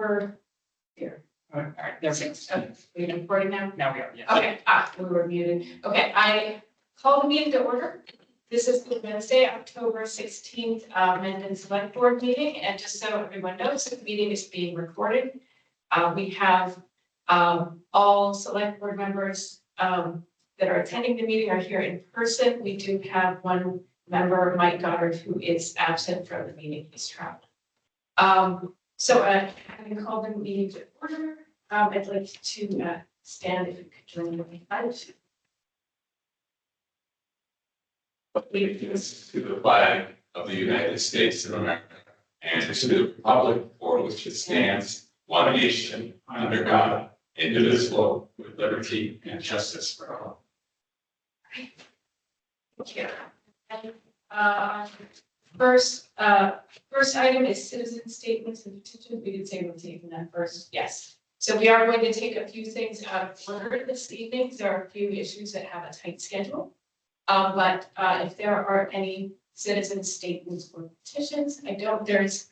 we're here. All right, there we go. Are we recording now? Now we are, yes. Okay, we were muted. Okay, I call the meeting to order. This is the Wednesday, October 16th, Mendon Select Board meeting. And just so everyone knows, the meeting is being recorded. We have all select board members that are attending the meeting are here in person. We do have one member, Mike Goddard, who is absent from the meeting. He's traveling. So having called the meeting to order, I'd like to stand if you could join me. Allegiance to the flag of the United States of America and to the republic for which it stands, one nation, under God, indivisible, with liberty and justice for all. Thank you. And first item is citizen statements and petitions. We did say we're taking that first. Yes. So we are going to take a few things out of order this evening. There are a few issues that have a tight schedule. But if there are any citizen statements or petitions, there's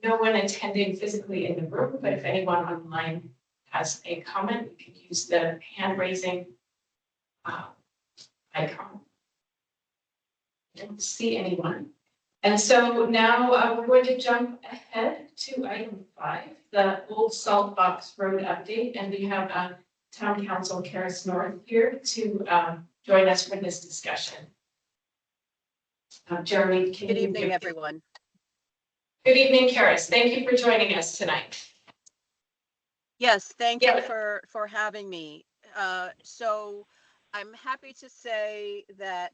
no one attending physically in the room, but if anyone online has a comment, you can use the hand raising icon. I don't see anyone. And so now we're going to jump ahead to item 5, the Old Salt Box Road update. And we have Town Council Karis North here to join us for this discussion. Jeremy, can you? Good evening, everyone. Good evening, Karis. Thank you for joining us tonight. Yes, thank Yeah. you for having me. So I'm happy to say that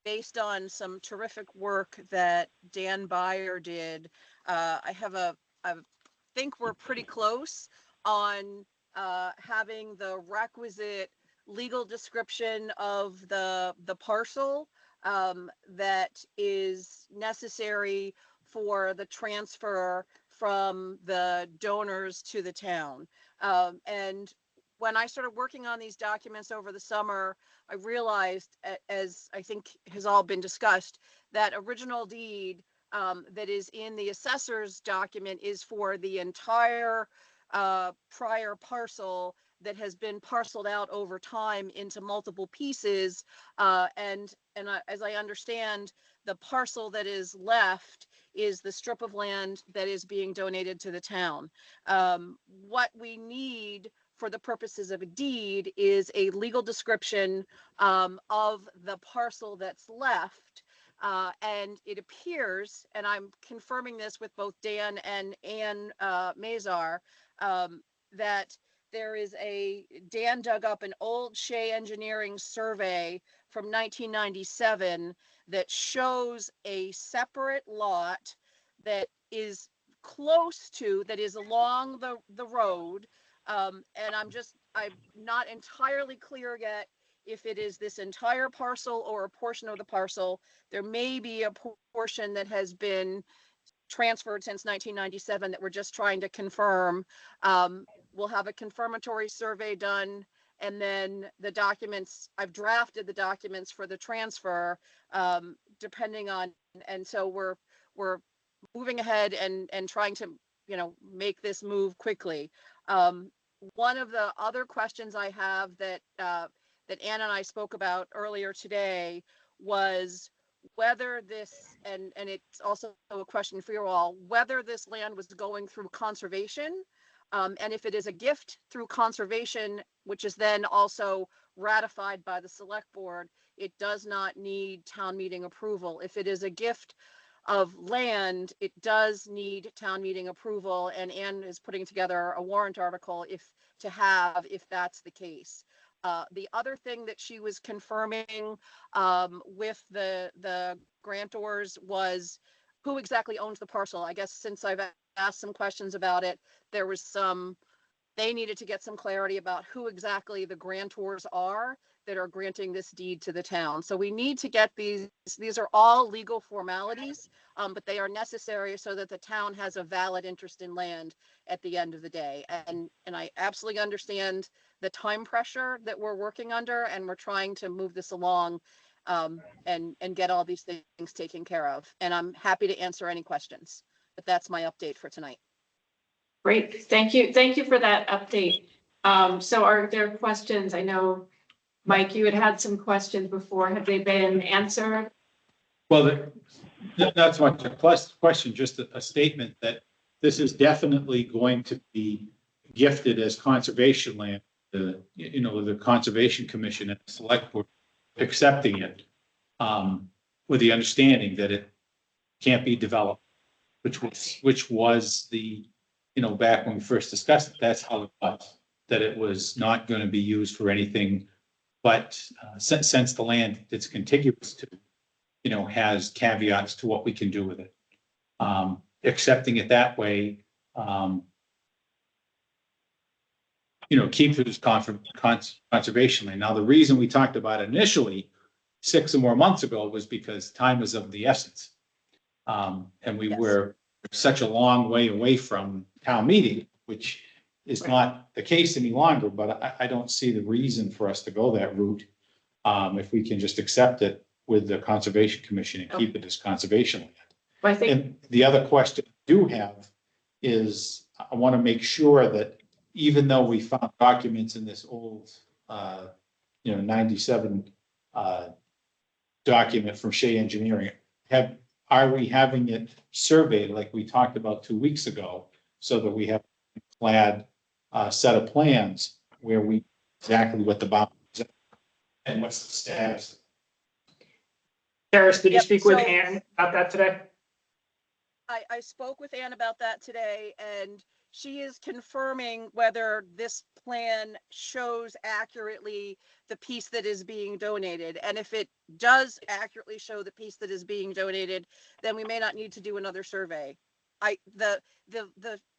based on some terrific work that Dan Byer did, I think we're pretty close on having the requisite legal description of the parcel that is necessary for the transfer from the donors to the town. And when I started working on these documents over the summer, I realized, as I think has all been discussed, that original deed that is in the assessor's document is for the entire prior parcel that has been parceled out over time into multiple pieces. And as I understand, the parcel that is left is the strip of land that is being donated to the town. What we need for the purposes of a deed is a legal description of the parcel that's left. And it appears, and I'm confirming this with both Dan and Ann Mazar, that there is Dan dug up an old Shea Engineering survey from 1997 that shows a separate lot that is close to, that is along the road. And I'm not entirely clear yet if it is this entire parcel or a portion of the parcel. There may be a portion that has been transferred since 1997 that we're just trying to confirm. We'll have a confirmatory survey done, and then the documents, I've drafted the documents for the transfer, depending on, and so we're moving ahead and trying to, make this move quickly. One of the other questions I have that Ann and I spoke about earlier today was whether this, and it's also a question for you all, whether this land was going through conservation, and if it is a gift through conservation, which is then also ratified by the select board, it does not need town meeting approval. If it is a gift of land, it does need town meeting approval, and Ann is putting together a warrant article if that's the case. The other thing that she was confirming with the grantors was who exactly owns the parcel. I guess since I've asked some questions about it, they needed to get some clarity about who exactly the grantors are that are granting this deed to the town. So we need to get these are all legal formalities, but they are necessary so that the town has a valid interest in land at the end of the day. And I absolutely understand the time pressure that we're working under, and we're trying to move this along and get all these things taken care of. And I'm happy to answer any questions, but that's my update for tonight. Great, thank you for that update. So are there questions? I know, Mike, you had some questions before. Have they been answered? Well, not so much a question, just a statement that this is definitely going to be gifted as conservation land. The Conservation Commission and the Select Board accepting it, with the understanding that it can't be developed, which was the, back when we first discussed it, that's how it was, that it was not going to be used for anything, but since the land it's contiguous to, has caveats to what we can do with it. Accepting it that way, keeps it as conservation land. Now, the reason we talked about it initially 6 or more months ago was because time was of the essence. And we were such a long way away from town meeting, which is not the case any longer, but I don't see the reason for us to go that route. If we can just accept it with the Conservation Commission and keep it as conservation land. Well, I think, And the other question I do have is, I want to make sure that even though we found documents in this old, 97 document from Shea Engineering, are we having it surveyed like we talked about 2 weeks ago, so that we have a clad set of plans where we exactly what the boundaries are and what's the status? Karis, did you Yep, speak with so- Ann about that today? I spoke with Ann about that today, and she is confirming whether this plan shows accurately the piece that is being donated. And if it does accurately show the piece that is being donated, then we may not need to do another survey. The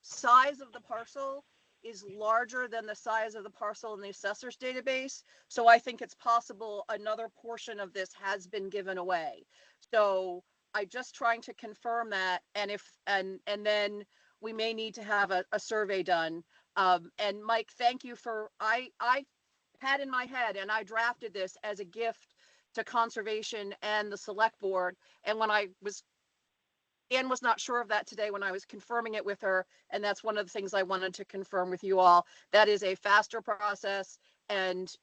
size of the parcel is larger than the size of the parcel in the assessor's database. So I think it's possible another portion of this has been given away. So I'm just trying to confirm that, and then we may need to have a survey done. And Mike, thank you for, I had in my head, and I drafted this as a gift to conservation and the select board. And when Ann was not sure of that today when I was confirming it with her, and that's one of the things I wanted to confirm with you all. That is a faster process, and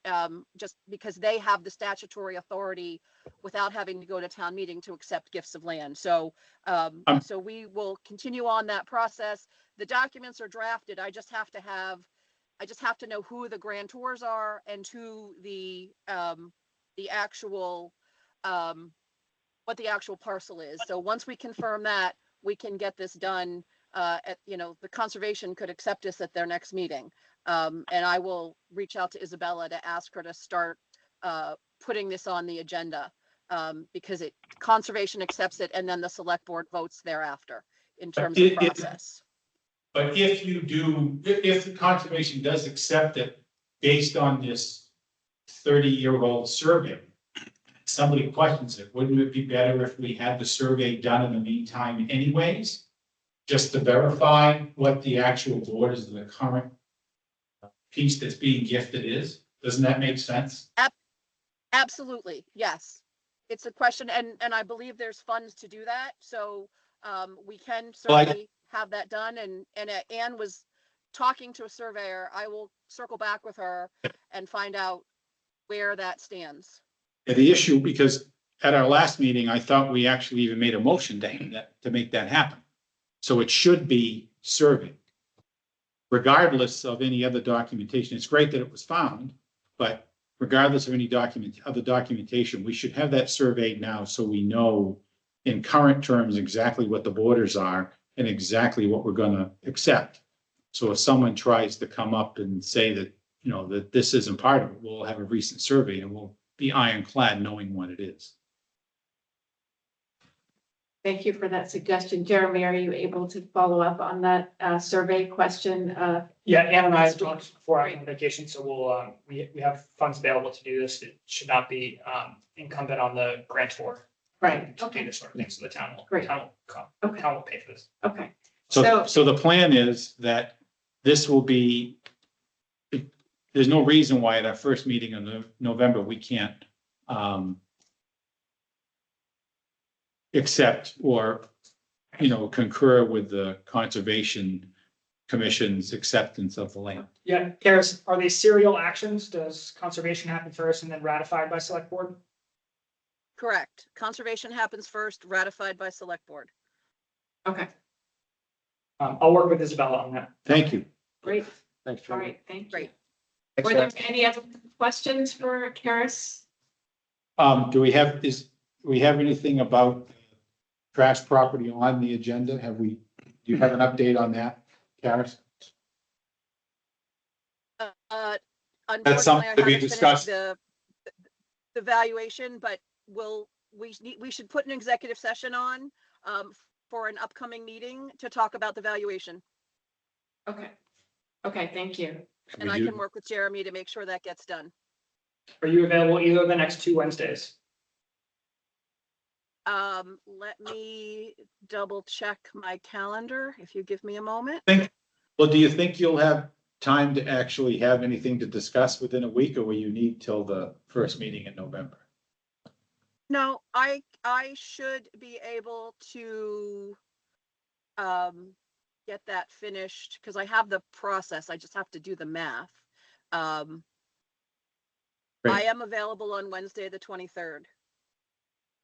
just because they have the statutory authority without having to go to town meeting to accept gifts of land. So so we will continue on that process. The documents are drafted. I just have to know who the grantors are and who the actual what the actual parcel is. So once we confirm that, we can get this done. The conservation could accept us at their next meeting. And I will reach out to Isabella to ask her to start putting this on the agenda, because conservation accepts it and then the select board votes thereafter in terms of process. But if if the conservation does accept it based on this 30-year-old survey, somebody questions it, wouldn't it be better if we had the survey done in the meantime anyways? Just to verify what the actual borders of the current piece that's being gifted is? Doesn't that make sense? Absolutely, yes. It's a question, and I believe there's funds to do that. So we can certainly have that done. And Ann was talking to a surveyor. I will circle back with her and find out where that stands. The issue, because at our last meeting, I thought we actually even made a motion to make that happen. So it should be surveyed, regardless of any other documentation. It's great that it was found, but regardless of any other documentation, we should have that surveyed now so we know in current terms exactly what the borders are and exactly what we're going to accept. So if someone tries to come up and say that, that this isn't part of it, we'll have a recent survey and we'll be ironclad knowing what it is. thank you for that suggestion. Jeremy, are you able to follow up on that survey question? Yeah, Ann and I have talked before I went on vacation, so we'll, we have funds available to do this. It should not be incumbent on the grantor. Right, To do okay, this sort of thing, so the town will, Great. town will come, Okay. town will pay for this. okay. So the plan is that this will be, there's no reason why at our first meeting in November, we can't accept or, concur with the conservation commission's acceptance of the land. Yeah, Karis, are these serial actions? Does conservation happen first and then ratified by select board? Correct. Conservation happens first, ratified by select board. Okay, I'll work with Isabella on that. Thank you. great. Thanks, All Jeremy. right, thank you. Great. Were there any other questions for Karis? Do we have anything about trash property on the agenda? Do you have an update on that, Karis? Unfortunately, something I to be haven't finished discussed. the valuation, but we should put an executive session on for an upcoming meeting to talk about the valuation. Okay, okay, thank you. And I can work with Jeremy to make sure that gets done. Are you available either of the next 2 Wednesdays? Let me double check my calendar if you give me a moment. Well, do you think you'll have time to actually have anything to discuss within a week, or will you need till the first meeting in November? No, I should be able to get that finished because I have the process. I just have to do the math. Great. I am available on Wednesday, the 23rd.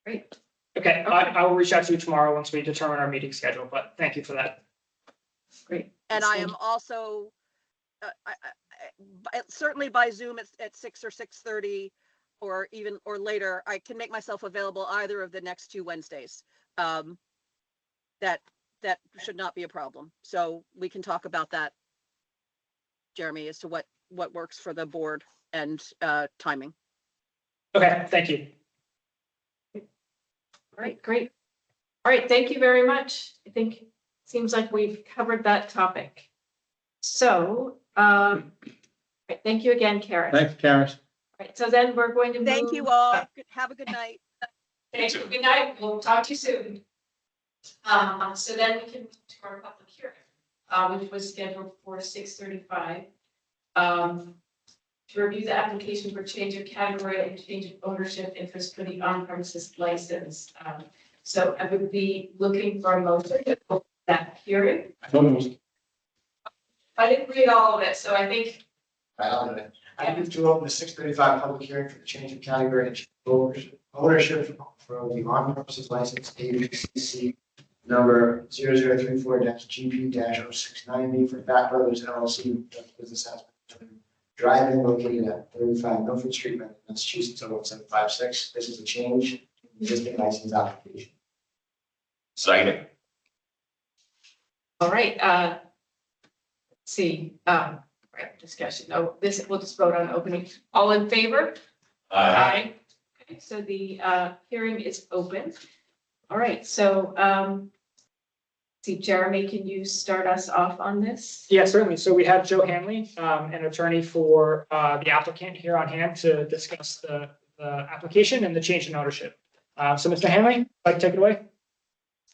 Great. Okay, I will reach out to you tomorrow once we determine our meeting schedule, but thank you for that. Great. And I am also certainly by Zoom at 6 or 6:30 or later. I can make myself available either of the next 2 Wednesdays. That should not be a problem. So we can talk about that, Jeremy, as to what works for the board and timing. Okay, thank you. All right, great. All right, thank you very much. I think it seems like we've covered that topic. So, right, thank you again, Karis. Thanks, Karis. All right, so then we're going to Thank you all. Have a good night. Thank you. Good night. We'll talk to you soon. So then we can move to our public hearing, which was scheduled for 6:35. To review the application for change of category and change of ownership interest for the on-premises license. So I would be looking for a motion to open that hearing. I didn't read all of it, so I think. I move to open the 6:35 public hearing for the change of category and change of ownership for the on-premises license ABCC number 0034-GP-069B for Fat Brothers LLC business as drive-in located at 35 Milford Street, Massachusetts 01756. This is a change in existing license application. Second. All right, let's see, right, discussion. Oh, we'll just vote on opening. All in favor? Aye. Okay, so the hearing is open. All right, so see, Jeremy, can you start us off on this? Yeah, certainly. So we have Joe Hanley, an attorney for the applicant here on hand to discuss the application and the change in ownership. So Mr. Hanley, like to take it away?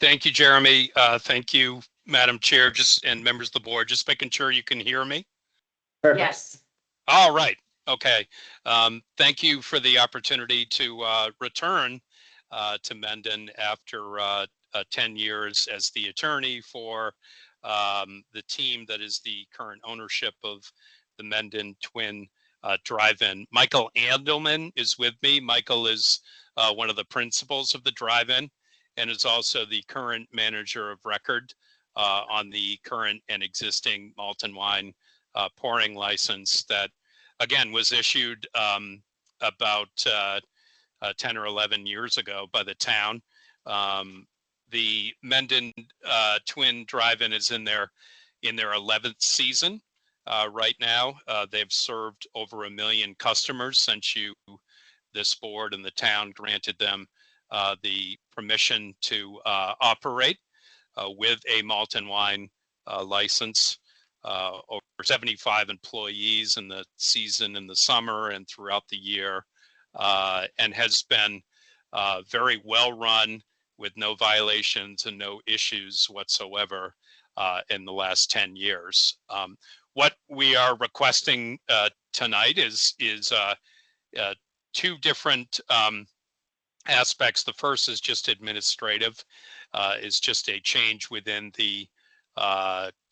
Thank you, Jeremy. Thank you, Madam Chair, and members of the board. Just making sure you can hear me. Perfect. Yes. All right. Okay. Thank you for the opportunity to return to Mendon after 10 years as the attorney for the team that is the current ownership of the Mendon Twin Drive-In. Michael Andelman is with me. Michael is one of the principals of the drive-in and is also the current manager of record on the current and existing malt and wine pouring license that, again, was issued about 10 or 11 years ago by the town. The Mendon Twin Drive-In is in their 11th season right now. They've served over 1 million customers since this board and the town granted them the permission to operate with a malt and wine license. Over 75 employees in the season in the summer and throughout the year, and has been very well run with no violations and no issues whatsoever in the last 10 years. What we are requesting tonight is 2 different aspects. The first is just administrative, is just a change within the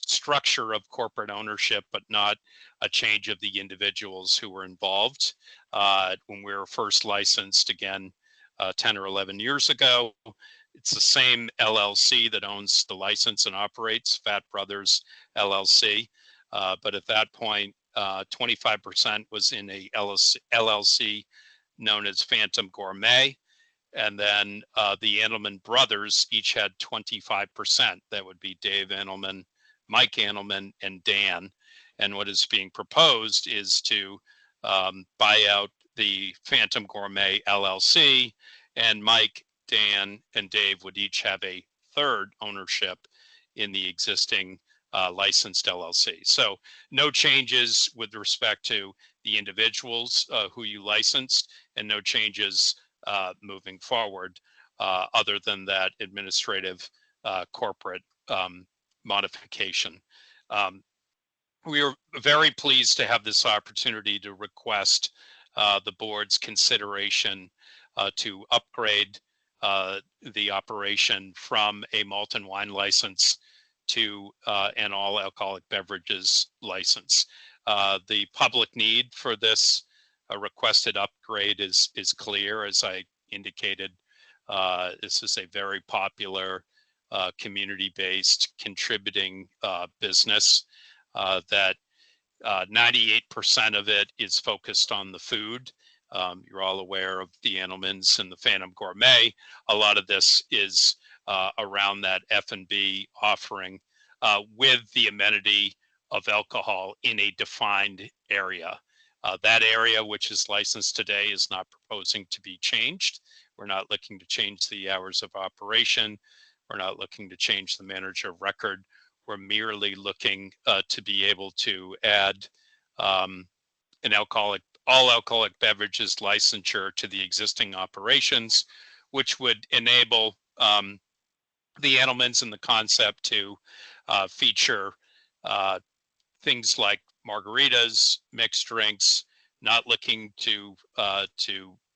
structure of corporate ownership, but not a change of the individuals who were involved. When we were first licensed, again, 10 or 11 years ago, it's the same LLC that owns the license and operates, Fat Brothers LLC. But at that point, 25% was in a LLC known as Phantom Gourmet. And then the Andelman brothers each had 25%. That would be Dave Andelman, Mike Andelman, and Dan. And what is being proposed is to buy out the Phantom Gourmet LLC, and Mike, Dan, and Dave would each have a third ownership in the existing licensed LLC. So no changes with respect to the individuals who you licensed, and no changes moving forward other than that administrative corporate modification. We are very pleased to have this opportunity to request the board's consideration to upgrade the operation from a malt and wine license to an all alcoholic beverages license. The public need for this requested upgrade is clear. As I indicated, this is a very popular community-based contributing business that 98% of it is focused on the food. You're all aware of the Andelmans and the Phantom Gourmet. A lot of this is around that F&B offering with the amenity of alcohol in a defined area. That area, which is licensed today, is not proposing to be changed. We're not looking to change the hours of operation. We're not looking to change the manager of record. We're merely looking to be able to add an all alcoholic beverages licensure to the existing operations, which would enable the Andelmans and the concept to feature things like margaritas, mixed drinks, not looking to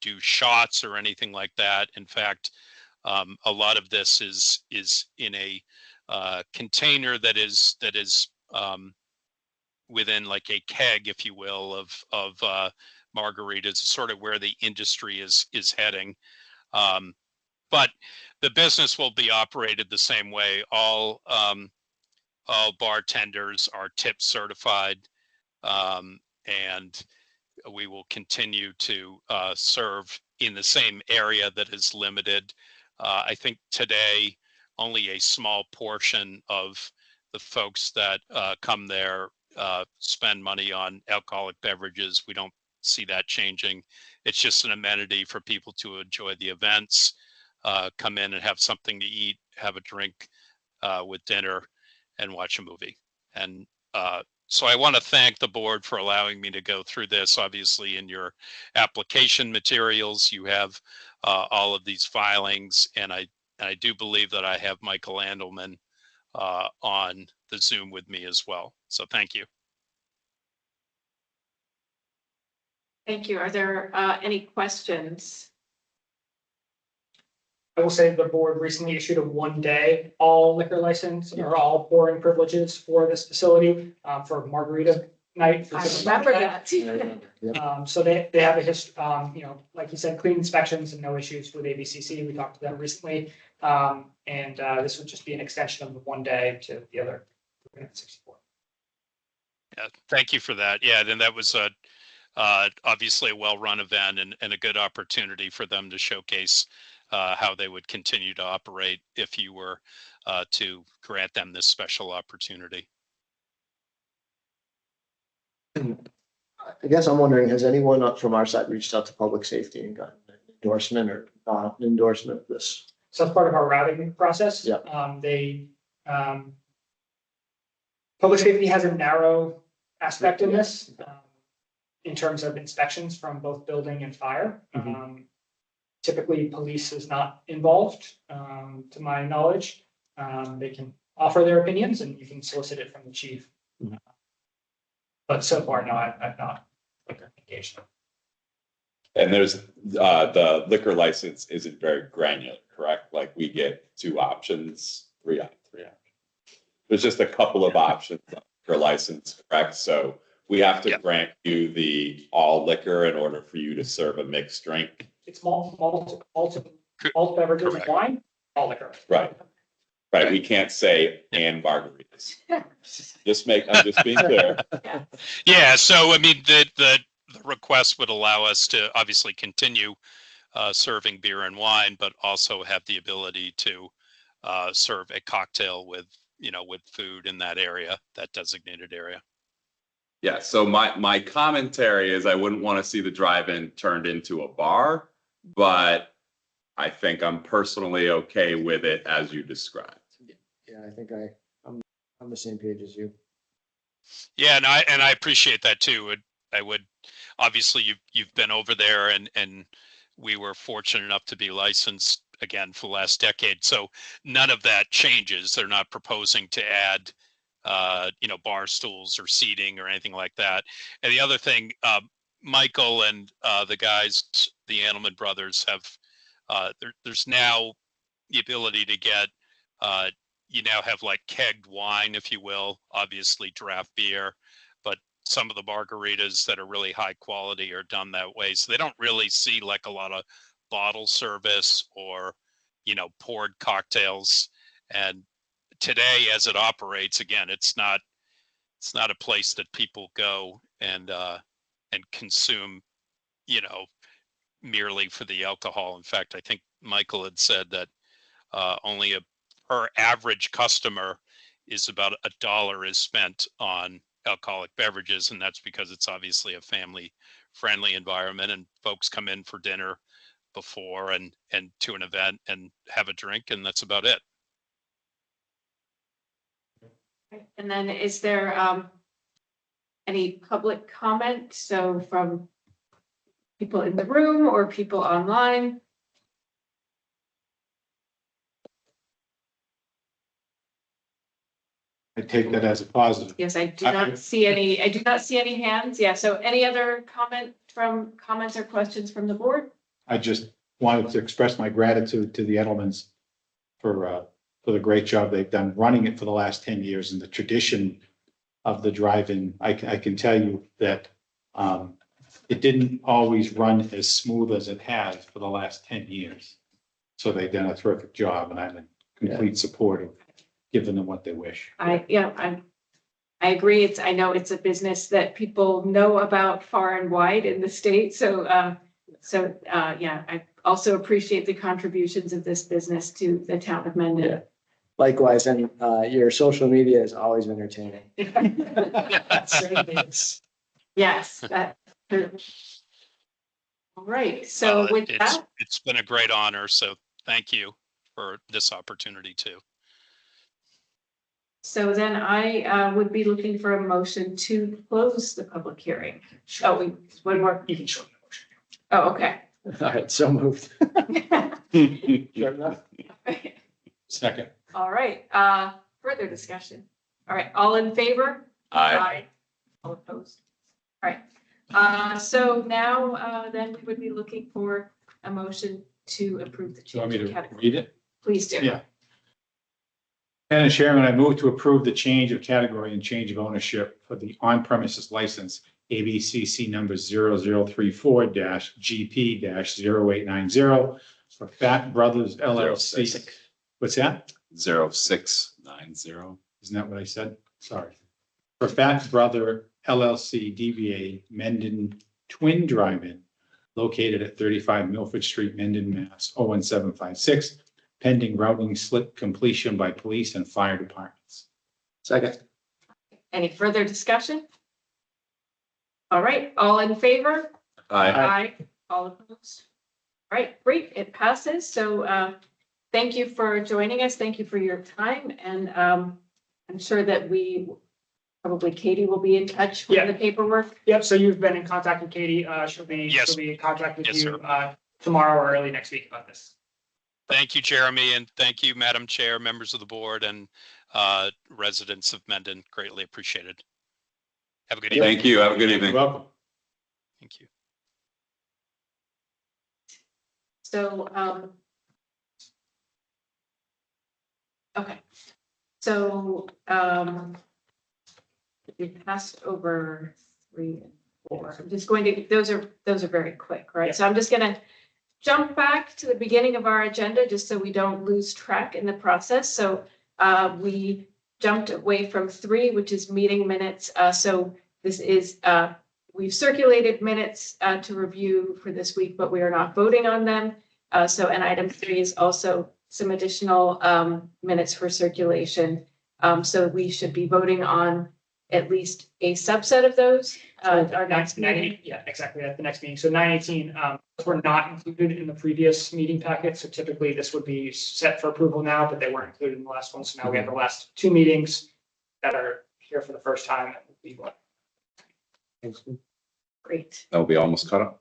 do shots or anything like that. In fact, a lot of this is in a container that is within like a keg, if you will, of margaritas, sort of where the industry is heading. But the business will be operated the same way. All bartenders are tip certified, and we will continue to serve in the same area that is limited. I think today only a small portion of the folks that come there spend money on alcoholic beverages. We don't see that changing. It's just an amenity for people to enjoy the events, come in and have something to eat, have a drink with dinner, and watch a movie. And so I want to thank the board for allowing me to go through this. Obviously, in your application materials, you have all of these filings, and I do believe that I have Michael Andelman on the Zoom with me as well. So thank you. Thank you. Are there any questions? I will say the board recently issued a 1-day all liquor license or all pouring privileges for this facility for margarita night. I remember that. So they have a history, like you said, clean inspections and no issues with ABCC. We talked to them recently. And this would just be an extension of the 1 day to the other 364. Yeah, thank you for that. Yeah, then that was obviously a well-run event and a good opportunity for them to showcase how they would continue to operate if you were to grant them this special opportunity. I guess I'm wondering, has anyone from our side reached out to public safety and gotten an endorsement or not an endorsement of this? So that's part of our routing process. Yeah. Public safety has a narrow aspect in this in terms of inspections from both building and fire. Typically, police is not involved, to my knowledge. They can offer their opinions and you can solicit it from the chief. But so far, no, I've not engaged them. And there's the liquor license isn't very granular, correct? Like we get 2 options, 3 options. There's just a couple of options for license, correct? So we have to Yep. grant you the all liquor in order for you to serve a mixed drink. It's malt beverages, Correct. wine, all liquor. Right. Right, we can't say and margaritas. I'm just being clear. Yeah, so I mean, the request would allow us to obviously continue serving beer and wine, but also have the ability to serve a cocktail with, with food in that area, that designated area. Yeah, so my commentary is I wouldn't want to see the drive-in turned into a bar, but I think I'm personally okay with it as you described. Yeah, I think I'm on the same page as you. Yeah, and I appreciate that too. I would obviously you've been over there, and we were fortunate enough to be licensed again for the last decade. So none of that changes. They're not proposing to add bar stools or seating or anything like that. And the other thing, Michael and the guys, the Annelman brothers, have there's now the ability to get you now have like kegged wine, if you will, obviously draft beer, but some of the margaritas that are really high quality are done that way. So they don't really see like a lot of bottle service or, poured cocktails. And today, as it operates, again, it's not a place that people go and consume, merely for the alcohol. In fact, I think Michael had said that only per average customer is about $1 is spent on alcoholic beverages, and that's because it's obviously a family-friendly environment, and folks come in for dinner before and to an event and have a drink, and that's about it. And then is there any public comment? So from people in the room or people online? I take that as a positive. Yes, I do not see any hands. Yeah, so any other comments or questions from the board? I just wanted to express my gratitude to the Edelmans for the great job they've done running it for the last 10 years, and the tradition of the drive-in. I can tell you that it didn't always run as smooth as it has for the last 10 years. So they've done a terrific job, and I'm in complete support of giving them what they wish. I agree. I know it's a business that people know about far and wide in the state. So I also appreciate the contributions of this business to the town of Mendon. Yeah. Likewise, and your social media is always entertaining. Yes. All right. So with that, it's been a great honor. So thank you for this opportunity too. so then I would be looking for a motion to close the public hearing. Oh, one more. You can show the motion. Oh, okay. All right, so moved. Sure enough. Second. All right. Further discussion. All right. All in favor? Aye. All opposed? All right. So now then we would be looking for a motion to approve the Do you want change me of to category. read it? Please do. Yeah. Madam Chairman, I move to approve the change of category and change of ownership for the on-premises license ABCC number 0034-GP-0890 for Fat Brothers LLC. 06. What's that? 0690. Isn't that what I said? Sorry. For Fat Brother LLC DBA Mendon Twin Drive-In located at 35 Milford Street, Mendon, Mass. 01756, pending routing slip completion by police and fire departments. Second. Any further discussion? All right. All in favor? Aye. All opposed? All right, great. It passes. So thank you for joining us. Thank you for your time. And I'm sure that probably Katie will be in touch with the paperwork. Yep, so you've been in contact with Katie. She'll be in contact with you tomorrow or early next week about this. Thank you, Jeremy, and thank you, Madam Chair, members of the board, and residents of Mendon. Greatly appreciated. Have a good evening. Thank you. Have a good evening. You're welcome. Thank you. So, okay. So, we passed over 3 and 4. I'm just going to, those are very quick, right? Yeah. So I'm just gonna jump back to the beginning of our agenda, just so we don't lose track in the process. So, we jumped away from 3, which is meeting minutes. So this is, we've circulated minutes, to review for this week, but we are not voting on them. So, and item 3 is also some additional, minutes for circulation. So we should be voting on at least a subset of those, our next meeting. Yeah, exactly, at the next meeting. So 918, were not included in the previous meeting packet. So typically this would be set for approval now, but they weren't included in the last one. So now we have the last 2 meetings that are here for the first time. That would be what? Great. That'll be almost caught up.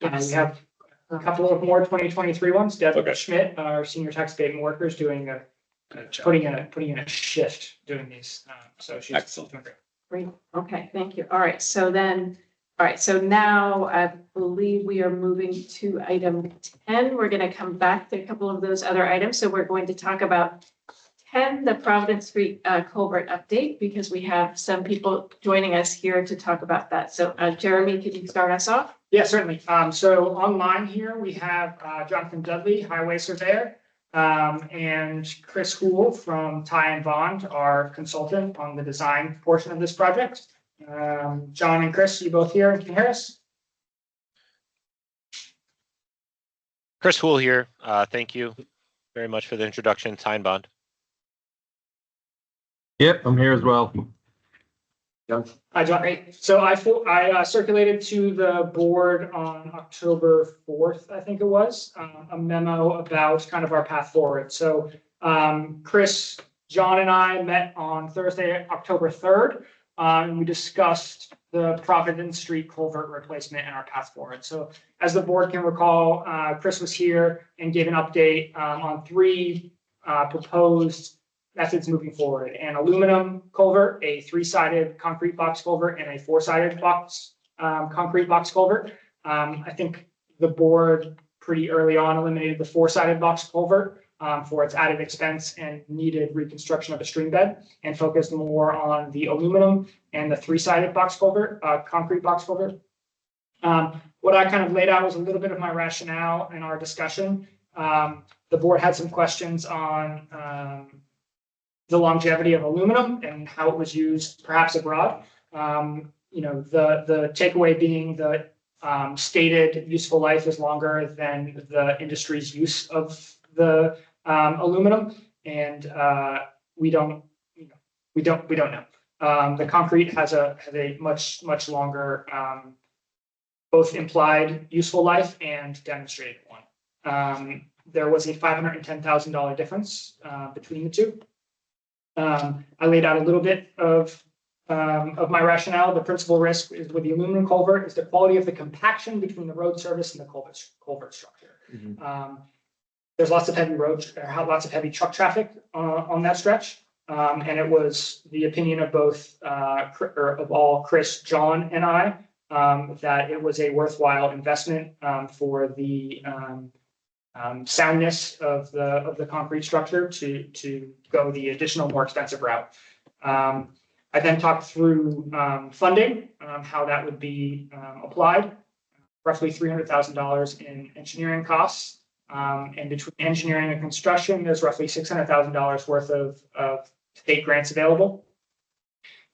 Yes. We have a couple of more 2023 ones. Devin Okay. Schmidt, our senior tax abatement workers, doing putting in a shift doing these. So she's Excellent. doing great. Great, okay, thank you. All right, so now I believe we are moving to item 10. We're gonna come back to a couple of those other items. So we're going to talk about 10, the Providence Street culvert update, because we have some people joining us here to talk about that. So Jeremy, could you start us off? Yeah, certainly. So online here, we have Jonathan Dudley, highway surveyor, and Chris Houle from Ty and Bond, our consultant on the design portion of this project. John and Chris, you both here? Can you hear us? Chris Houle here. Thank you very much for the introduction, Ty and Bond. Yep, I'm here as well. Hi, John. Great. So I circulated to the board on October 4th, I think it was, a memo about kind of our path forward. So Chris, John and I met on Thursday, October 3rd. And we discussed the Providence Street culvert replacement and our path forward. So as the board can recall, Chris was here and gave an update on 3 proposed methods moving forward: an aluminum culvert, a 3-sided concrete box culvert, and a 4-sided concrete box culvert. I think the board pretty early on eliminated the 4-sided box culvert for its added expense and needed reconstruction of a stream bed, and focused more on the aluminum and the 3-sided box culvert, concrete box culvert. What I kind of laid out was a little bit of my rationale in our discussion. The board had some questions on the longevity of aluminum and how it was used perhaps abroad. The takeaway being the stated useful life is longer than the industry's use of the aluminum, and we don't know. The concrete has a much longer both implied useful life and demonstrated one. There was a $510,000 difference between the two. I laid out a little bit of my rationale. The principal risk is with the aluminum culvert is the quality of the compaction between the road surface and the culvert structure. Mm-hmm. There's lots of heavy truck traffic on that stretch, and it was the opinion of both all Chris, John, and I that it was a worthwhile investment for the soundness of the concrete structure to go the additional more expensive route. I then talked through funding, how that would be applied, roughly $300,000 in engineering costs. And between engineering and construction, there's roughly $600,000 worth of state grants available.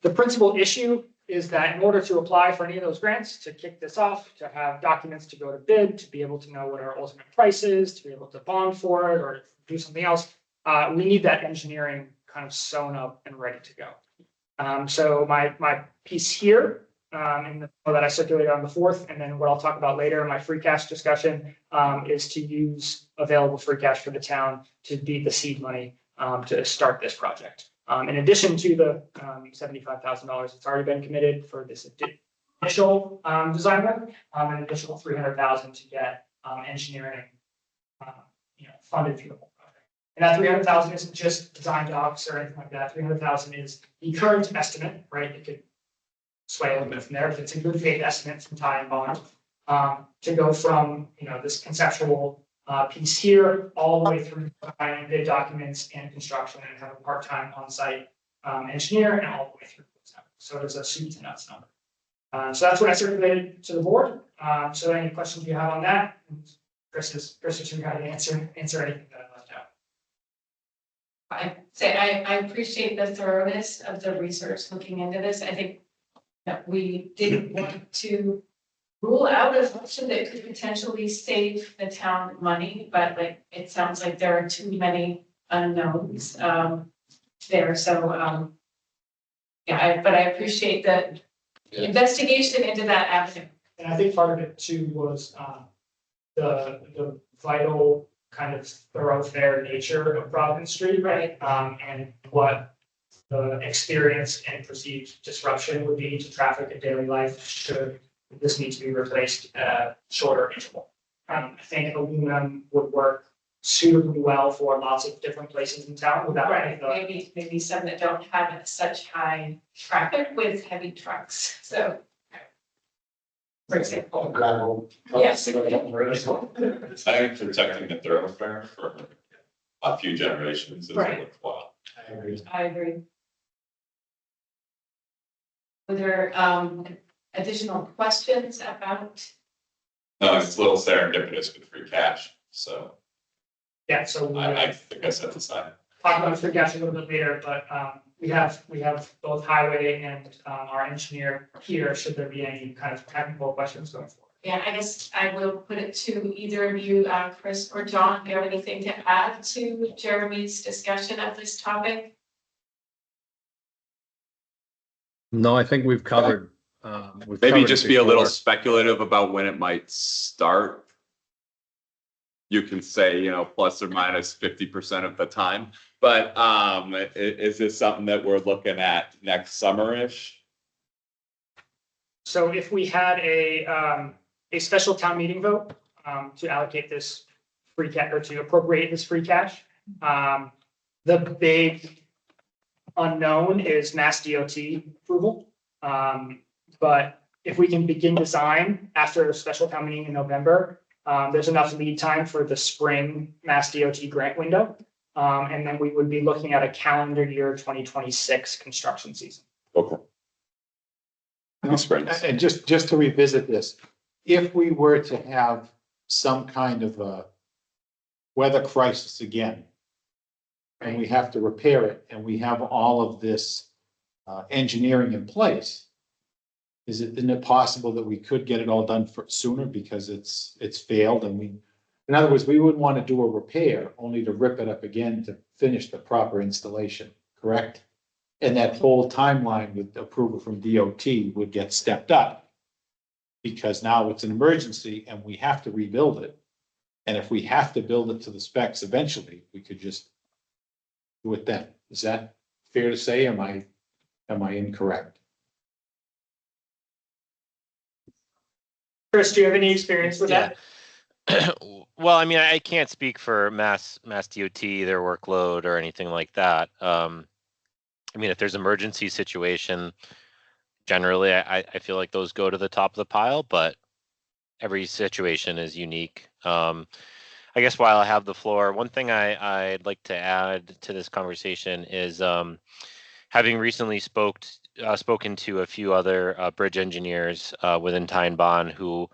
The principal issue is that in order to apply for any of those grants, to kick this off, to have documents to go to bid, to be able to know what our ultimate price is, to be able to bond for it or do something else, we need that engineering kind of sewn up and ready to go. So my piece here in the that I circulated on the 4th, and then what I'll talk about later in my free cash discussion is to use available free cash for the town to be the seed money to start this project. In addition to the $75,000 that's already been committed for this initial design work, an additional $300,000 to get engineering funded through the whole project. And that $300,000 isn't just design docs or anything like that. $300,000 is the current estimate, right? It could sway a little bit from there, but it's a good faith estimate from Ty and Bond to go from this conceptual piece here, all the way through providing bid documents and construction, and have a part-time on-site engineer, and all the way through. So there's a soup to nuts number. So that's what I circulated to the board. So any questions you have on that? Chris is going to answer anything that I left out. I appreciate the thoroughness of the research looking into this. I think that we didn't want to rule out an option that could potentially save the town money, but like, it sounds like there are too many unknowns there. So but I appreciate the investigation into that avenue. And I think part of it too was the vital kind of thoroughfare nature of Providence Street. Right. And what the experience and perceived disruption would be to traffic in daily life should this need to be replaced at a shorter interval. I think aluminum would work suitably well for lots of different places in town without Right, maybe some that don't have such high traffic with heavy trucks, so. For example. Gravel. Yes. I think protecting the thoroughfare for a few generations is Right. worthwhile. I agree. I agree. Were there additional questions about? No, it's a little serendipitous with free cash, so Yeah, so I think I set aside. talk about free cash a little bit later, but we have both highway and our engineer here, should there be any kind of technical questions going forward. Yeah, I guess I will put it to either of you, Chris or John, do you have anything to add to Jeremy's discussion of this topic? No, I think we've covered. Maybe just be a little before. speculative about when it might start. You can say, plus or minus 50% of the time, but is this something that we're looking at next summer-ish? So if we had a special town meeting vote to allocate this free cash or to appropriate this free cash, the big unknown is Mass DOT approval. But if we can begin design after a special town meeting in November, there's enough lead time for the spring Mass DOT grant window. And then we would be looking at a calendar year 2026 construction season. Okay. And just to revisit this, if we were to have some kind of a weather crisis again, and we have to repair it, and we have all of this engineering in place, isn't it possible that we could get it all done sooner because it's failed and in other words, we wouldn't want to do a repair only to rip it up again to finish the proper installation, correct? And that whole timeline with approval from DOT would get stepped up because now it's an emergency and we have to rebuild it. And if we have to build it to the specs eventually, we could just do it then. Is that fair to say? Am I incorrect? Chris, do you have any experience with that? Well, I mean, I can't speak for Mass DOT, their workload or anything like that. I mean, if there's emergency situation, generally, I feel like those go to the top of the pile, but every situation is unique. I guess while I have the floor, one thing I'd like to add to this conversation is having recently spoken to a few other bridge engineers within Ty and Bond who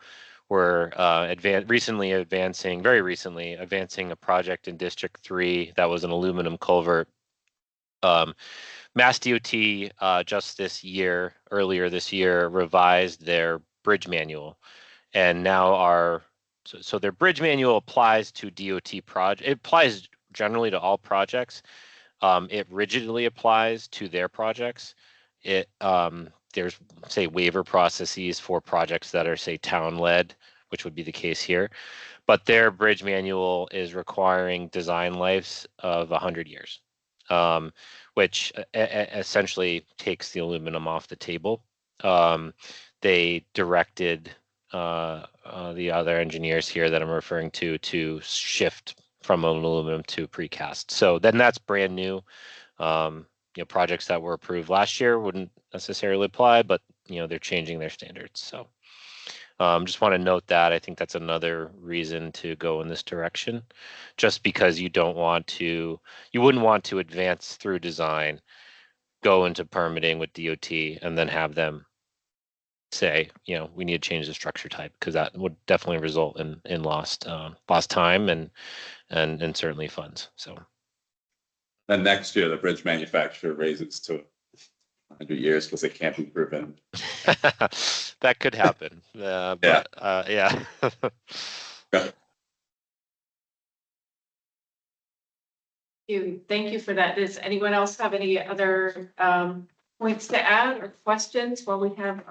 were very recently advancing a project in District 3 that was an aluminum culvert. Mass DOT just earlier this year, revised their bridge manual, and now so their bridge manual applies to DOT project. It applies generally to all projects. It rigidly applies to their projects. There's say waiver processes for projects that are say town led, which would be the case here, but their bridge manual is requiring design lives of 100 years, which essentially takes the aluminum off the table. They directed the other engineers here that I'm referring to shift from aluminum to precast. So then that's brand new. Projects that were approved last year wouldn't necessarily apply, but they're changing their standards. So Just want to note that. I think that's another reason to go in this direction, just because you wouldn't want to advance through design, go into permitting with DOT, and then have them say, we need to change the structure type, because that would definitely result in lost time and certainly funds. So Then next year, the bridge manufacturer raises to 100 years because it can't be proven. that could happen. But yeah. Thank you for that. Does anyone else have any other points to add or questions while we have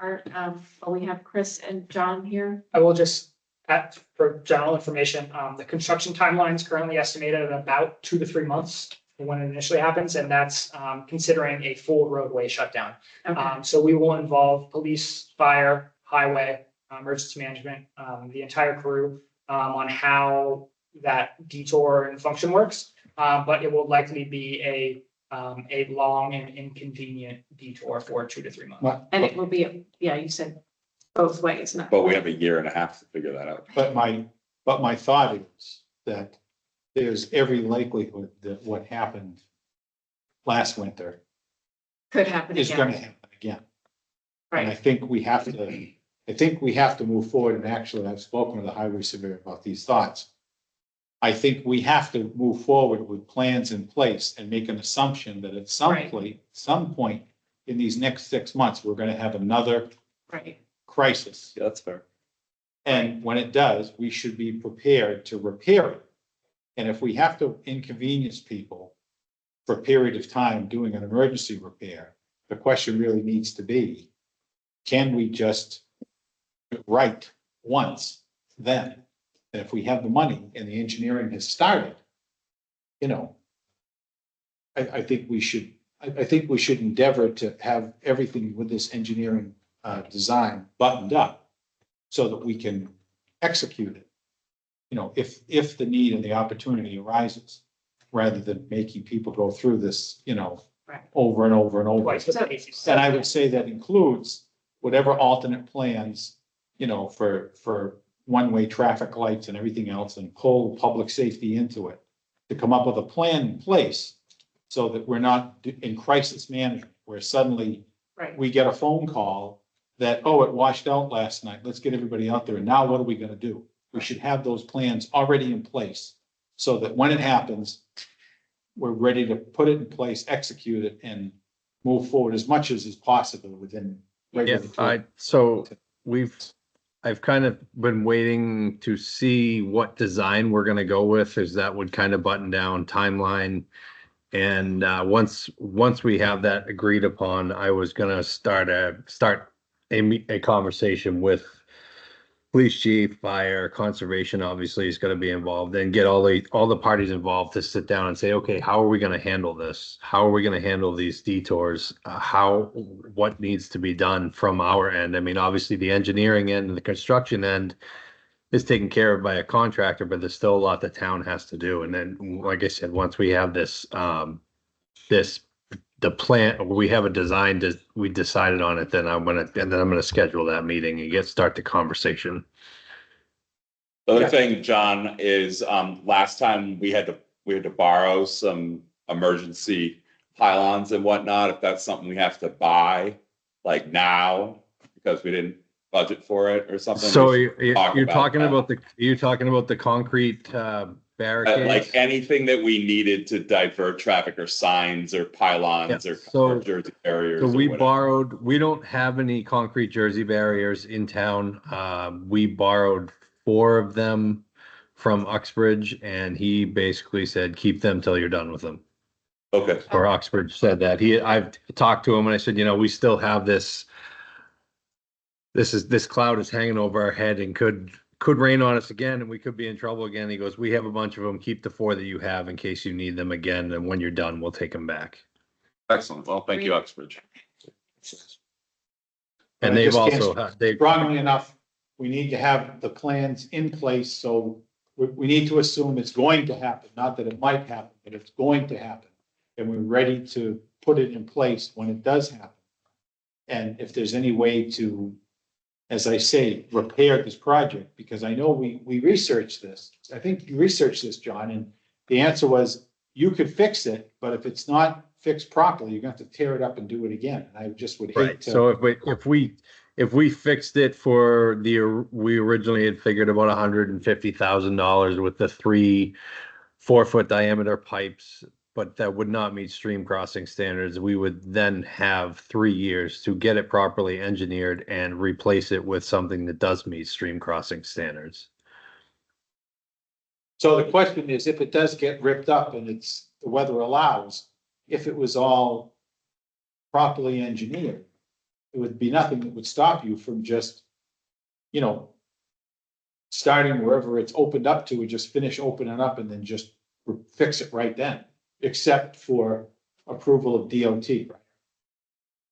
Chris and John here? I will just add for general information, the construction timeline is currently estimated at about 2 to 3 months from when it initially happens, and that's considering a full roadway shutdown. Okay. So we will involve police, fire, highway, emergency management, the entire crew on how that detour and function works. But it will likely be a long and inconvenient detour for 2 to 3 months. And it will be, you said both ways, not. But we have a year and a half to figure that out. But my thought is that there's every likelihood that what happened last winter Could happen is going to again. happen again. And I Right, think we have to move forward, and actually, I've spoken with the highway surveyor about these thoughts. I think we have to move forward with plans in place and make an assumption that at some point in these next 6 months, we're gonna have another right. crisis. Yeah, that's fair. And when it does, we should be prepared to repair it. And if we have to inconvenience people for a period of time doing an emergency repair, the question really needs to be, can we just write once then? And if we have the money and the engineering has started, I think we should endeavor to have everything with this engineering design buttoned up so that we can execute it. If the need and the opportunity arises, rather than making people go through this, Right. over and over and over. Twice with the cases. And I would say that includes whatever alternate plans, for one-way traffic lights and everything else, and pull public safety into it, to come up with a plan in place so that we're not in crisis management, where suddenly Right. we get a phone call that, oh, it washed out last night, let's get everybody out there, and now what are we gonna do? We should have those plans already in place, so that when it happens, we're ready to put it in place, execute it, and move forward as much as is possible within regulatory. I've kind of been waiting to see what design we're gonna go with, as that would kind of button down timeline. And once we have that agreed upon, I was gonna start a conversation with police chief, fire, conservation obviously is gonna be involved, and get all the parties involved to sit down and say, okay, how are we gonna handle this? How are we gonna handle these detours? What needs to be done from our end? I mean, obviously the engineering end and the construction end is taken care of by a contractor, but there's still a lot the town has to do. And then, like I said, once we have the plan, we have a design, we decided on it, then I'm gonna schedule that meeting and start the conversation. The other thing, John, is last time we had to borrow some emergency pylons and whatnot. If that's something we have to buy like now because we didn't budget for it or something. So we should talk you're talking that. about the concrete barricades? Like anything that we needed to divert traffic, or signs or pylons, Yeah, or jersey barriers. So we or whatever. we don't have any concrete jersey barriers in town. We borrowed 4 of them from Uxbridge, and he basically said, keep them till you're done with them. Okay. Or Uxbridge said that. I've talked to him and I said, we still have this cloud is hanging over our head and could rain on us again, and we could be in trouble again. He goes, we have a bunch of them. Keep the 4 that you have in case you need them again. And when you're done, we'll take them back. Excellent. Well, thank you, Uxbridge. And I they've just can't also, Strongly enough, we need to have the plans in place, so we need to assume it's going to happen, not that it might happen, but it's going to happen. And we're ready to put it in place when it does happen. And if there's any way to, as I say, repaired this project, because I know we researched this. I think you researched this, John, and the answer was you could fix it, but if it's not fixed properly, you're gonna have to tear it up and do it again. And I just would hate Right, to. so if we fixed it for we originally had figured about $150,000 with the 3 4-foot diameter pipes, but that would not meet stream crossing standards, we would then have 3 years to get it properly engineered and replace it with something that does meet stream crossing standards. So the question is, if it does get ripped up and the weather allows, if it was all properly engineered, it would be nothing that would stop you from just, starting wherever it's opened up to and just finish opening up and then just fix it right then, except for approval of DOT.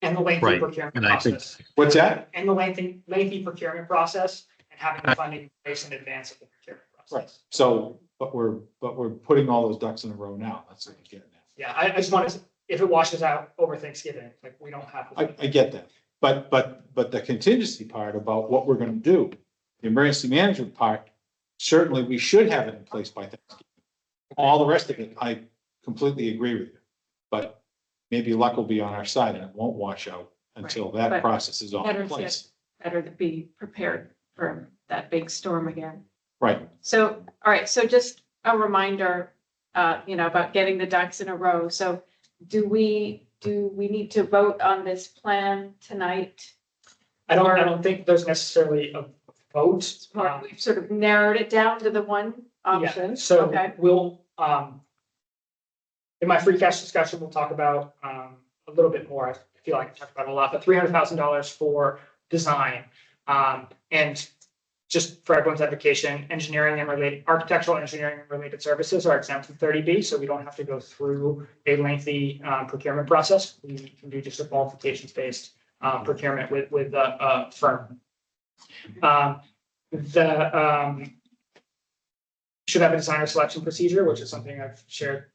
And the lengthy Right, procurement and I think- process. What's that? And the lengthy procurement process and having the funding in place in advance of the procurement Right, process. so, but we're putting all those ducks in a row now, that's what I'm getting at. Yeah, I just want to, if it washes out over Thanksgiving, like we don't have. I get that, but the contingency part about what we're gonna do, the emergency management part, certainly we should have it in place by Thanksgiving. All the rest of it, I completely agree with you, but maybe luck will be on our side and it won't wash out until Right, that but process is all better in place. Better to be prepared for that big storm again. Right, So, all right, so just a reminder, about getting the ducks in a row. So do we need to vote on this plan tonight? I don't think there's necessarily a vote. Or we've sort of narrowed it down to the one option? So Okay, we'll, in my free cash discussion, we'll talk about, a little bit more. I feel like I talked about it a lot, but $300,000 for design. And just for everyone's education, architectural engineering and related services are exempt from 30B, so we don't have to go through a lengthy, procurement process. We can do just a qualifications-based, procurement with the, firm. Should have a designer selection procedure, which is something I've shared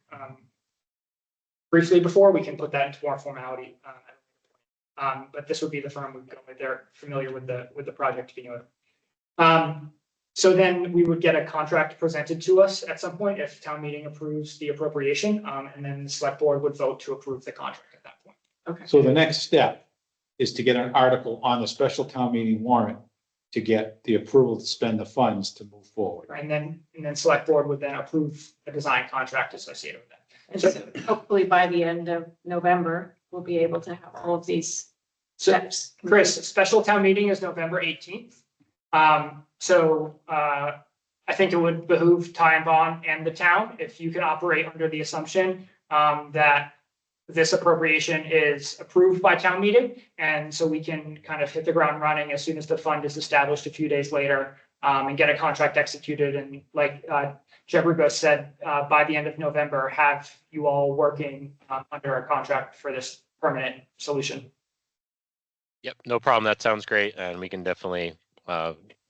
briefly before. We can put that into more formality. But this would be the firm we'd go with. They're familiar with the project to begin with. So then we would get a contract presented to us at some point if town meeting approves the appropriation, and then the select board would vote to approve the contract at that point. okay. so the next step is to get an article on the special town meeting warrant to get the approval to spend the funds to move forward. And then select board would then approve a design contract associated with that. And so hopefully by the end of November, we'll be able to have all of these steps. Chris, special town meeting is November 18th. I think it would behoove Ty and Bond and the town if you could operate under the assumption that this appropriation is approved by town meeting. And so we can kind of hit the ground running as soon as the fund is established a few days later, and get a contract executed. And like Jeb Rubos said, by the end of November, have you all working under a contract for this permanent solution. Yep, no problem. That sounds great. And we can definitely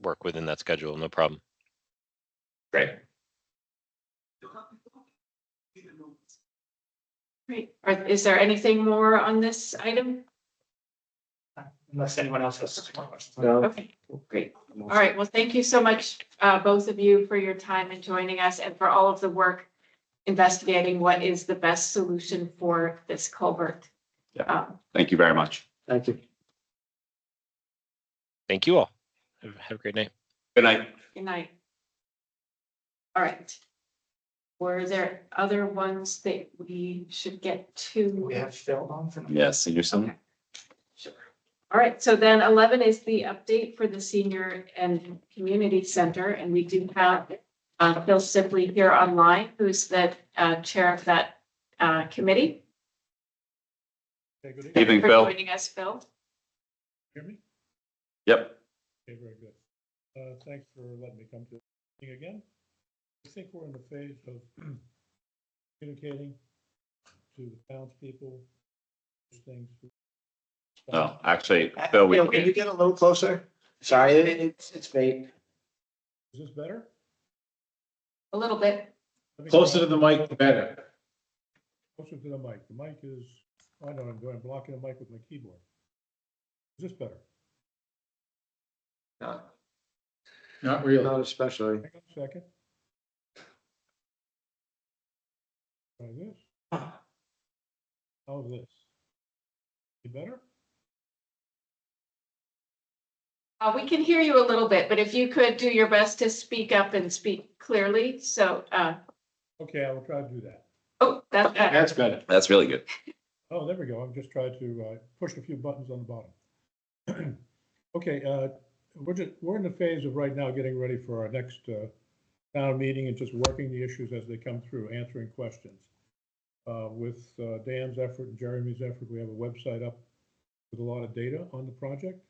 work within that schedule. No problem. Great. Great. Is there anything more on this item? Unless anyone else has more questions. No. Okay, great. All right, well, thank you so much, both of you, for your time and joining us and for all of the work investigating what is the best solution for this culvert. Thank you very much. Thank you. Thank you all. Have a great night. Good night. Good night. All right. Were there other ones that we should get to? We have Phil on for. Yes, senior Okay. center. Sure. All right, so then 11 is the update for the Senior and Community Center, and we do have Phil Sibley here online, who's the chair of that committee. Okay, good evening. Evening, For Phil. joining us, Phil. Hear me? Yep. Okay, very good. Thanks for letting me come to the meeting again. I think we're in the phase of communicating to the townspeople, things. Oh, actually, Phil, we, Phil, can you get a little closer? Sorry, it's faint. Is this better? A little bit. Closer to the mic, the better. Closer to the mic. The mic is, I know I'm blocking the mic with my keyboard. Is this better? Not really. Not especially. Hang on a second. Try this. How's this? You better? We can hear you a little bit, but if you could do your best to speak up and speak clearly, so, Okay, I will try to do that. oh, that's better. That's better. That's really good. Oh, there we go. I've just tried to push a few buttons on the bottom. Okay, we're in the phase of right now getting ready for our next town meeting and just working the issues as they come through, answering questions. With Dan's effort and Jeremy's effort, we have a website up with a lot of data on the project.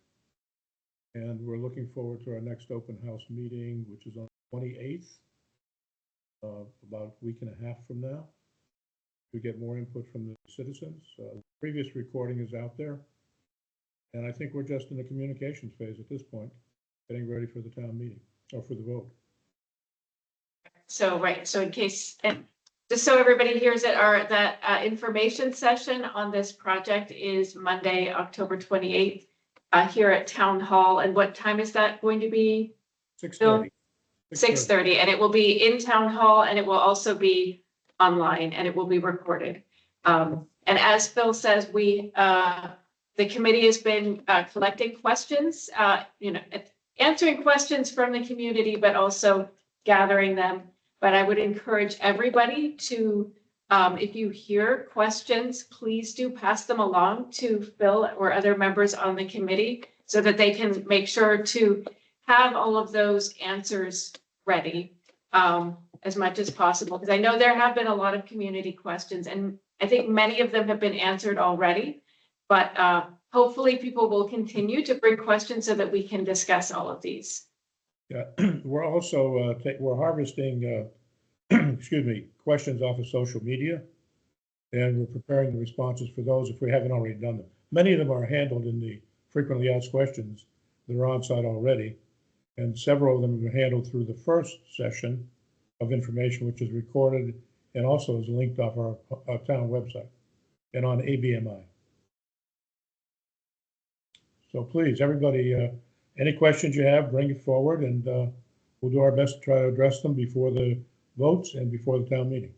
And we're looking forward to our next open house meeting, which is on the 28th, about a week and a half from now, to get more input from the citizens. The previous recording is out there. And I think we're just in the communications phase at this point, getting ready for the town meeting or for the vote. So, right, so in case, and just so everybody hears it, that information session on this project is Monday, October 28th, here at Town Hall. And what time is that going to be? 6:30. 6:30, and it will be in Town Hall, and it will also be online, and it will be recorded. And as Phil says, the committee has been collecting questions, answering questions from the community, but also gathering them. But I would encourage everybody to, if you hear questions, please do pass them along to Phil or other members on the committee so that they can make sure to have all of those answers ready as much as possible. Because I know there have been a lot of community questions, and I think many of them have been answered already. But hopefully people will continue to bring questions so that we can discuss all of these. Yeah, we're also we're harvesting excuse me, questions off of social media, and we're preparing the responses for those if we haven't already done them. Many of them are handled in the frequently asked questions that are on site already, and several of them are handled through the first session of information, which is recorded and also is linked off our town website and on ABMI. So please, everybody, any questions you have, bring it forward, and we'll do our best to try to address them before the votes and before the town meeting.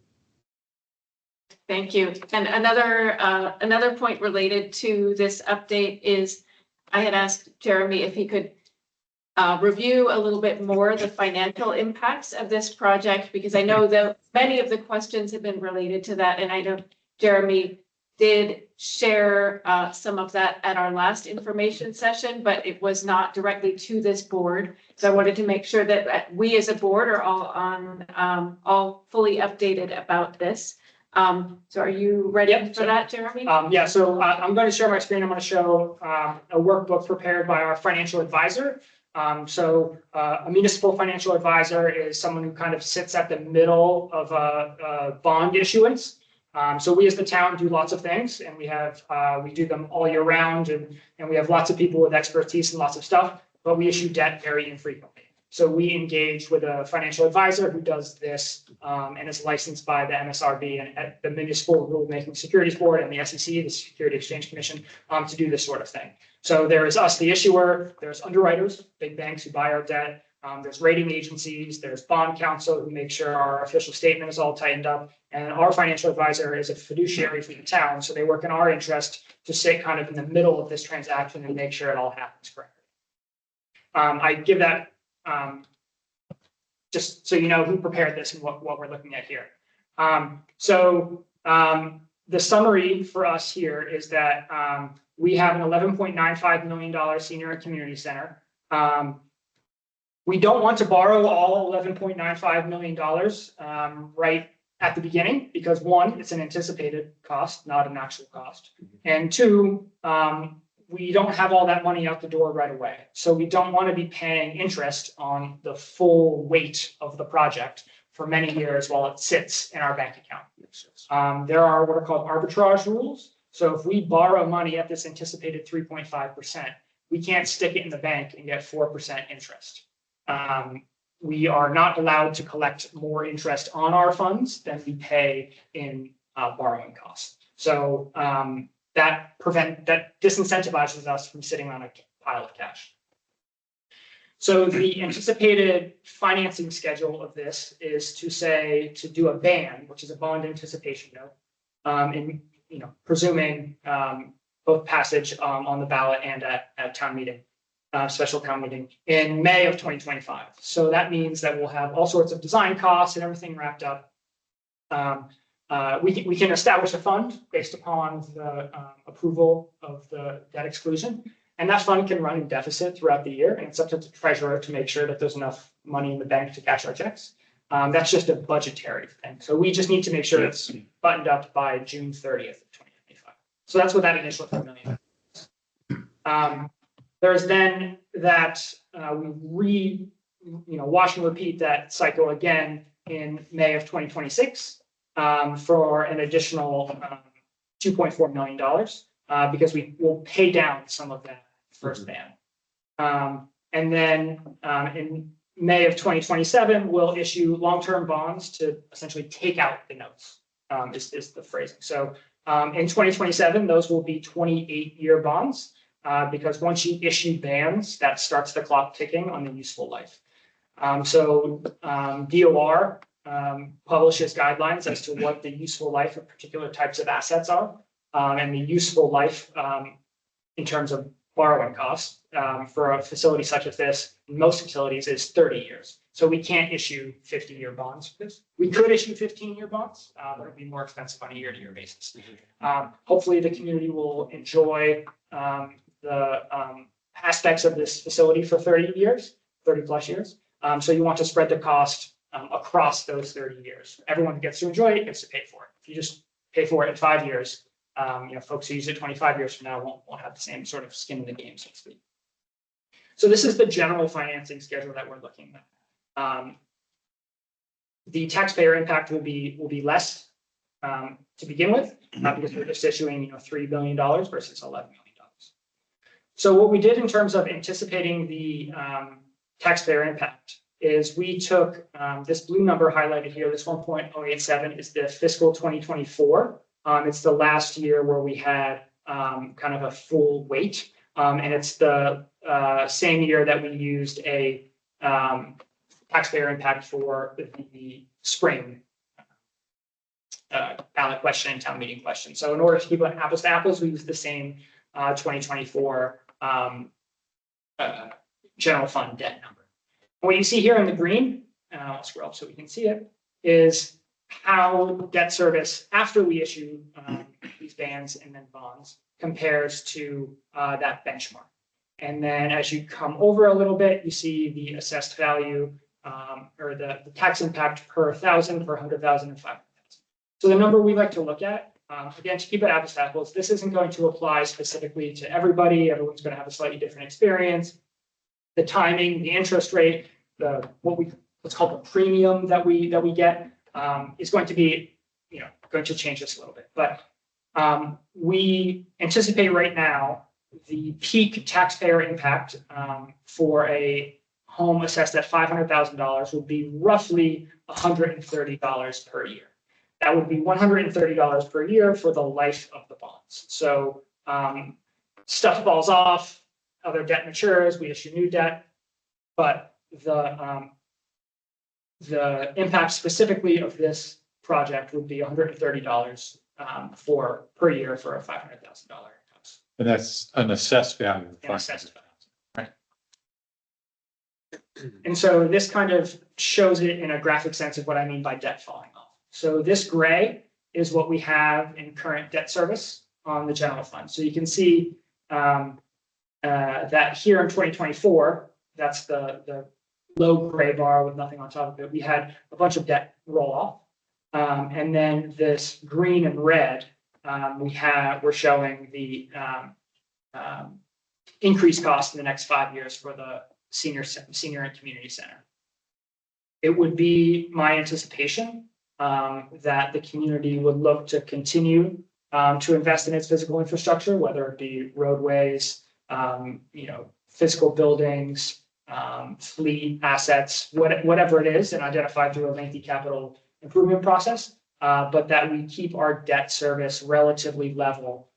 Thank you. And another point related to this update is I had asked Jeremy if he could review a little bit more the financial impacts of this project, because I know that many of the questions have been related to that. And I know Jeremy did share some of that at our last information session, but it was not directly to this board. So I wanted to make sure that we as a board are all fully updated about this. So are you ready for that, Jeremy? Yeah, so I'm going to share my screen. I'm going to show a workbook prepared by our financial advisor. A municipal financial advisor is someone who kind of sits at the middle of a bond issuance. So we as the town do lots of things, and we do them all year round, and we have lots of people with expertise and lots of stuff, but we issue debt very infrequently. So we engage with a financial advisor who does this and is licensed by the MSRB and the Municipal Rulemaking Securities Board and the SEC, the Security Exchange Commission, to do this sort of thing. So there is us, the issuer, there's underwriters, big banks who buy our debt, there's rating agencies, there's bond counsel who make sure our official statement is all tightened up, and our financial advisor is a fiduciary for the town, so they work in our interest to sit kind of in the middle of this transaction and make sure it all happens correctly. I give that just so you know who prepared this and what we're looking at here. The summary for us here is that we have an $11.95 million senior and community center. We don't want to borrow all $11.95 million right at the beginning, because one, it's an anticipated cost, not an actual cost. And two, we don't have all that money out the door right away. So we don't want to be paying interest on the full weight of the project for many years while it sits in our bank account. There are what are called arbitrage rules. So if we borrow money at this anticipated 3.5%, we can't stick it in the bank and get 4% interest. We are not allowed to collect more interest on our funds than we pay in borrowing costs. So that disincentivizes us from sitting on a pile of cash. So the anticipated financing schedule of this is to do a ban, which is a bond anticipation note. And, presuming, both passage, on the ballot and at town meeting, special town meeting in May of 2025. So that means that we'll have all sorts of design costs and everything wrapped up. We can establish a fund based upon the approval of the debt exclusion. And that fund can run in deficit throughout the year, and it's up to the treasurer to make sure that there's enough money in the bank to cash our checks. That's just a budgetary thing. So we just need to make sure it's buttoned up by June 30th of 2025. So that's what that initial $10 million is. There's then that we wash and repeat that cycle again in May of 2026 for an additional $2.4 million because we will pay down some of that first ban. And then in May of 2027, we'll issue long-term bonds to essentially take out the notes, is the phrasing. So in 2027, those will be 28-year bonds because once you issue bans, that starts the clock ticking on the useful life. So DOR publishes guidelines as to what the useful life of particular types of assets are, and the useful life in terms of borrowing costs for a facility such as this, most facilities is 30 years. So we can't issue 50-year bonds for this. We could issue 15-year bonds, but it'd be more expensive on a year-to-year basis. Hopefully the community will enjoy the aspects of this facility for 30 plus years. So you want to spread the cost across those 30 years. Everyone who gets to enjoy it gets to pay for it. If you just pay for it in 5 years, folks who use it 25 years from now won't have the same sort of skin in the game, so to speak. So this is the general financing schedule that we're looking at. The taxpayer impact will be less to begin with, because we're just issuing $3 billion versus $11 million. So what we did in terms of anticipating the taxpayer impact is we took this blue number highlighted here, this 1.087 is the fiscal 2024. It's the last year where we had kind of a full weight, and it's the same year that we used a taxpayer impact for the spring ballot question and town meeting question. So in order to keep it apples to apples, we used the same 2024 general fund debt number. What you see here in the green, I'll scroll up so we can see it, is how debt service after we issue these bans and then bonds compares to that benchmark. And then as you come over a little bit, you see the assessed value or the tax impact per 1,000, per 100,000, and 500,000. So the number we like to look at, again, to keep it apples to apples, this isn't going to apply specifically to everybody. Everyone's going to have a slightly different experience. The timing, the interest rate, what's called the premium that we get is going to be, going to change this a little bit. But we anticipate right now the peak taxpayer impact for a home assessed at $500,000 would be roughly $130 per year. That would be $130 per year for the life of the bonds. So stuff falls off, other debt matures, we issue new debt, but the impact specifically of this project would be $130 per year for a $500,000 house. And that's an assessed value. An assessed value. Right. And so this kind of shows it in a graphic sense of what I mean by debt falling off. So this gray is what we have in current debt service on the general fund. So you can see that here in 2024, that's the low gray bar with nothing on top of it. We had a bunch of debt roll off. And then this green and red, we're showing the increased cost in the next 5 years for the senior and community center. It would be my anticipation that the community would look to continue to invest in its physical infrastructure, whether it be roadways, physical buildings, fleet assets, whatever it is, and identified through a lengthy capital improvement process, but that we keep our debt service relatively level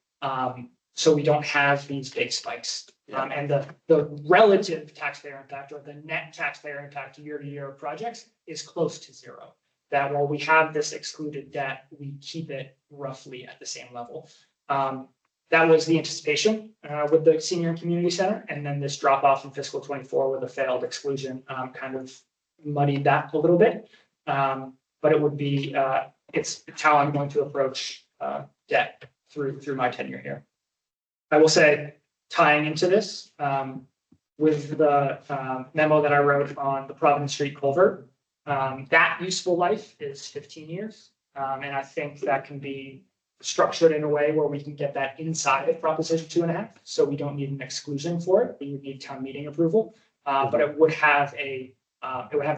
so we don't have these big spikes And the relative taxpayer impact or the net taxpayer impact year to year of projects is close to zero. That while we have this excluded debt, we keep it roughly at the same level. That was the anticipation with the senior and community center, and then this drop off in fiscal 24 with a failed exclusion kind of muddied that a little bit. But it would be it's how I'm going to approach debt through my tenure here. I will say, tying into this with the memo that I wrote on the Providence Street culvert, that useful life is 15 years, and I think that can be structured in a way where we can get that inside of Proposition 2.5. So we don't need an exclusion for it. We would need town meeting approval, but it would have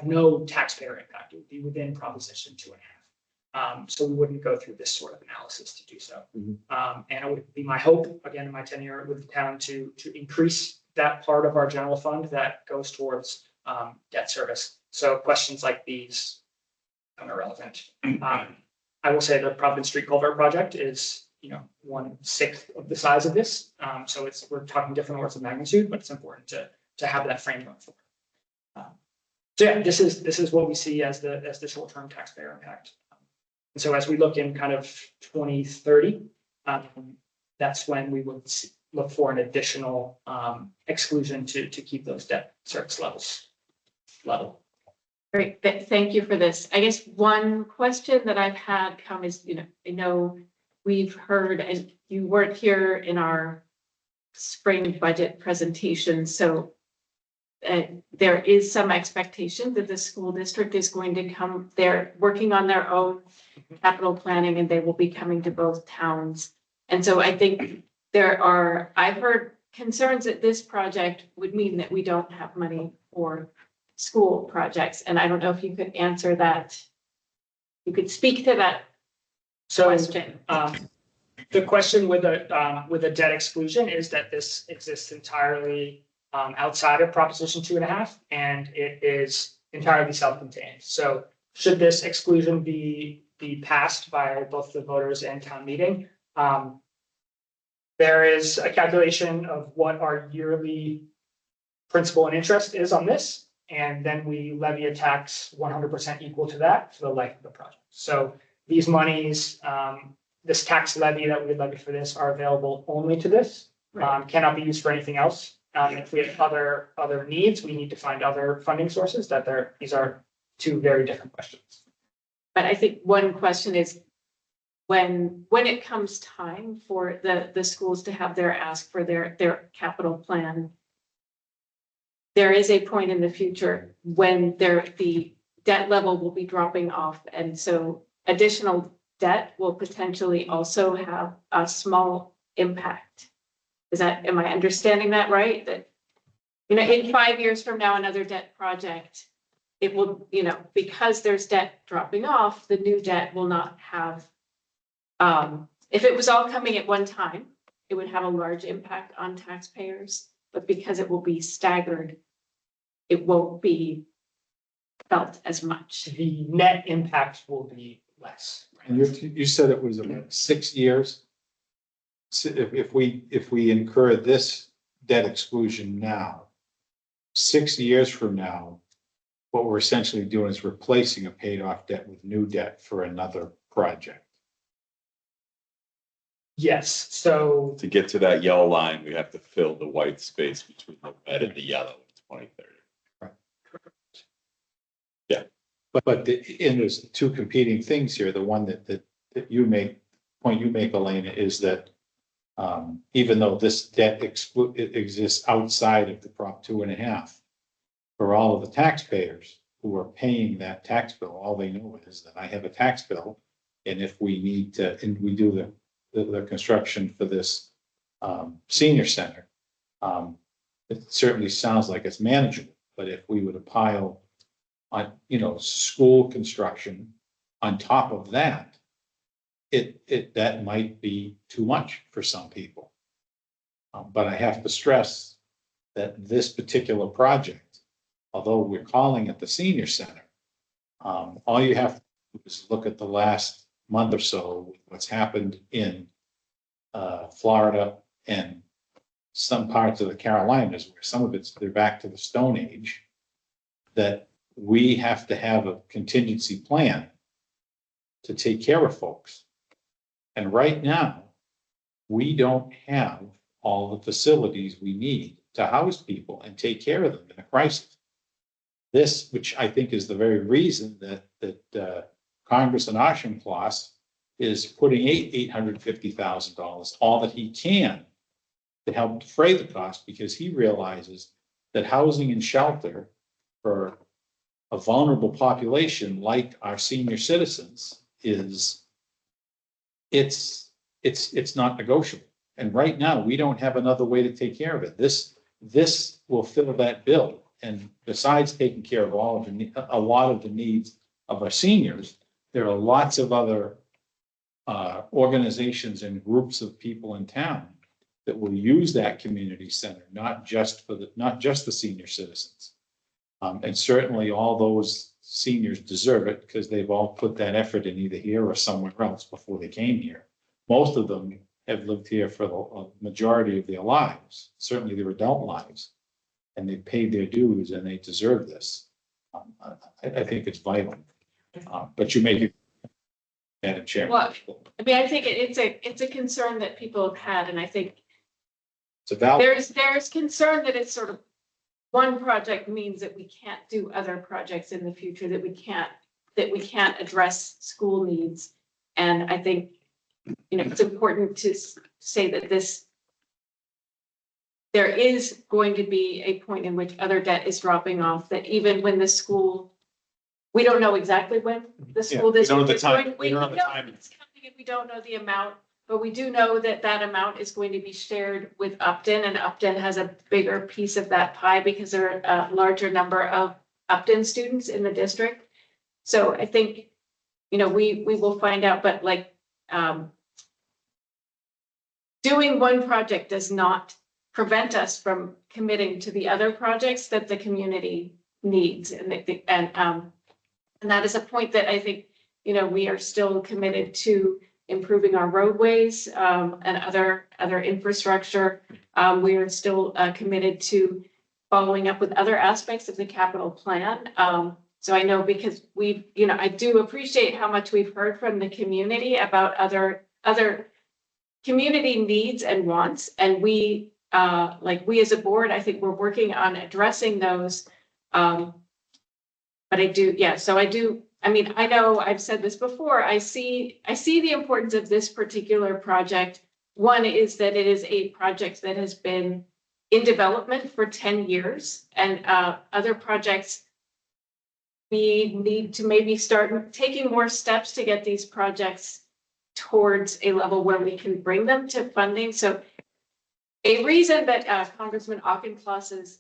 no taxpayer impact. It would be within Proposition 2.5. So we wouldn't go through this sort of analysis to do so. And it would be my hope, again, in my tenure with the town, to increase that part of our general fund that goes towards debt service. So questions like these become irrelevant. I will say the Providence Street Culvert project is, 1/6 of the size of this. So we're talking different orders of magnitude, but it's important to have that framework for it. So yeah, this is what we see as the short-term taxpayer impact. And so as we look in kind of 2030, that's when we would look for an additional exclusion to keep those debt service levels level. Great, thank you for this. I guess one question that I've had come is, I know we've heard, and you weren't here in our spring budget presentation, so there is some expectation that the school district is going to come, they're working on their own capital planning and they will be coming to both towns. And so I think I've heard concerns that this project would mean that we don't have money for school projects. And I don't know if you could answer that. You could speak to that question. The question with a debt exclusion is that this exists entirely outside of Proposition 2.5, and it is entirely self-contained. So should this exclusion be passed by both the voters and town meeting, there is a calculation of what our yearly principal and interest is on this, and then we levy a tax 100% equal to that for the life of the project. So these monies, this tax levy that we levy for this are available only to this, cannot be used for anything else. If we have other needs, we need to find other funding sources. These are two very different questions. But I think one question is when it comes time for the schools to have their ask for their capital plan, there is a point in the future when the debt level will be dropping off. And so additional debt will potentially also have a small impact. Am I understanding that right? That, in 5 years from now, another debt project, it will, because there's debt dropping off, the new debt will not have, if it was all coming at one time, it would have a large impact on taxpayers, but because it will be staggered, it won't be felt as much. The net impact will be less. And you said it was about 6 years. So if we incur this debt exclusion now, 6 years from now, what we're essentially doing is replacing a paid off debt with new debt for another project. Yes, so To get to that yellow line, we have to fill the white space between the red and the yellow in 2030. But and there's two competing things here. The one that you make, point you make, Elena, is that even though this debt exists outside of the Prop 2.5, for all of the taxpayers who are paying that tax bill, all they know is that I have a tax bill, and if we need to, and we do the construction for this senior center, it certainly sounds like it's manageable. But if we were to pile on, school construction on top of that, that might be too much for some people. But I have to stress that this particular project, although we're calling it the senior center, all you have to do is look at the last month or so, what's happened in Florida and some parts of the Carolinas where some of they're back to the Stone Age, that we have to have a contingency plan to take care of folks. And right now, we don't have all the facilities we need to house people and take care of them in a crisis. This, which I think is the very reason that Congressman Auchincloss is putting $850,000, all that he can, to help defray the cost, because he realizes that housing and shelter for a vulnerable population like our senior citizens it's not negotiable. And right now, we don't have another way to take care of it. This will fill that bill. And besides taking care of a lot of the needs of our seniors, there are lots of other organizations and groups of people in town that will use that community center, not just the senior citizens. And certainly all those seniors deserve it because they've all put that effort in either here or somewhere else before they came here. Most of them have lived here for the majority of their lives, certainly their adult lives, and they paid their dues and they deserve this. I think it's vital. But you make it, Madam Chair. Well, I mean, I think it's a concern that people have had, and I think It's a valid. there's concern that it's sort of one project means that we can't do other projects in the future, that we can't address school needs. And I think, it's important to say that there is going to be a point in which other debt is dropping off, that even when the school, we don't know exactly when the school district is going. We know it's coming and we don't know the amount, but we do know that amount is going to be shared with Upton, and Upton has a bigger piece of that pie because there are a larger number of Upton students in the district. So I think, we will find out, but doing one project does not prevent us from committing to the other projects that the community needs. And that is a point that I think, we are still committed to improving our roadways and other infrastructure. We are still committed to following up with other aspects of the capital plan. So I know because I do appreciate how much we've heard from the community about other community needs and wants. And we as a board, I think we're working on addressing those. But I do, so I do. I mean, I know I've said this before. I see the importance of this particular project. One is that it is a project that has been in development for 10 years, and other projects, we need to maybe start taking more steps to get these projects towards a level where we can bring them to funding. So a reason that Congressman Auchincloss's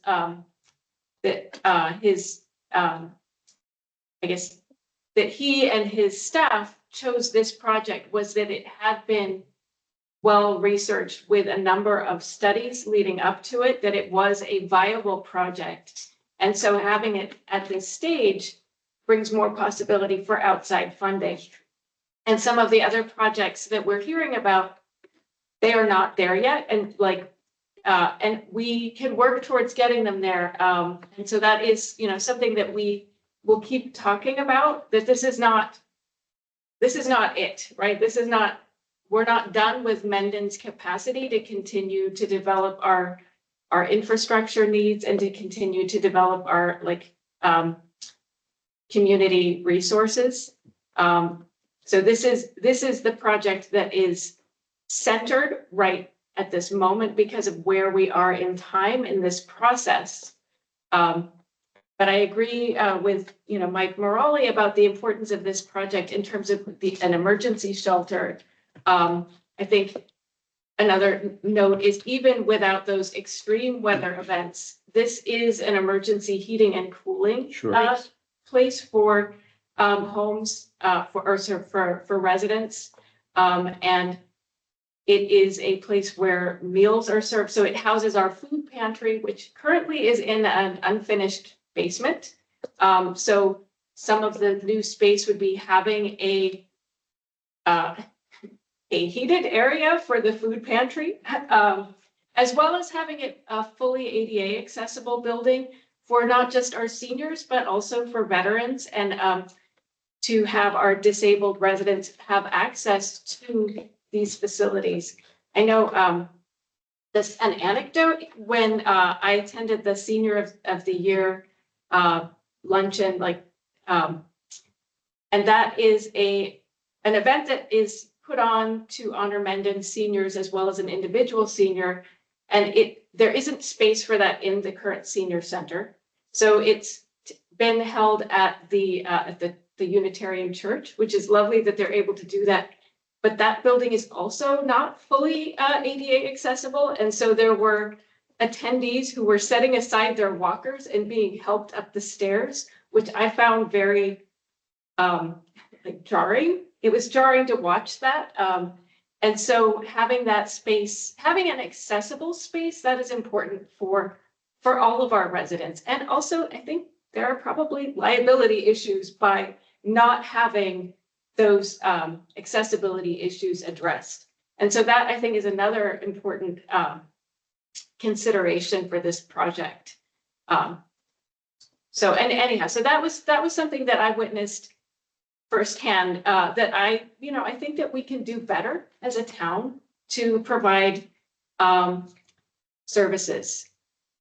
that he and his staff chose this project was that it had been well researched with a number of studies leading up to it, that it was a viable project. And so having it at this stage brings more possibility for outside funding. And some of the other projects that we're hearing about, they are not there yet. And and we can work towards getting them there. And so that is, something that we will keep talking about, that this is not it, right? We're not done with Mendon's capacity to continue to develop our infrastructure needs and to continue to develop our community resources. So this is the project that is centered right at this moment because of where we are in time in this process. But I agree with Mike Morali about the importance of this project in terms of an emergency shelter. I think another note is even without those extreme weather events, this is an emergency heating and cooling place for homes for residents, and it is a place where meals are served. So it houses our food pantry, which currently is in an unfinished basement. So some of the new space would be having a heated area for the food pantry. as well as having it a fully ADA accessible building for not just our seniors, but also for veterans and to have our disabled residents have access to these facilities. I know this an anecdote when I attended the Senior of the Year luncheon, and that is an event that is put on to honor Mendon seniors as well as an individual senior. And there isn't space for that in the current senior center. So it's been held at the Unitarian Church, which is lovely that they're able to do that. But that building is also not fully ADA accessible. And so there were attendees who were setting aside their walkers and being helped up the stairs, which I found very jarring. It was jarring to watch that. And so having that space, having an accessible space, that is important for all of our residents. And also, I think there are probably liability issues by not having those accessibility issues addressed. And so that, I think, is another important consideration for this project. So that was something that I witnessed firsthand, that I think that we can do better as a town to provide services.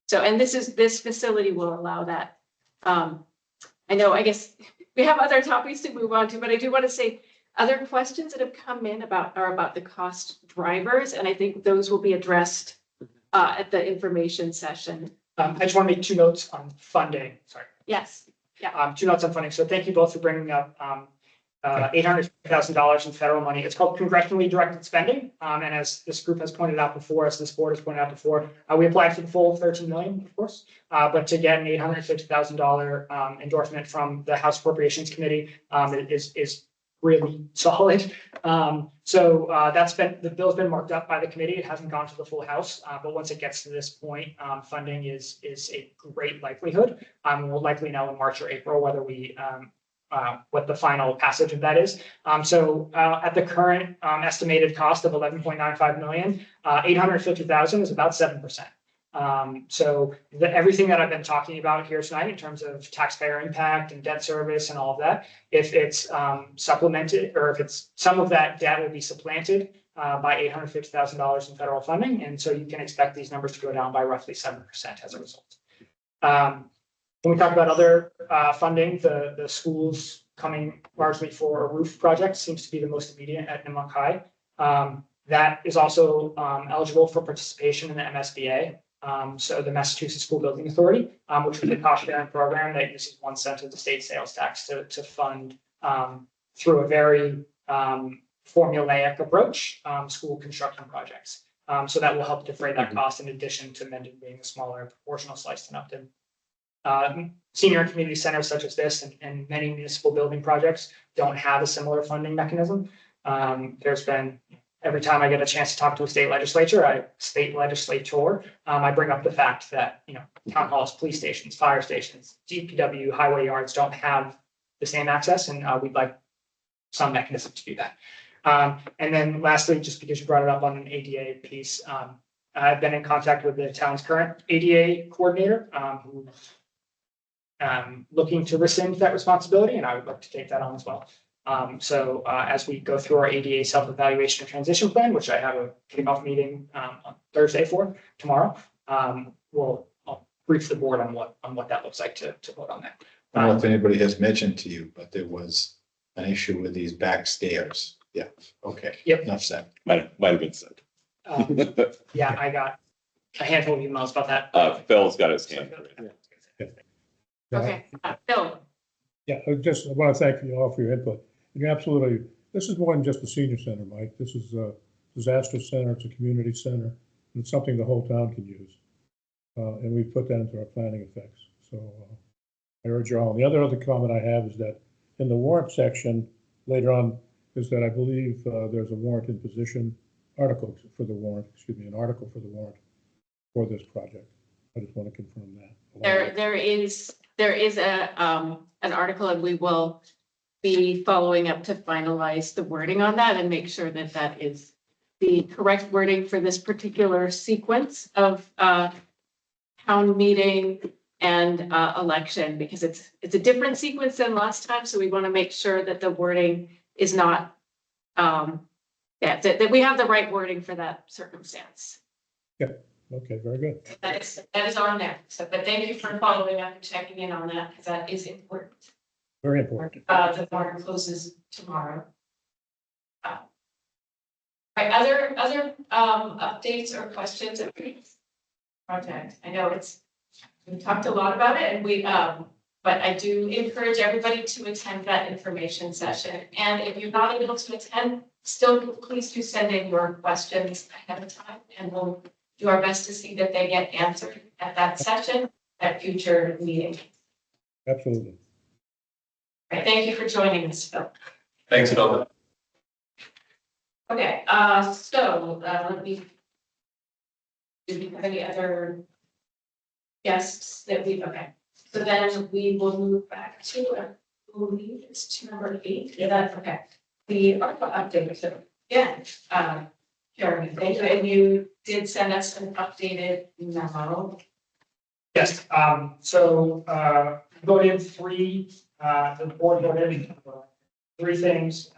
So, and this facility will allow that. I know, I guess we have other topics to move on to, but I do want to say other questions that have come in about the cost drivers, and I think those will be addressed at the information session. I just want to make 2 notes on funding. Sorry. Yes. Yeah. 2 notes on funding. So thank you both for bringing up $800,000 in federal money. It's called congressionally directed spending. And as this group has pointed out before, as this board has pointed out before, we applied for the full 13 million, of course, but to get an $850,000 endorsement from the House Appropriations Committee is really solid. So the bill's been marked up by the committee. It hasn't gone to the full House, but once it gets to this point, funding is a great likelihood. We'll likely know in March or April whether we what the final passage of that is. So at the current estimated cost of 11.95 million, 850,000 is about 7%. So everything that I've been talking about here tonight in terms of taxpayer impact and debt service and all of that, if it's supplemented, or if it's some of that debt will be supplanted by $850,000 in federal funding. And so you can expect these numbers to go down by roughly 7% as a result. When we talk about other funding, the schools coming largely for a roof project seems to be the most immediate at Nemack High. That is also eligible for participation in the MSBA. So the Massachusetts School Building Authority, which is a cost sharing program that uses 1 cent of the state sales tax to fund through a very formulaic approach school construction projects. So that will help defray that cost in addition to Mendon being a smaller proportional slice than Upton. Senior and community centers such as this and many municipal building projects don't have a similar funding mechanism. There's been, every time I get a chance to talk to a state legislator, I bring up the fact that, town halls, police stations, fire stations, DPW, highway yards don't have the same access, and we'd like some mechanism to do that. And then lastly, just because you brought it up on an ADA piece, I've been in contact with the town's current ADA coordinator, who's looking to rescind that responsibility, and I would like to take that on as well. So as we go through our ADA self-evaluation and transition plan, which I have a kickoff meeting on Thursday for tomorrow, I'll brief the board on what that looks like to vote on that. I don't know if anybody has mentioned to you, but there was an issue with these back stairs. Yeah, okay. Yep. Enough said. Might have been said. Yeah, I got a handful of emails about that. Phil's got his hand. Okay, Bill. Yeah, I want to thank you all for your input. You're absolutely, this is more than just a senior center, Mike. This is a disaster center, it's a community center, and it's something the whole town can use. And we put that into our planning effects. So I urge you all. The other comment I have is that in the warrant section later on is that I believe there's a warrant in position article for the warrant, an article for the warrant for this project. I just want to confirm that. There is an article, and we will be following up to finalize the wording on that and make sure that that is the correct wording for this particular sequence of town meeting and election, because it's a different sequence than last time, so we want to make sure that the wording is not, that we have the right wording for that circumstance. Okay, very good. That is on there. So, but thank you for following up and checking in on that, because that is important. Very important. The warrant closes tomorrow. Right, other updates or questions of the project? I know we talked a lot about it, and but I do encourage everybody to attend that information session. And if you're not able to attend, still please do send in your questions ahead of time, and we'll do our best to see that they get answered at that session, at future meetings. Absolutely. Right, thank you for joining us, Phil. Thanks, Phil. Okay, so let me. Do we have any other guests that okay? So then we will move back to, I believe it's to number 8. Yeah, that's okay. The ARPA update. So again, Jeremy, thank you. And you did send us an updated memo. Yes, so voted the board voted 3 things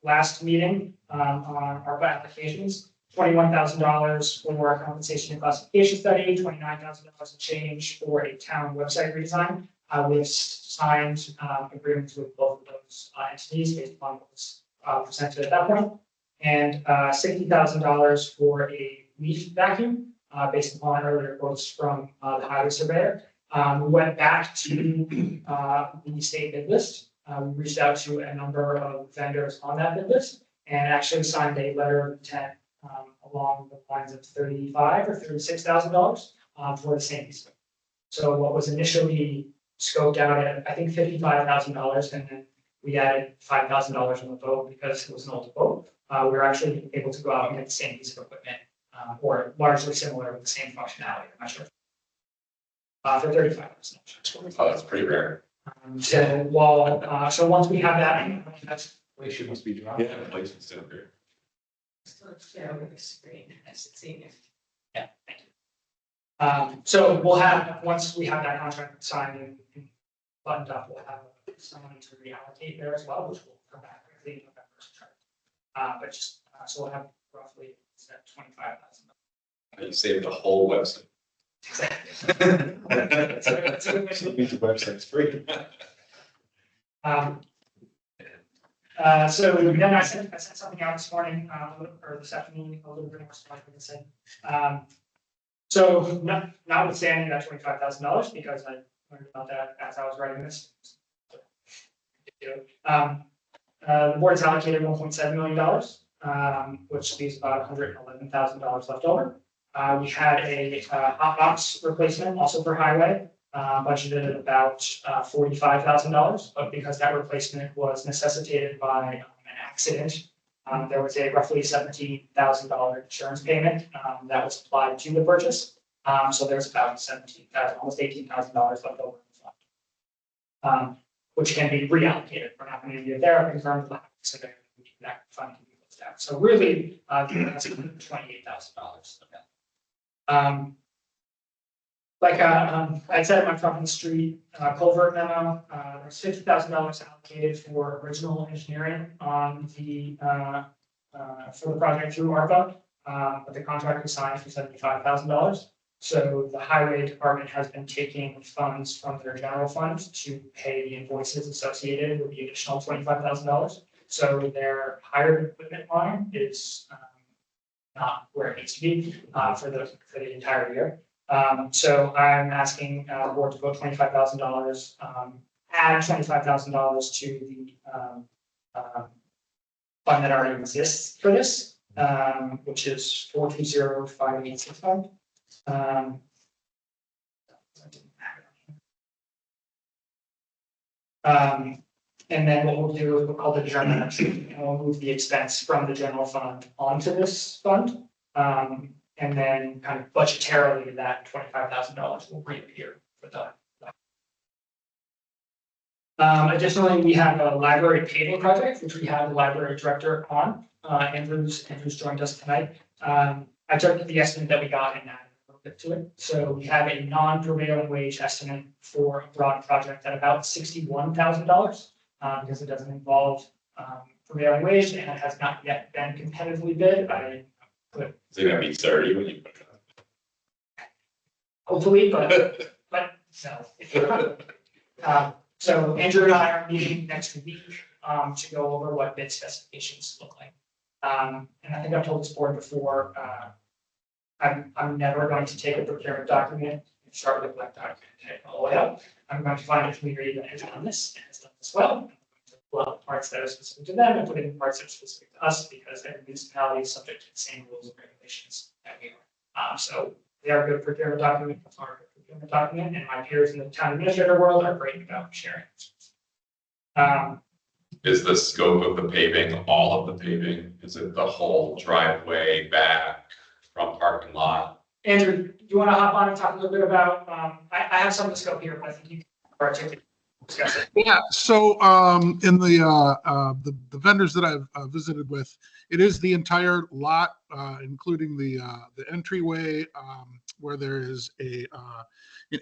last meeting on ARPA applications. $21,000 for a compensation and classification study, $29,000 of change for a town website redesign. We've signed agreements with both of those entities based upon what was presented at that point. And $60,000 for a leaf vacuum based upon earlier quotes from the highway surveyor. We went back to the state bid list. We reached out to a number of vendors on that bid list and actually signed a letter of intent along the lines of $35,000 or $36,000 for the same piece. So what was initially scoped out at, I think, $55,000, and then we added $5,000 on the boat because it was an old boat. We were actually able to go out and get the same piece of equipment, or largely similar with the same functionality. I'm not sure. For $35,000. Oh, that's pretty rare. So once we have that, that's. Inflation must be dropping. Yeah, inflation's still here. Still share with the screen. I should see if. Yeah, thank you. So we'll have, once we have that contract signed and buttoned up, we'll have someone to reallocate there as well, which will come back quickly in November. But just, so we'll have roughly $25,000. You saved the whole website. Exactly. The website's free. So then I sent something out this morning, or this afternoon, a little bit more stuff I can say. So notwithstanding that $25,000, because I learned about that as I was writing this. The board's allocated $1.7 million, which leaves about $111,000 left over. We had a hot box replacement also for highway, budgeted at about $45,000, but because that replacement was necessitated by an accident, there was a roughly $17,000 insurance payment that was applied to the purchase. So there's about $17,000, almost $18,000 left over in the fund, which can be reallocated. We're not going to be there, confirmed with so that fund can be closed out. So really, that's $28,000. Like I said, my front of the street culvert memo, there's $50,000 allocated for original engineering on the for the project through ARPA, but the contract was signed for $75,000. So the highway department has been taking funds from their general fund to pay the invoices associated with the additional $25,000. So their hired equipment line is not where it needs to be for the entire year. So I'm asking the board to vote $25,000, add $25,000 to the fund that already exists for this, which is 4205865. And then what we'll do is we'll call the general entry, and we'll move the expense from the general fund onto this fund. And then kind of budgetarily that $25,000 will reappear for the. Additionally, we have a library paving project, which we have the library director on. Andrew's joined us tonight. I took the estimate that we got and added a little bit to it. So we have a non-prevailing wage estimate for a broad project at about $61,000, because it doesn't involve prevailing wage and it has not yet been competitively bid. Is it gonna be 30 when you put it up? Hopefully, but no. So Andrew and I are meeting next week to go over what bid specifications look like. And I think I've told this board before, I'm never going to take a procurement document and start with a blank document and take it all the way up. I'm going to find a community that has done this and has done this well. I'm going to pull out the parts that are specific to them and put in parts that are specific to us, because every municipality is subject to the same rules and regulations that we are. So they are good procurement document, are good procurement document, and my peers in the town administrator world are great about sharing. Is the scope of the paving, all of the paving? Is it the whole driveway back from parking lot? Andrew, do you want to hop on and talk a little bit about, I have some of the scope here, but I think you can articulate, discuss it. Yeah, so in the vendors that I've visited with, it is the entire lot, including the entryway, where there is an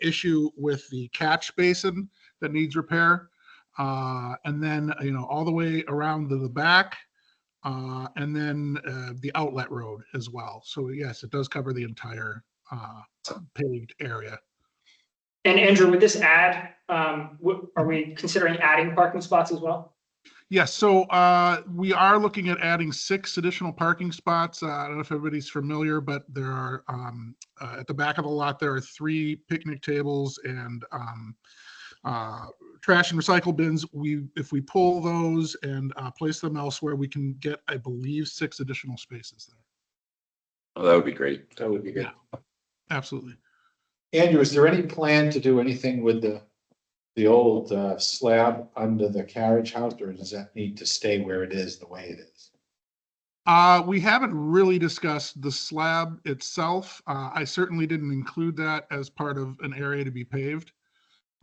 issue with the catch basin that needs repair. And then, all the way around to the back, and then the outlet road as well. So yes, it does cover the entire paved area. And Andrew, with this add, are we considering adding parking spots as well? Yes, so we are looking at adding 6 additional parking spots. I don't know if everybody's familiar, but there are, at the back of the lot, there are 3 picnic tables and trash and recycle bins. If we pull those and place them elsewhere, we can get, I believe, 6 additional spaces there. Oh, that would be great. That would be good. Yeah, absolutely. Andrew, is there any plan to do anything with the old slab under the carriage house, or does that need to stay where it is, the way it is? We haven't really discussed the slab itself. I certainly didn't include that as part of an area to be paved.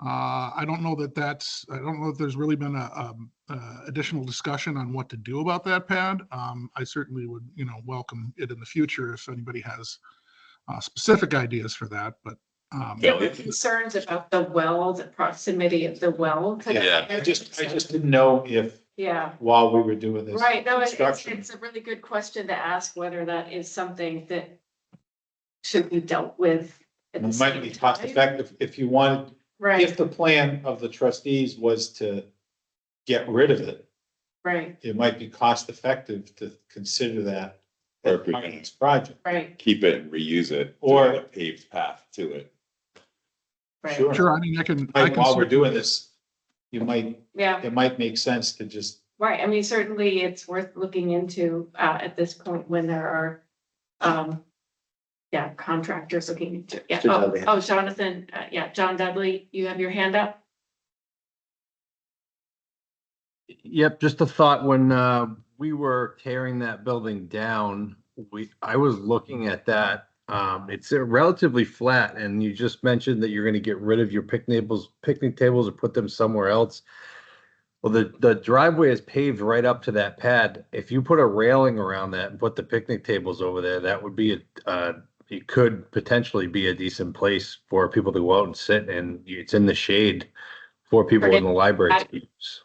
I don't know that there's really been a additional discussion on what to do about that pad. I certainly would, welcome it in the future if anybody has specific ideas for that, but. There were concerns about the well, the proximity of the well. to the Yeah, I area. just didn't know if, Yeah, while we were doing this right. No, construction. it's a really good question to ask, whether that is something that should be dealt with at the It might same be cost time. effective if you wanted, Right, if the plan of the trustees was to get rid of it, right, it might be cost effective to consider that Or as if we part of can this project. right, keep it and reuse it, Or- or a paved path to it. right. Sure. Sure, I mean, I can. While we're doing this, it Yeah, might make sense to just, right. I mean, certainly it's worth looking into at this point when there are contractors looking into, yeah. Mr. Dudley. Oh, Jonathan, John Dudley, you have your hand up? Yep, just a thought, when we were tearing that building down, I was looking at that. It's relatively flat, and you just mentioned that you're going to get rid of your picnic tables or put them somewhere else. Well, the driveway is paved right up to that pad. If you put a railing around that and put the picnic tables over there, that would be it could potentially be a decent place for people to go out and sit, and it's in the shade for people in the library to use.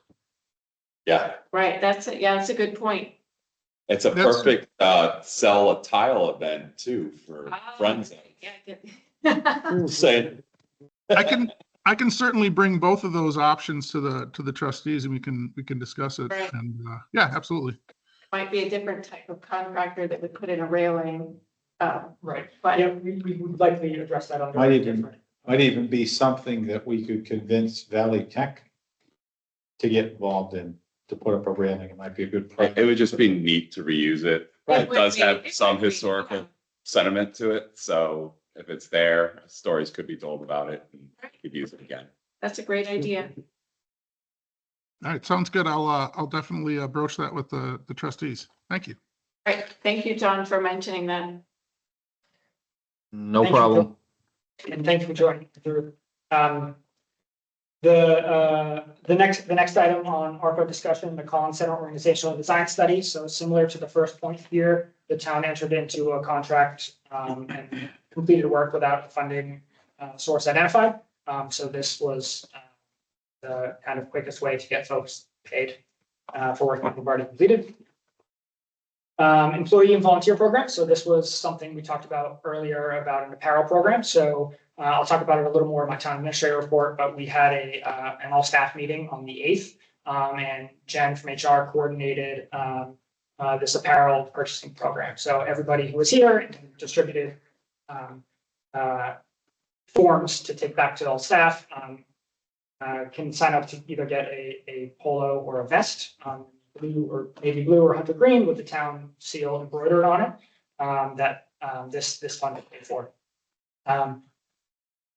Yeah, Right, that's a good point. it's a That's- perfect sell a tile event too for friends. Yeah, good. Saying, I can certainly bring both of those options to the trustees, and we can discuss it. Right. And yeah, absolutely. Might be a different type of contractor that would put in a railing. Right. But Yeah, we would likely address that under. Might even be something that we could convince Valley Tech to get involved in, to put up a railing. It might be a good project. it would just be neat to reuse it. It It would does be- have it some would be, historical yeah. sentiment to it, so if it's there, stories could be told about it and could use it again. That's a great idea. All right, sounds good. I'll definitely broach that with the trustees. Thank you. Right, thank you, John, for mentioning that. No Thank you, problem. And thank you for joining through. The next item on ARPA discussion, the Collins Center Organizational Design Study. So similar to the first point here, the town entered into a contract and completed work without a funding source identified. So this was the kind of quickest way to get folks paid for work that we've already completed. Employee and volunteer program. So this was something we talked about earlier about an apparel program. So I'll talk about it a little more in my town administrator report, but we had an all staff meeting on the 8th. And Jen from HR coordinated this apparel purchasing program. So everybody who was here distributed forms to take back to all staff. Can sign up to either get a polo or a vest, blue or navy blue or hunter green with the town seal embroidered on it, that this fund is paid for.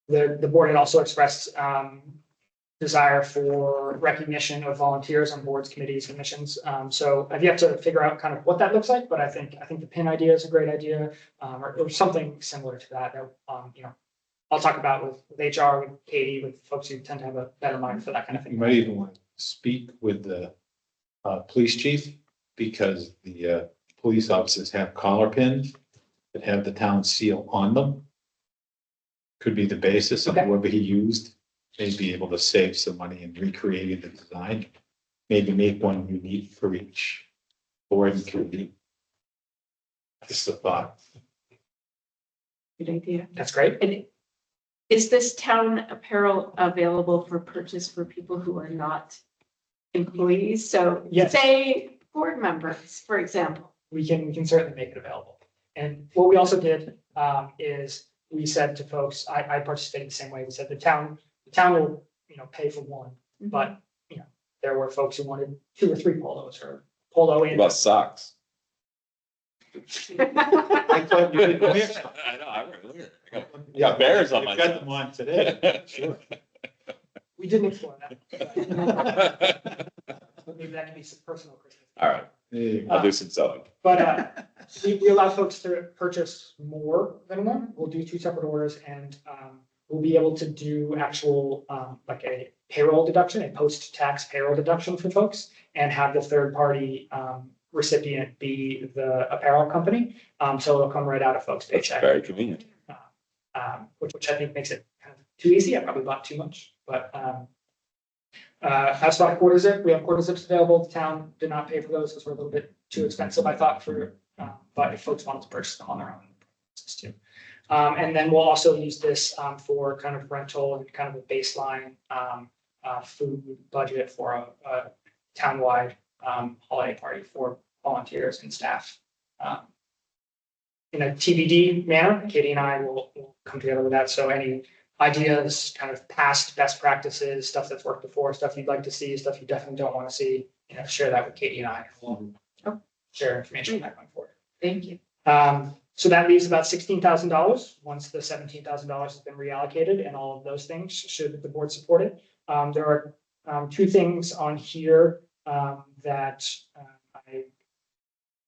The board had also expressed desire for recognition of volunteers on boards, committees, and missions. So I've yet to figure out kind of what that looks like, but I think the pin idea is a great idea, or something similar to that. I'll talk about with HR, with Katie, with folks who tend to have a better mind for that kind of You thing. might even want to speak with the police chief, because the police officers have collar pins that have the town seal on them. Could be the basis of Okay. whoever he used, may be able to save some money in recreating the design. Maybe make one unique for each board and committee. Just a thought. Good idea. That's great. And is this town apparel available for purchase for people who are not employees? So Yes. say board members, for example. We can certainly make it available. And what we also did is we said to folks, I participated the same way. We said the town will, pay for one, but there were folks who wanted 2 or 3 polos or polo What in. about socks? I thought you didn't wear some. I know, I remember. I got bears on my. I've got them on today. Sure. We didn't explore that. But maybe that can be some personal Christmas. All right, There you go. I'll do some sewing. But we allow folks to purchase more than one. We'll do 2 separate orders, and we'll be able to do actual like a payroll deduction, a post-tax payroll deduction for folks, and have the third party recipient be the apparel company. So it'll come right out of folks' That's paycheck. very convenient. Which I think makes it kind of too easy. I probably bought too much, but as far as quarter zip, we have quarter zips available. The town did not pay for those because we're a little bit too expensive, I thought, but if folks wanted to purchase them on their own, it's too. And then we'll also use this for kind of rental and kind of a baseline food budget for a townwide holiday party for volunteers and staff. In a TBD manner, Katie and I will come together with that. So any ideas, kind of past best practices, stuff that's worked before, stuff you'd like to see, stuff you definitely don't want to see, share that with Katie and I. We'll share information on that going forward. Thank you. So that leaves about $16,000 once the $17,000 has been reallocated, and all of those things should the board support it. There are 2 things on here that I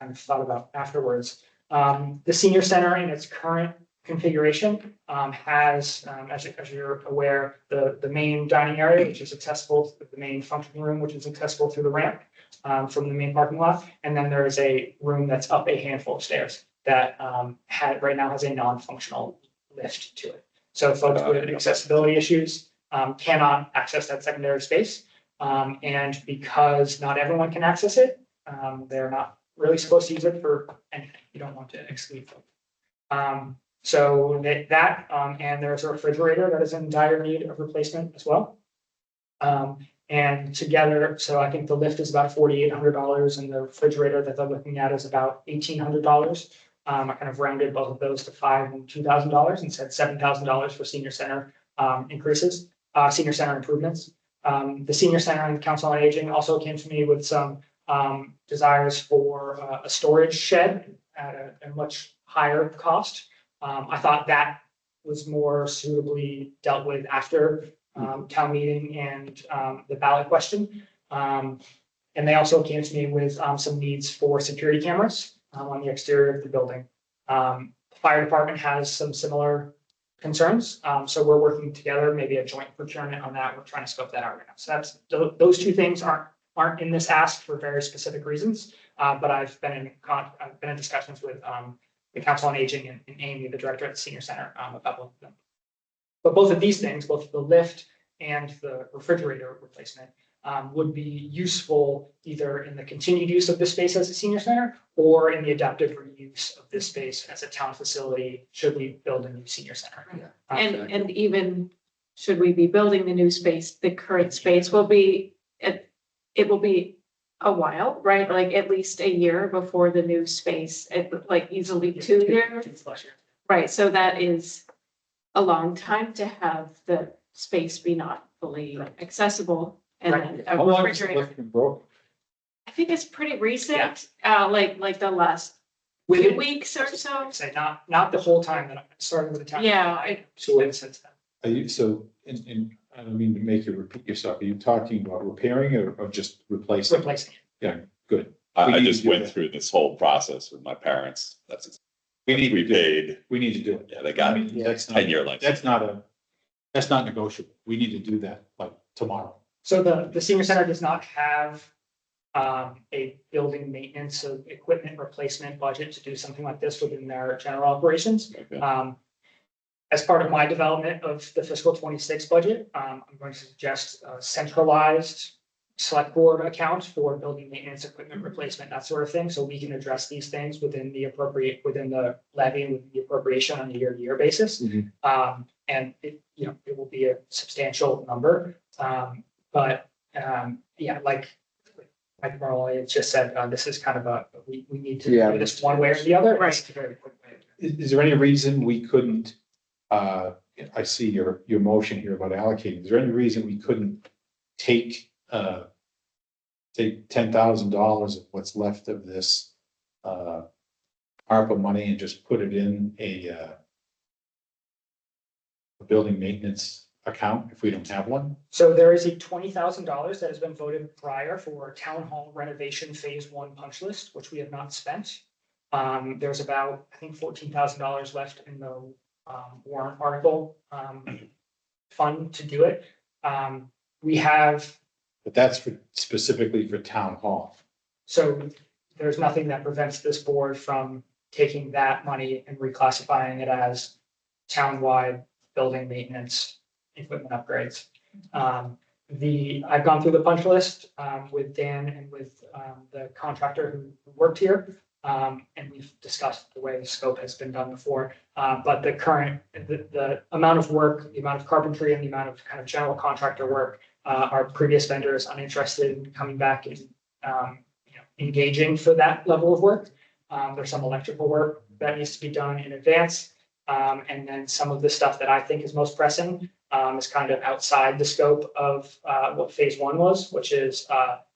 kind of thought about afterwards. The senior center in its current configuration has, as you're aware, the main dining area, which is accessible, the main function room, which is accessible through the ramp from the main parking lot. And then there is a room that's up a handful of stairs that right now has a non-functional lift to it. So folks with accessibility issues cannot access that secondary space. And because not everyone can access it, they're not really supposed to use it for anything. You don't want to exclude folks. So that and there's a refrigerator that is in dire need of replacement as well. And together, so I think the lift is about $4,800 and the refrigerator that they're looking at is about $1,800. I kind of rounded both of those to $5,000 and $2,000 and said $7,000 for senior center increases, senior center improvements. The senior center and council on aging also came to me with some desires for a storage shed at a much higher cost. I thought that was more suitably dealt with after town meeting and the ballot question. And they also came to me with some needs for security cameras on the exterior of the building. The fire department has some similar concerns. So we're working together, maybe a joint procurement on that. We're trying to scope that out right now. So that's, those two things aren't in this ask for very specific reasons. But I've been in discussions with the Council on Aging and Amy, the director at the senior center, about both of them. But both of these things, both the lift and the refrigerator replacement, would be useful either in the continued use of this space as a senior center or in the adaptive reuse of this space as a town facility, should we build a new senior center. And even should we be building the new space, the current space will be, it will be a while, right? Like at least a year before the new space, like easily 2 years. Right, so that is a long time to have the space be not fully accessible. And then a How long has the refrigerator. lift been broken? I think it's pretty recent, like the last few Within, weeks or so. say, not the whole time that I started with the town. Yeah, So since then. Are you, so, I don't mean to make you repeat yourself, are you talking about repairing it or just replacing? Replacing it. Yeah, good. I We need just to do went that. through this whole process with my parents. That's, We need we to do it. paid, We need to do it. yeah, they got I mean, that's not, 10-year life. that's not negotiable. We need to do that like tomorrow. So the senior center does not have a building maintenance of equipment replacement budget to do something like this within their general operations. Okay. As part of my development of the fiscal 26 budget, I'm going to suggest a centralized select board account for building maintenance, equipment replacement, that sort of thing. So we can address these things within the levy and with the appropriation on a year-to-year basis. And it, it will be a substantial number. Yeah, like Marley had just said, this is kind of we need to do this one way or the other. Right. It's a very quick way. Is there any reason we couldn't, I see your motion here about allocating, is there any reason we couldn't take $10,000 of what's left of this ARPA money and just put it in a building maintenance account if we don't have one? So there is a $20,000 that has been voted prior for town hall renovation phase 1 punch list, which we have not spent. There's about, I think, $14,000 left in the warrant article fund to do it. We have. But that's specifically for town hall. So there's nothing that prevents this board from taking that money and reclassifying it as townwide building maintenance, equipment upgrades. I've gone through the punch list with Dan and with the contractor who worked here. And we've discussed the way the scope has been done before. But the amount of work, the amount of carpentry and the amount of kind of general contractor work, our previous vendor is uninterested in coming back and engaging for that level of work. There's some electrical work that needs to be done in advance. And then some of the stuff that I think is most pressing is kind of outside the scope of what phase 1 was, which is not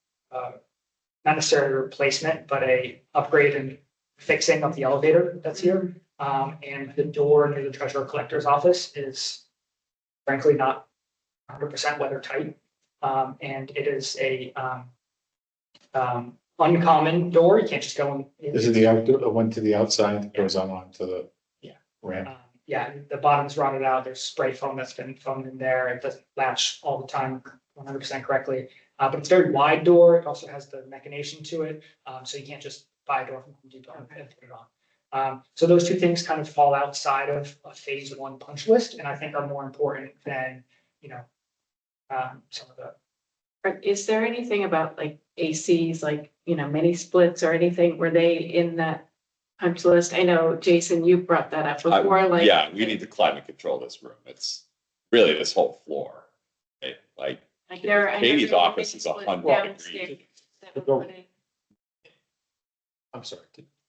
necessarily a replacement, but a upgrade and fixing of the elevator that's here. And the door near the treasurer collector's office is frankly not 100% weather tight. And it is a uncommon door. You can't just go in. This is the outdoor, the one to the outside that goes onto the ramp. Yeah, the bottom's rotted out. There's spray foam that's been foamed in there. It doesn't latch all the time 100% correctly. But it's a very wide door. It also has the mechanization to it. So you can't just buy a door from Home Depot and put it on. So those two things kind of fall outside of a phase 1 punch list, and I think are more important than, some of the. is there anything about like ACs, like, mini splits or anything? Were they in that punch list? I know, Jason, you brought that up before, like. Yeah, we need to climate control this room. It's really this whole floor. Right? Like there. I know Katie's there were office is mini splits 100 downstairs degrees. that were put in. I'm sorry,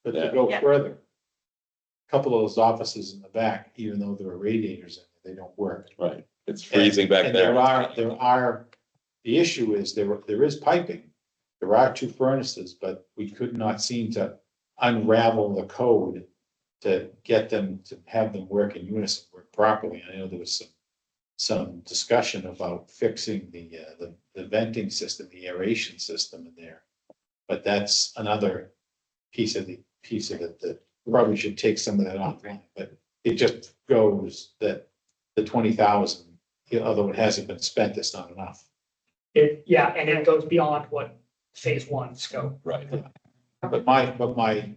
but to Yeah. go Yeah. further, a couple of those offices in the back, even though there are radiators in there, they don't work. Right. It's freezing back And there. the issue is there is piping. There are 2 furnaces, but we could not seem to unravel the code to get them to have them work in unison, work properly. I know there was some discussion about fixing the venting system, the aeration system in there. But that's another piece of it that probably should take some of that offline, but it just goes that the 20,000, although it hasn't been spent, it's not enough. Yeah, and it goes beyond what phase one scope. Right. But my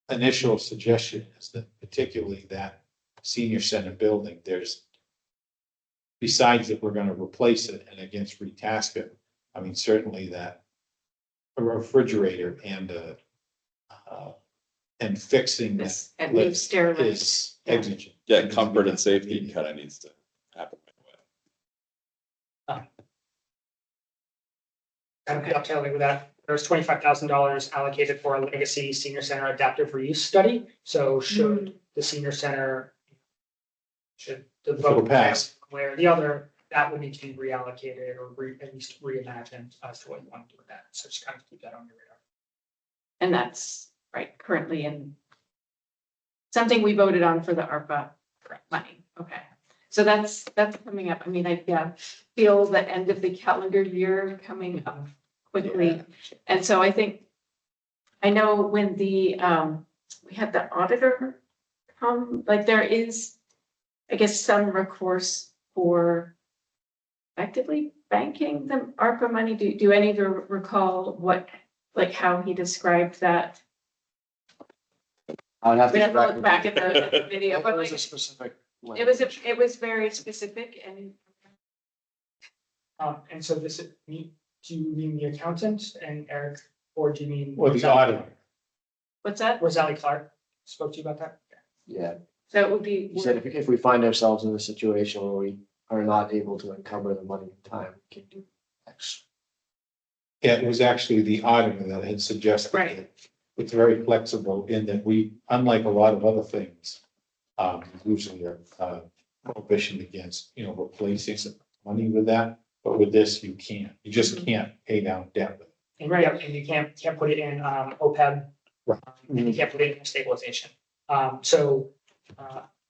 initial suggestion is that particularly that senior center building, there's, besides that we're gonna replace it and against retask it, I mean, certainly that a refrigerator and fixing that This, and new stair lift. is exigent. Yeah, comfort and safety kind of needs to happen. Kind of dovetailing with that, there's $25,000 allocated for a legacy senior center adaptive reuse study. So should the senior center, should the vote pass one way or the other, that would need to be reallocated or at least reimagined as to what you want to do with that. So just kind of keep that on your radar. And that's right, currently in something we voted on for the ARPA money. Okay. So that's coming up. I mean, I feel the end of the calendar year coming up quickly. And so I think, I know when the, we had the auditor come, like there is, I guess, some recourse for effectively banking the ARPA money. Do any of you recall what, like how he described that? I would have We to. have to look back at the video, but It was like, a specific. it was very specific and And so this, do you mean the accountant and Eric, or do you mean? Or the auditor. what's that? Rosalie Clark spoke to you about that? Yeah, So it would be, he said if we find ourselves in a situation where we are not able to encumber the money in time, we can do X. Yeah, it was actually the auditor that had suggested. Right. that It's very flexible in that we, unlike a lot of other things, usually a prohibition against, replacing some money with that. But with this, you can't. You just can't pay down debt with it. And and you can't put it in OPEB. Right. And you can't put it in stabilization. So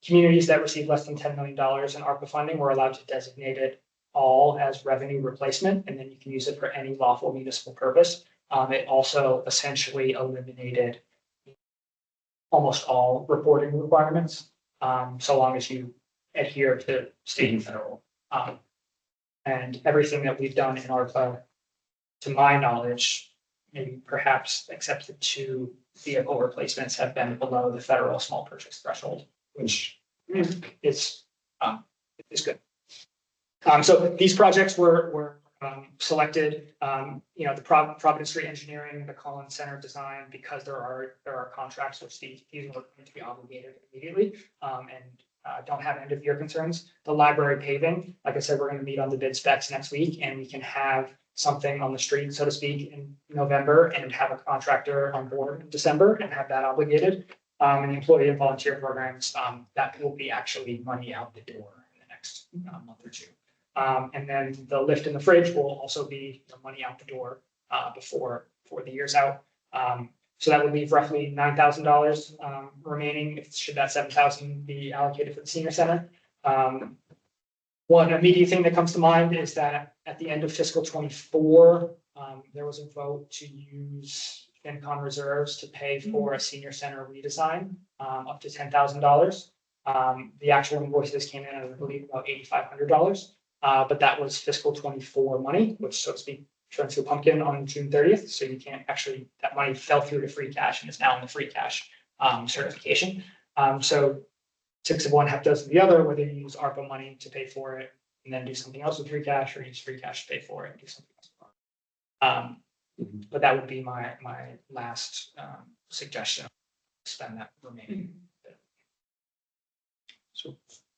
communities that receive less than $10 million in ARPA funding were allowed to designate it all as revenue replacement, and then you can use it for any lawful municipal purpose. It also essentially eliminated almost all reporting requirements, so long as you adhere to state and federal. And everything that we've done in ARPA, to my knowledge, maybe perhaps except the 2 vehicle replacements, have been below the federal small purchase threshold, which is good. So these projects were selected, the Providence Street Engineering, the Collins Center design, because there are contracts which these are going to be obligated immediately, and don't have end of year concerns. The library paving, like I said, we're going to meet on the bid specs next week, and we can have something on the street, so to speak, in November, and have a contractor on board in December and have that obligated. And the employee and volunteer programs, that will be actually money out the door in the next month or 2. And then the lift in the fridge will also be money out the door before the year's out. So that would leave roughly $9,000 remaining. Should that $7,000 be allocated for the senior center? One immediate thing that comes to mind is that at the end of fiscal 24, there was a vote to use FinCon reserves to pay for a senior center redesign up to $10,000. The actual invoices came in at, I believe, about $8,500. But that was fiscal 24 money, which, so to speak, turns to a pumpkin on June 30th. So you can't actually, that money fell through to free cash and is now in the free cash certification. So 6 of one, half dozen of the other, whether you use ARPA money to pay for it and then do something else with free cash, or use free cash to pay for it and do something else. But that would be my last suggestion. Spend that remaining. So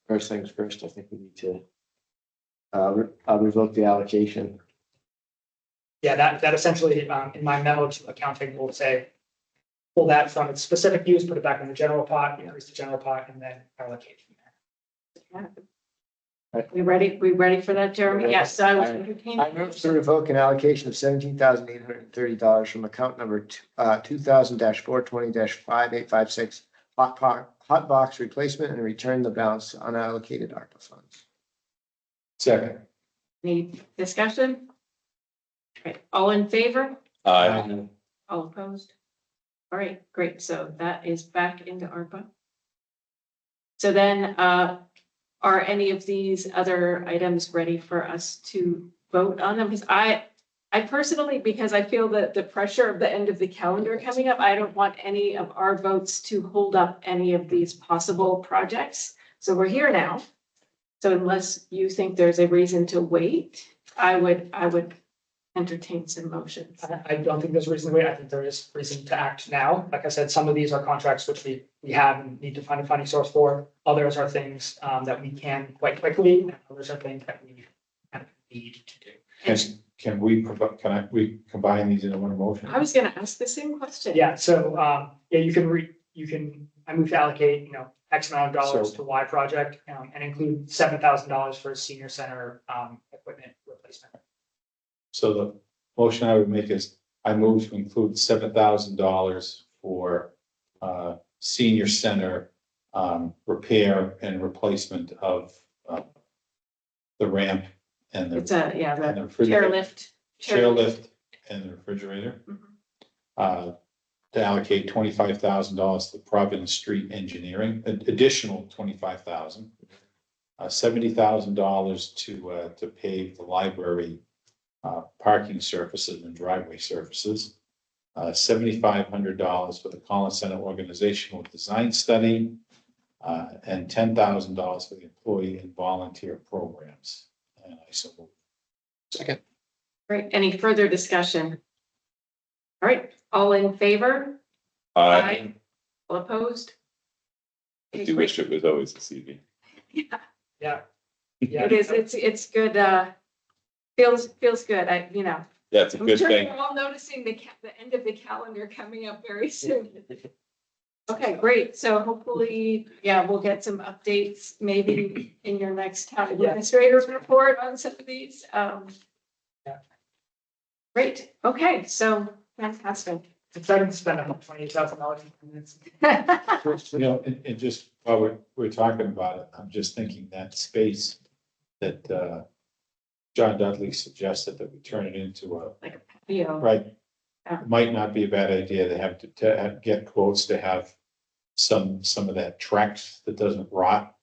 first things first, I think we need to revoke the allocation. Yeah, that essentially, in my memo to accounting, will say, pull that from its specific use, put it back in the general pot, increase the general pot, and then allocate from there. We ready for that, Jeremy? Yes, I was I entertaining. move to revoke an allocation of $17,830 from account number 2000-420-5856 hot box replacement and return the balance to unallocated ARPA funds. Second. Any discussion? Right, all in favor? Aye. All opposed? All right, great. So that is back into ARPA. So then, are any of these other items ready for us to vote on them? Because I personally, because I feel that the pressure of the end of the calendar coming up, I don't want any of our votes to hold up any of these possible projects. So we're here now. So unless you think there's a reason to wait, I would entertain some motions. I don't think there's a reason to wait. I think there is reason to act now. Like I said, some of these are contracts which we have and need to find a funding source for. Others are things that we can quite quickly, and others are things that we kind of need to do. Can we provide, we combine these into one motion? I was gonna ask the same question. Yeah, so, yeah, you can, I move to allocate, X amount of dollars to Y project, and include $7,000 for senior center, equipment replacement. So the motion I would make is I move to include $7,000 for senior center repair and replacement of the ramp and It's the a, yeah, and the refrigerator. chairlift. And the refrigerator. Mhm. To allocate $25,000 to Providence Street Engineering, additional $25,000. $70,000 to pave the library parking surfaces and driveway surfaces. $7,500 for the Collins Center organizational design study. And $10,000 for the employee and volunteer programs. And I so move. Second. Right, any further discussion? All right, all in favor? I All opposed? do wish it was always a CV. Yeah, Yeah. it is, it's good, feels good, Yeah, it's a I'm good sure thing. you're all noticing the end of the calendar coming up very soon. Okay, great. So hopefully, yeah, we'll get some updates maybe in your next town administrator's report on some of these. Yeah. Great. Okay, so fantastic. It's exciting to spend $28,000 in minutes. And just while we're talking about it, I'm just thinking that space that John Dudley suggested that we turn it into a, Like a patio. right? Yeah. Might not be a bad idea to have get quotes to have some of that Trex that doesn't rot,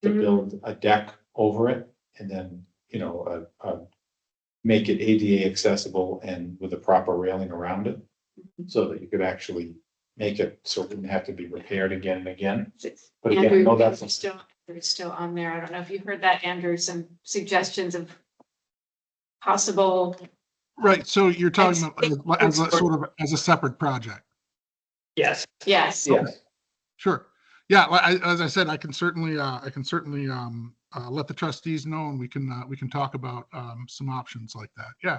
to Mhm. build a deck over it and then, make it ADA accessible and with a proper railing around it. So that you could actually make it so it wouldn't have to be repaired again and again. But again, I Andrew, know that's you're still on there. I don't know if you heard that, Andrew, some suggestions of possible. Right, so you're talking about as a Export. sort of as a separate project. Yes. Yes. Yes. Sure. Yeah, as I said, I can certainly let the trustees know, and we can talk about some options like that. Yeah.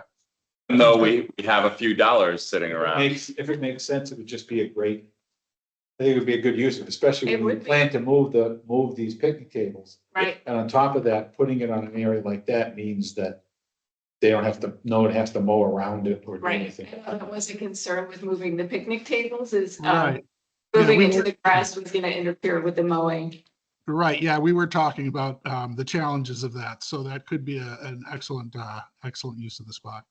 No, we have a few dollars sitting around. If it makes sense, it would just be I think it would be a good use of it, especially It when we would be. plan to move these picnic tables. Right. And on top of that, putting it on an area like that means that they don't have to, no one has to mow around it or do Right. anything. That was a concern with moving the picnic tables is Right. moving Yeah, into the grass was going to interfere with the mowing. Right. Yeah, we were talking about the challenges of that, so that could be an excellent use of the spot.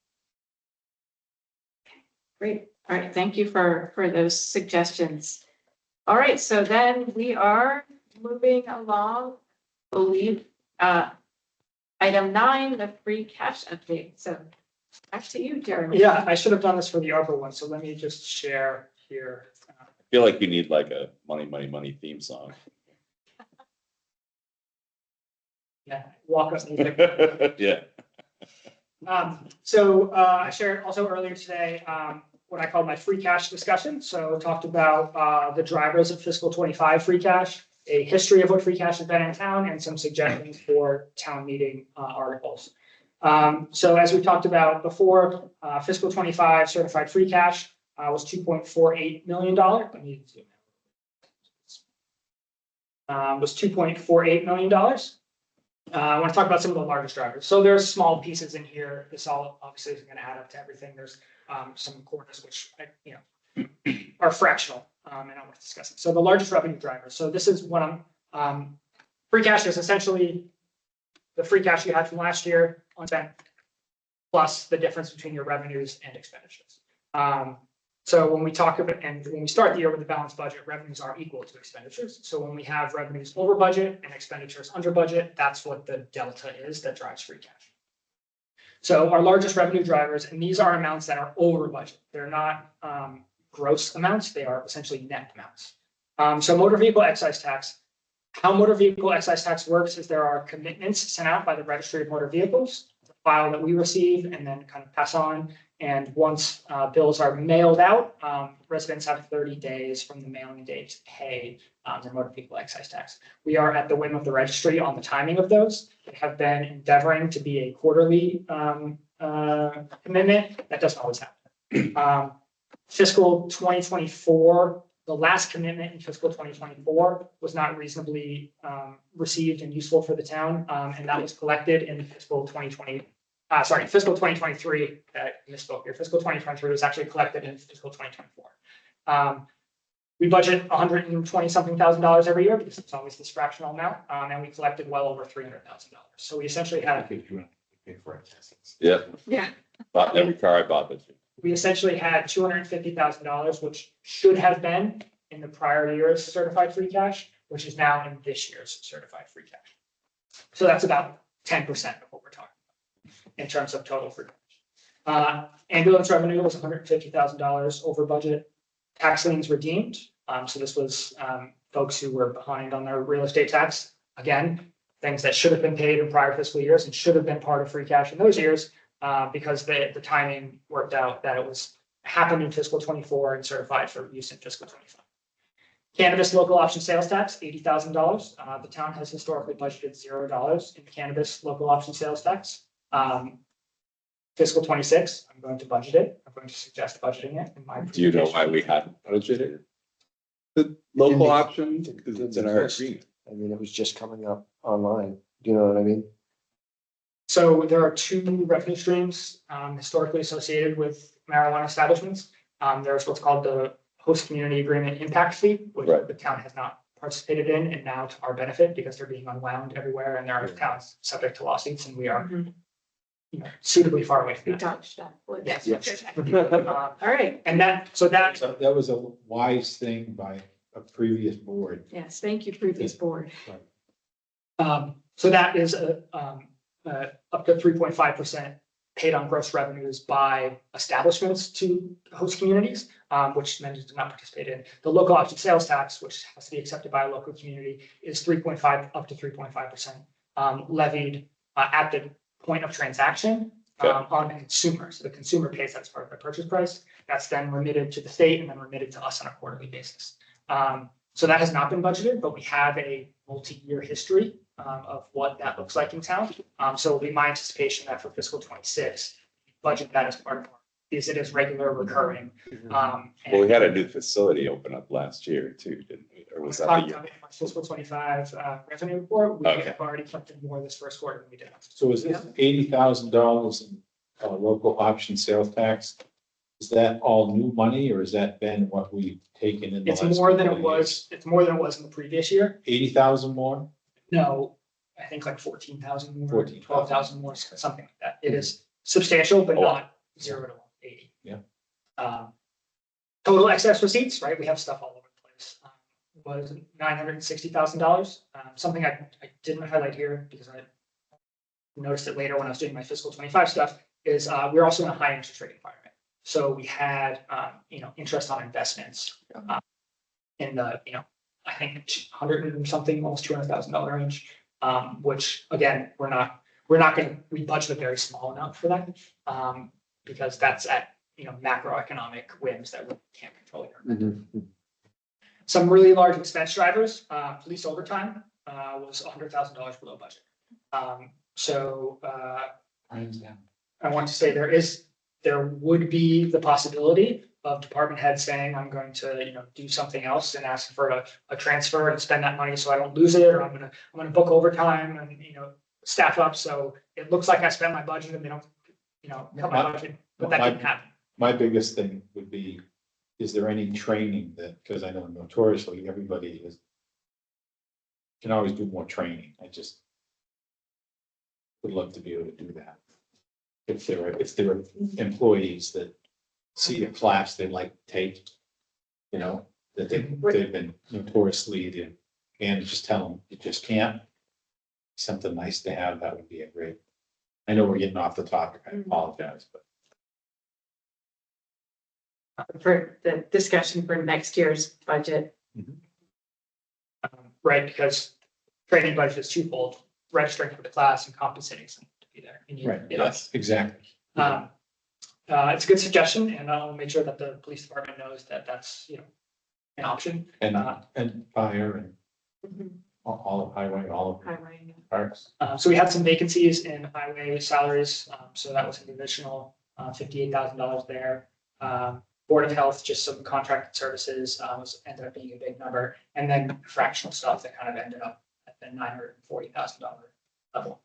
Great. All right. Thank you for those suggestions. All right. So then we are moving along, I believe, item 9, the free cash update. So back to you, Jeremy. Yeah, I should have done this for the ARPA one, so let me just share here. I feel like we need like a money, money, money theme song. Yeah, walk up music. Yeah. So I shared also earlier today what I call my free cash discussion. So talked about the drivers of fiscal 25 free cash, a history of what free cash has been in town, and some suggestions for town meeting articles. So as we talked about before, fiscal 25 certified free cash was $2.48 million. Let me zoom in. Was $2.48 million. I want to talk about some of the largest drivers. So there's small pieces in here. This all obviously isn't going to add up to everything. There's some corners which are fractional, and I want to discuss it. So the largest revenue drivers. So this is what free cash is essentially the free cash you had from last year unspent plus the difference between your revenues and expenditures. So when we talk about, and when we start the year with a balanced budget, revenues are equal to expenditures. So when we have revenues over budget and expenditures under budget, that's what the delta is that drives free cash. So our largest revenue drivers, and these are amounts that are over budget. They're not gross amounts, they are essentially net amounts. So motor vehicle excise tax. How motor vehicle excise tax works is there are commitments sent out by the Registry of Motor Vehicles, the file that we receive and then kind of pass on. And once bills are mailed out, residents have 30 days from the mailing date to pay their motor vehicle excise tax. We are at the whim of the registry on the timing of those. They have been endeavoring to be a quarterly commitment. That doesn't always happen. Fiscal 2024, the last commitment in fiscal 2024 was not reasonably received and useful for the town, and that was collected in fiscal 2020. Fiscal 2023, misspoke here. Fiscal 2023 was actually collected in fiscal 2024. We budget $120-something thousand every year because it's always this fractional amount, and we collected well over $300,000. So we essentially had. Yeah. Yeah. Bought every car I bought this year. We essentially had $250,000, which should have been in the prior year's certified free cash, which is now in this year's certified free cash. So that's about 10% of what we're talking about in terms of total free cash. Ambulance revenue was $150,000 over budget. Tax liens redeemed. So this was folks who were behind on their real estate tax. Again, things that should have been paid in prior fiscal years and should have been part of free cash in those years. Because the timing worked out that it happened in fiscal 24 and certified for use in fiscal 25. Cannabis local option sales tax, $80,000. The town has historically budgeted $0 in cannabis local option sales tax. Fiscal 26, I'm going to budget it. I'm going to suggest budgeting it in my. Do you know why we hadn't budgeted the local option? Because it's in our agreement. I mean, it was just coming up online. Do you know what I mean? So there are two revenue streams historically associated with marijuana establishments. There's what's called the host community agreement impact fee, which the town has not participated in, and now to our benefit because they're being unwound everywhere, and there are towns subject to lawsuits, and we are suitably far away from We that. touched that. Yes. All right. And that That was a wise thing by a previous board. Yes, thank you, previous board. so that is up to 3.5% paid on gross revenues by establishments to host communities, which Mendon did not participate in. The local option sales tax, which has to be accepted by a local community, is 3.5 up to 3.5% levied at the point of transaction on the consumer. So the consumer pays that as part of their purchase price. That's then remitted to the state and then remitted to us on a quarterly basis. So that has not been budgeted, but we have a multi-year history of what that looks like in town. So it'll be my anticipation that for fiscal 26, budget that as part of our, because it is regular recurring. Well, we had a new facility open up last year too, didn't we? Or was that the year? In my fiscal 25 revenue report, we Okay. have already collected more this first quarter than we did. So is this $80,000 in local option sales tax? Is that all new money or has that been what we've taken in the It's last more than it couple of was, it's more than it was in the previous year. 80,000 more? No, I think like 14,000 more, 14,000. 12,000 more, something like that. It is substantial, but not 0 to 80. Yeah. Total excess receipts, right? We have stuff all over the place. Was $960,000. Something I didn't highlight here because I noticed it later when I was doing my fiscal 25 stuff is we're also in a high interest rate environment. So we had, interest on investments in the, I think 100 and something, almost $200,000 range, which again, we budget a very small amount for that because that's at, macroeconomic whims that we can't control here. Some really large expense drivers, police overtime was $100,000 below budget. I want to say there would be the possibility of department heads saying, I'm going to, do something else and ask for a transfer and spend that money so I don't lose it, or I'm gonna book overtime and, staff up. So it looks like I spent my budget and they don't, cut my budget, but that didn't happen. My biggest thing would be, is there any training that, because I know notoriously everybody can always do more training. I just would love to be able to do that. If there are employees that see a class they'd like to take, you know, that they've been notoriously in, and just tell them, you just can't. Something nice to have, that would be a great, I know we're getting off the topic, I apologize, but. For the discussion for next year's budget. Right, because training budget is twofold, registering for the class and compensating someone to be there. And you- Right, you know, yes, exactly. It's a good suggestion, and I'll make sure that the police department knows that that's, you know, an option. And fire and all of highway, all of Highway. parks. So we had some vacancies in highway salaries, so that was an additional $58,000 there. Board of Health, just some contracted services, ended up being a big number, and then fractional stuff that kind of ended up at the $940,000 level.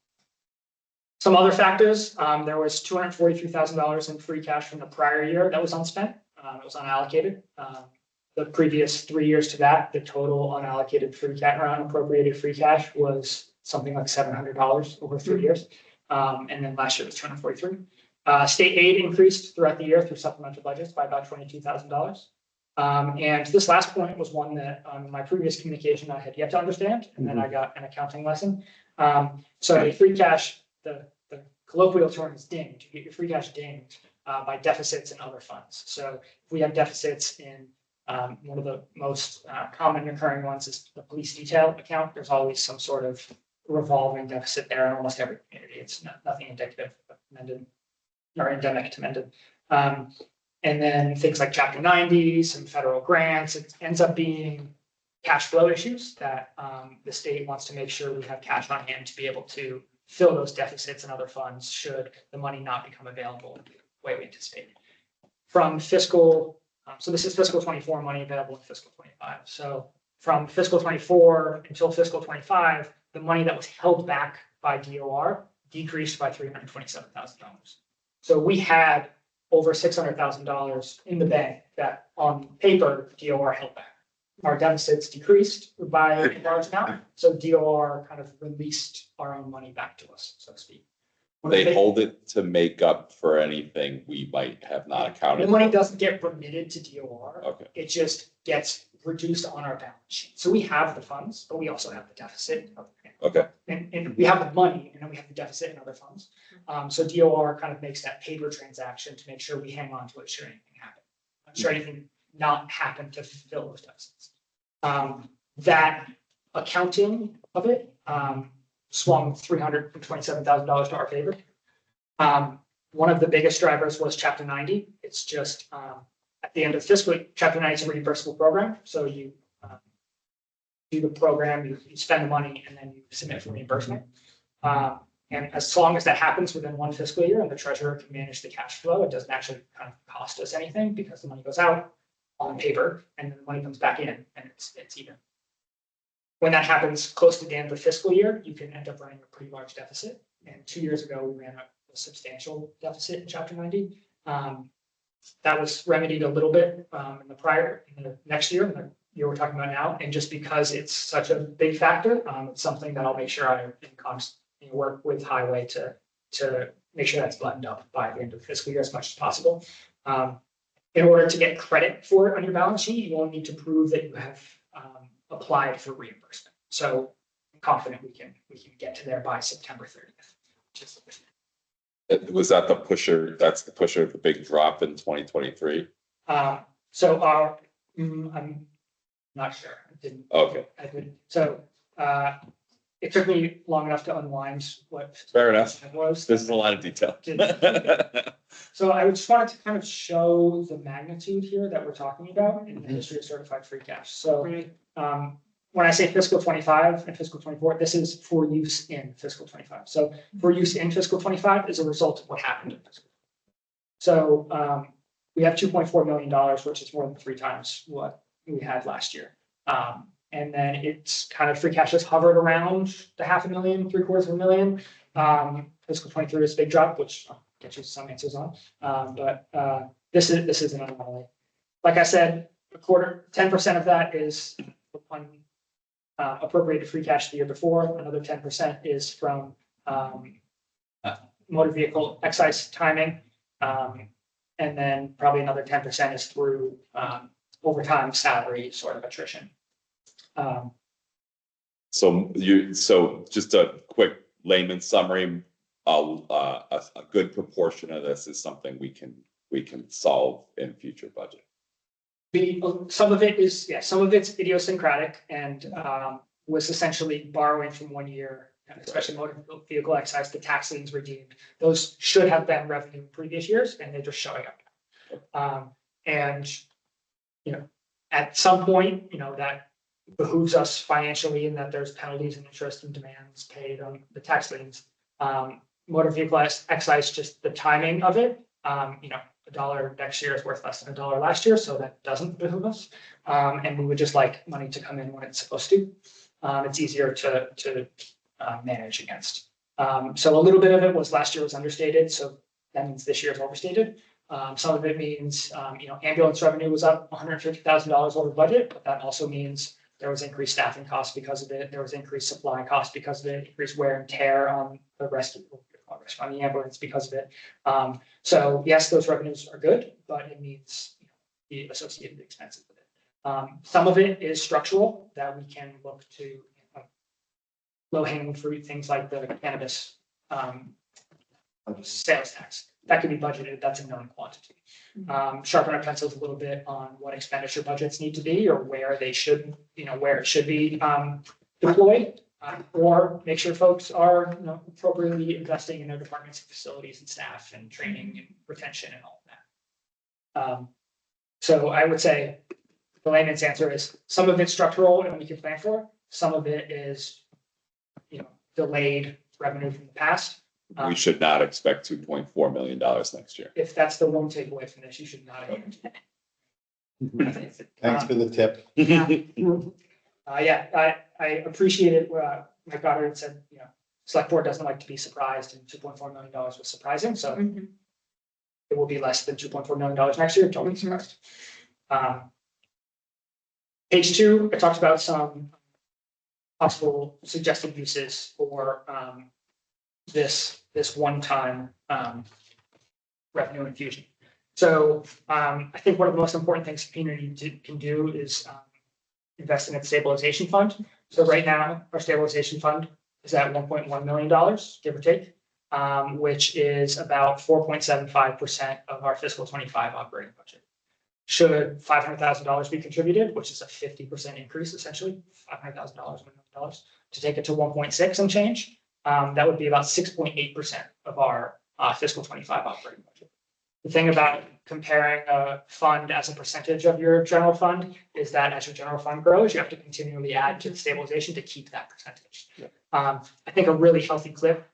Some other factors, there was $243,000 in free cash from the prior year that was unspent, it was unallocated. The previous 3 years to that, the total unallocated free cash, or unappropriated free cash was something like $700 over 3 years. And then last year was 243. State aid increased throughout the year through supplemental budgets by about $22,000. And this last point was one that my previous communication I had yet to understand, and then I got an accounting lesson. So free cash, the colloquial term is dinged. You get your free cash dinged by deficits in other funds. So if we have deficits in one of the most common recurring ones is the police detail account. There's always some sort of revolving deficit there in almost every community. It's nothing indicative of Mendon or endemic to Mendon. And then things like Chapter 90, some federal grants, it ends up being cash flow issues that the state wants to make sure we have cash on hand to be able to fill those deficits in other funds should the money not become available the way we anticipate. From fiscal, so this is fiscal 24 money available in fiscal 25. So from fiscal 24 until fiscal 25, the money that was held back by DOR decreased by $327,000. So we had over $600,000 in the bank that on paper DOR held back. Our deficits decreased by a large amount, so DOR kind of released our own money back to us, so to speak. They hold it to make up for anything we might have not accounted. The money doesn't get remitted to DOR. Okay. It just gets reduced on our balance sheet. So we have the funds, but we also have the deficit. Okay. And we have the money and then we have the deficit in other funds. So DOR kind of makes that paper transaction to make sure we hang on to it should anything happen. Should anything not happen to fill those deficits. That accounting of it swung $327,000 to our favor. One of the biggest drivers was Chapter 90. It's just at the end of fiscal, Chapter 90 is a reimbursable program. So you do the program, you spend the money, and then you submit for reimbursement. And as long as that happens within one fiscal year and the treasurer can manage the cash flow, it doesn't actually kind of cost us anything because the money goes out on paper and then the money comes back in and it's even. When that happens close to the end of the fiscal year, you can end up running a pretty large deficit. And 2 years ago, we ran a substantial deficit in Chapter 90. That was remedied a little bit in the next year, in the year we're talking about now. And just because it's such a big factor, it's something that I'll make sure I work with Highway to make sure that's buttoned up by the end of the fiscal year as much as possible. In order to get credit for it on your balance sheet, you will need to prove that you have applied for reimbursement. So I'm confident we can get to there by September 30th. Was that the pusher? That's the pusher of the big drop in 2023. So I'm not sure. I didn't. Okay. So it took me long enough to unwind what. Fair enough. It was. This is a lot of detail. So I just wanted to kind of show the magnitude here that we're talking about in the history of certified free cash. So when I say fiscal 25 and fiscal 24, this is for use in fiscal 25. So for use in fiscal 25 is a result of what happened in fiscal. So we have $2.4 million, which is more than 3 times what we had last year. And then it's kind of free cash has hovered around the $500,000, $750,000. Fiscal 23 is a big drop, which I'll get you some answers on. But this is an anomaly. Like I said, 10% of that is appropriated free cash the year before. Another 10% is from motor vehicle excise timing. And And then probably another 10% is through overtime salary sort of attrition. So just a quick layman's summary, a good proportion of this is something we can solve in future budget. Some of it is, some of it's idiosyncratic and was essentially borrowing from one year, especially motor vehicle excise, the tax liens redeemed. Those should have been revenue in previous years and they're just showing up. And, at some point, that behooves us financially in that there's penalties and interest and demands paid on the tax liens. Motor vehicle excise, just the timing of it, $1 next year is worth less than $1 last year, so that doesn't behoove us. And we would just like money to come in when it's supposed to. It's easier to manage against. So a little bit of it was last year was understated, so that means this year is overstated. Some of it means, ambulance revenue was up $150,000 over budget, but that also means there was increased staffing costs because of it. There was increased supply costs because of it, increased wear and tear on the rescue, on the ambulance because of it. So yes, those revenues are good, but it means the associated expenses with it. Some of it is structural that we can look to low-hanging fruit, things like the cannabis sales tax. That could be budgeted, that's a known quantity. Sharpen our pencils a little bit on what expenditure budgets need to be or where they should, where it should be deployed. Or make sure folks are appropriately investing in their departments and facilities and staff and training and retention and all of that. So I would say the layman's answer is some of it's structural and we can plan for. Some of it is, delayed revenue from the past. We should not expect $2.4 million next year. If that's the one takeaway from this, you should not. Thanks for the tip. I appreciate it. My daughter had said, select board doesn't like to be surprised, and $2.4 million was surprising. So it will be less than $2.4 million next year. Totally surprised. Page 2, I talked about some possible suggested uses for this one-time revenue infusion. So I think one of the most important things the community can do is invest in its stabilization fund. So right now, our stabilization fund is at $1.1 million, give or take, which is about 4.75% of our fiscal 25 operating budget. Should $500,000 be contributed, which is a 50% increase, essentially, $500,000, $1 million, to take it to 1.6 and change, that would be about 6.8% of our fiscal 25 operating budget. The thing about comparing a fund as a percentage of your general fund is that as your general fund grows, you have to continually add to the stabilization to keep that percentage. Yeah. I think a really healthy clip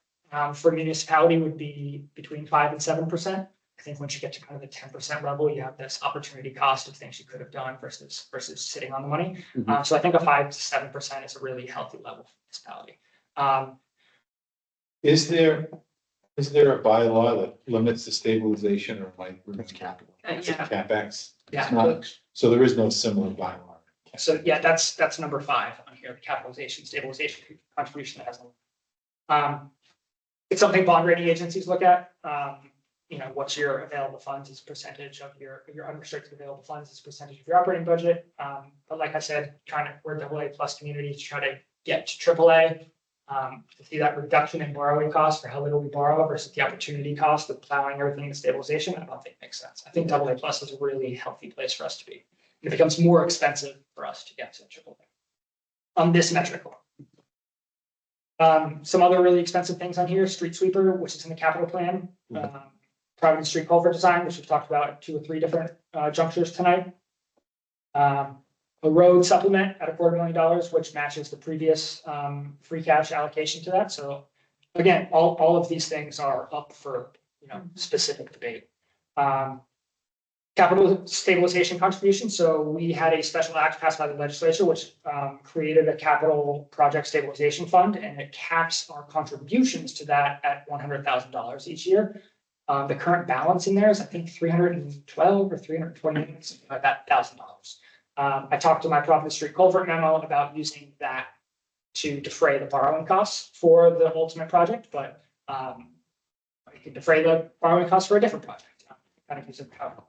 for municipality would be between 5 and 7%. I think once you get to kind of the 10% level, you have this opportunity cost of things you could have done versus sitting on the money. So I think a 5 to 7% is a really healthy level for municipality. Is there a bylaw that limits the stabilization or like? It's capital. It's a CapEx? Yeah. It's not, so there is no similar bylaw. So yeah, that's number 5 on here, the capitalization, stabilization contribution that has. It's something bond rating agencies look at. What's your available funds as a percentage of your unrestricted available funds as a percentage of your operating budget. But like I said, we're a AA plus community to try to get to AAA. To see that reduction in borrowing costs for how little we borrow versus the opportunity cost of plowing everything into stabilization, I don't think makes sense. I think AA plus is a really healthy place for us to be. It becomes more expensive for us to get to AAA on this metric alone. Some other really expensive things on here, street sweeper, which is in the capital plan. Private street culvert design, which we've talked about at 2 or 3 different junctures tonight. A road supplement at $250,000, which matches the previous free cash allocation to that. So again, all of these things are up for specific debate. Capital stabilization contribution. So we had a special act passed by the legislature, which created a capital project stabilization fund, and it caps our contributions to that at $100,000 each year. The current balance in there is, I think, $312 or $320, something like that, $1,000. I talked to my Providence Street Culvert memo about using that to defray the borrowing costs for the ultimate project, but you can defray the borrowing costs for a different project. kind of gives it power.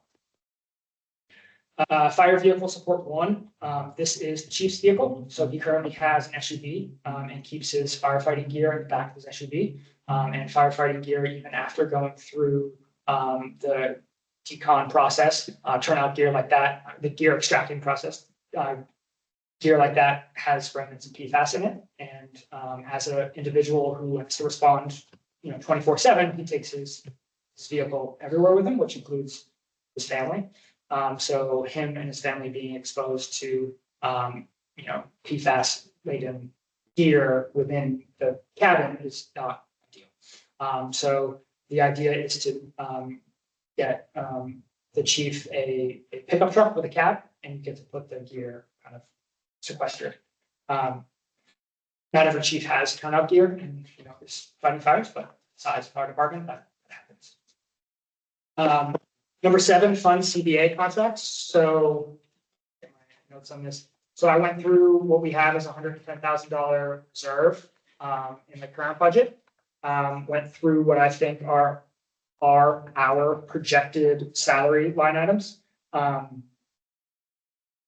Fire vehicle support one, this is the chief's vehicle, so he currently has an SUV, and keeps his firefighting gear in the back of his SUV. And firefighting gear even after going through, the decon process, turnout gear like that, the gear extracting process. Gear like that has remnants of PFAS in it, and, as an individual who has to respond, 24/7, he takes his vehicle everywhere with him, which includes his family. So him and his family being exposed to, PFAS laden gear within the cabin is not ideal. So the idea is to, get, the chief a pickup truck with a cab, and you get to put the gear kind of sequestered. Not every chief has turnout gear and, is fighting fires, but besides fire department, that happens. Number 7, fund CBA contracts. So, get my notes on this. So I went through what we have as $110,000 reserve in the current budget. Went through what I think are our projected salary line items.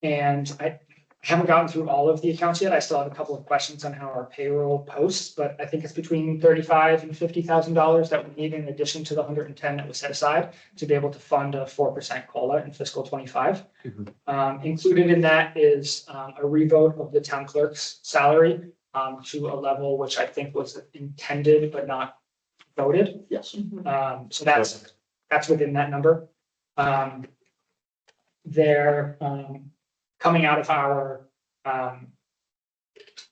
And I haven't gotten through all of the accounts yet. I still have a couple of questions on how our payroll posts, but I think it's between $35,000 and $50,000 that we need in addition to the 110 that was set aside to be able to fund a 4% COLA in fiscal 25. Included in that is a revote of the town clerk's salary to a level which I think was intended but not voted. Yes. So that's within that number. They're coming out of our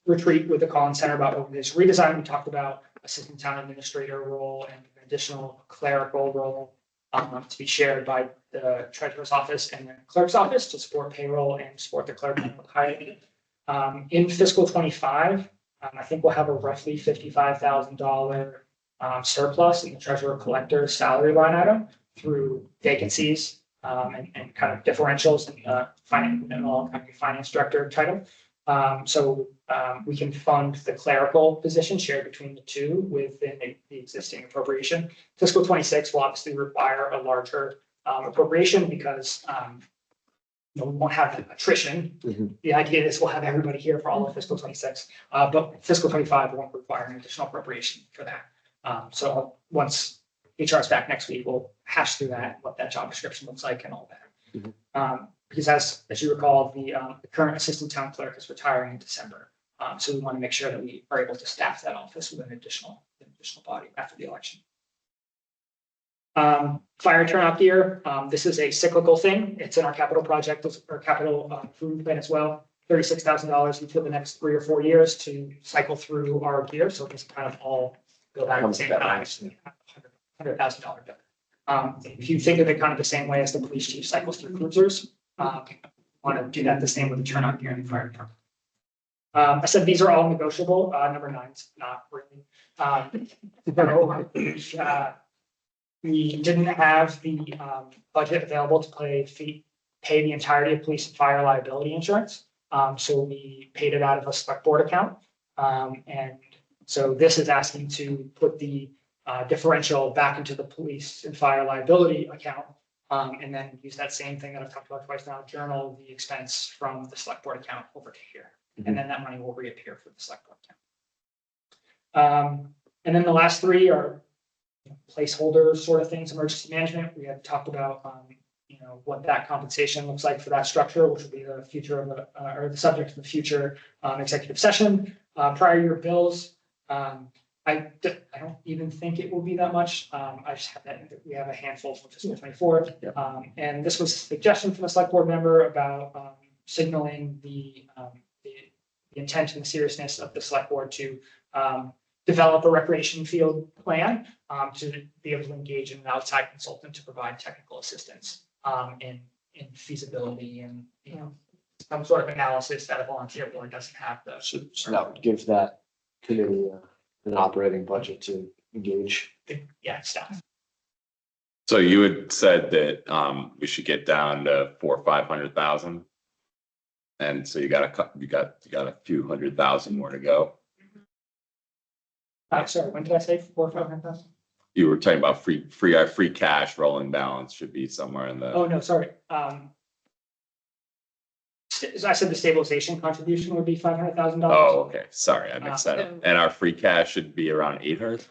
retreat with the Collins Center about this redesign. We talked about assistant town administrator role and an additional clerical role to be shared by the treasurer's office and the clerk's office to support payroll and support the clerk. In fiscal 25, I think we'll have a roughly $55,000 surplus in the treasurer collector salary line item through vacancies and kind of differentials in finance and all kind of finance director title. So we can fund the clerical position shared between the two within the existing appropriation. Fiscal 26 will obviously require a larger appropriation because we won't have that attrition. The idea is we'll have everybody here for all of fiscal 26, but fiscal 25 won't require an additional appropriation for that. So once HR is back next week, we'll hash through that, what that job description looks like and all that. Because as you recall, the current assistant town clerk is retiring in December. So we want to make sure that we are able to staff that office with an additional body after the election. Fire turnout gear. This is a cyclical thing. It's in our capital project or capital improvement plan as well. $36,000 for the next 3 or 4 years to cycle through our gear. So it's kind of all go back to the same time. $100,000 bill. If you think of it kind of the same way as the police chief cycles through cruisers, want to do that the same with the turnout gear in the fire department. I said these are all negotiable. Number 9's not really. We didn't have the budget available to pay the entirety of police and fire liability insurance. So we paid it out of a select board account. And so this is asking to put the differential back into the police and fire liability account. And then use that same thing that I've talked about twice now, journal the expense from the select board account over to here. And then that money will reappear for the select board account. And then the last 3 are placeholder sort of things, emergency management. We had talked about, what that compensation looks like for that structure, which will be the future of or the subject of the future executive session. Prior year bills, I don't even think it will be that much. I just have that we have a handful from fiscal 24. And this was a suggestion from a select board member about signaling the intent and the seriousness of the select board to develop a recreation field plan to be able to engage in an outside consultant to provide technical assistance in feasibility and some sort of analysis that a volunteer board doesn't have. So that would give that committee an operating budget to engage. Staff. So you had said that we should get down to 400,000 or 500,000. And so you got a few 100,000 more to go. Sorry, when did I say 400,000 or 500,000? You were talking about free cash rolling balance should be somewhere in the, Oh, no, sorry. I said the stabilization contribution would be $500,000. oh, okay, sorry, I mixed that up. So- And our free cash should be around 800?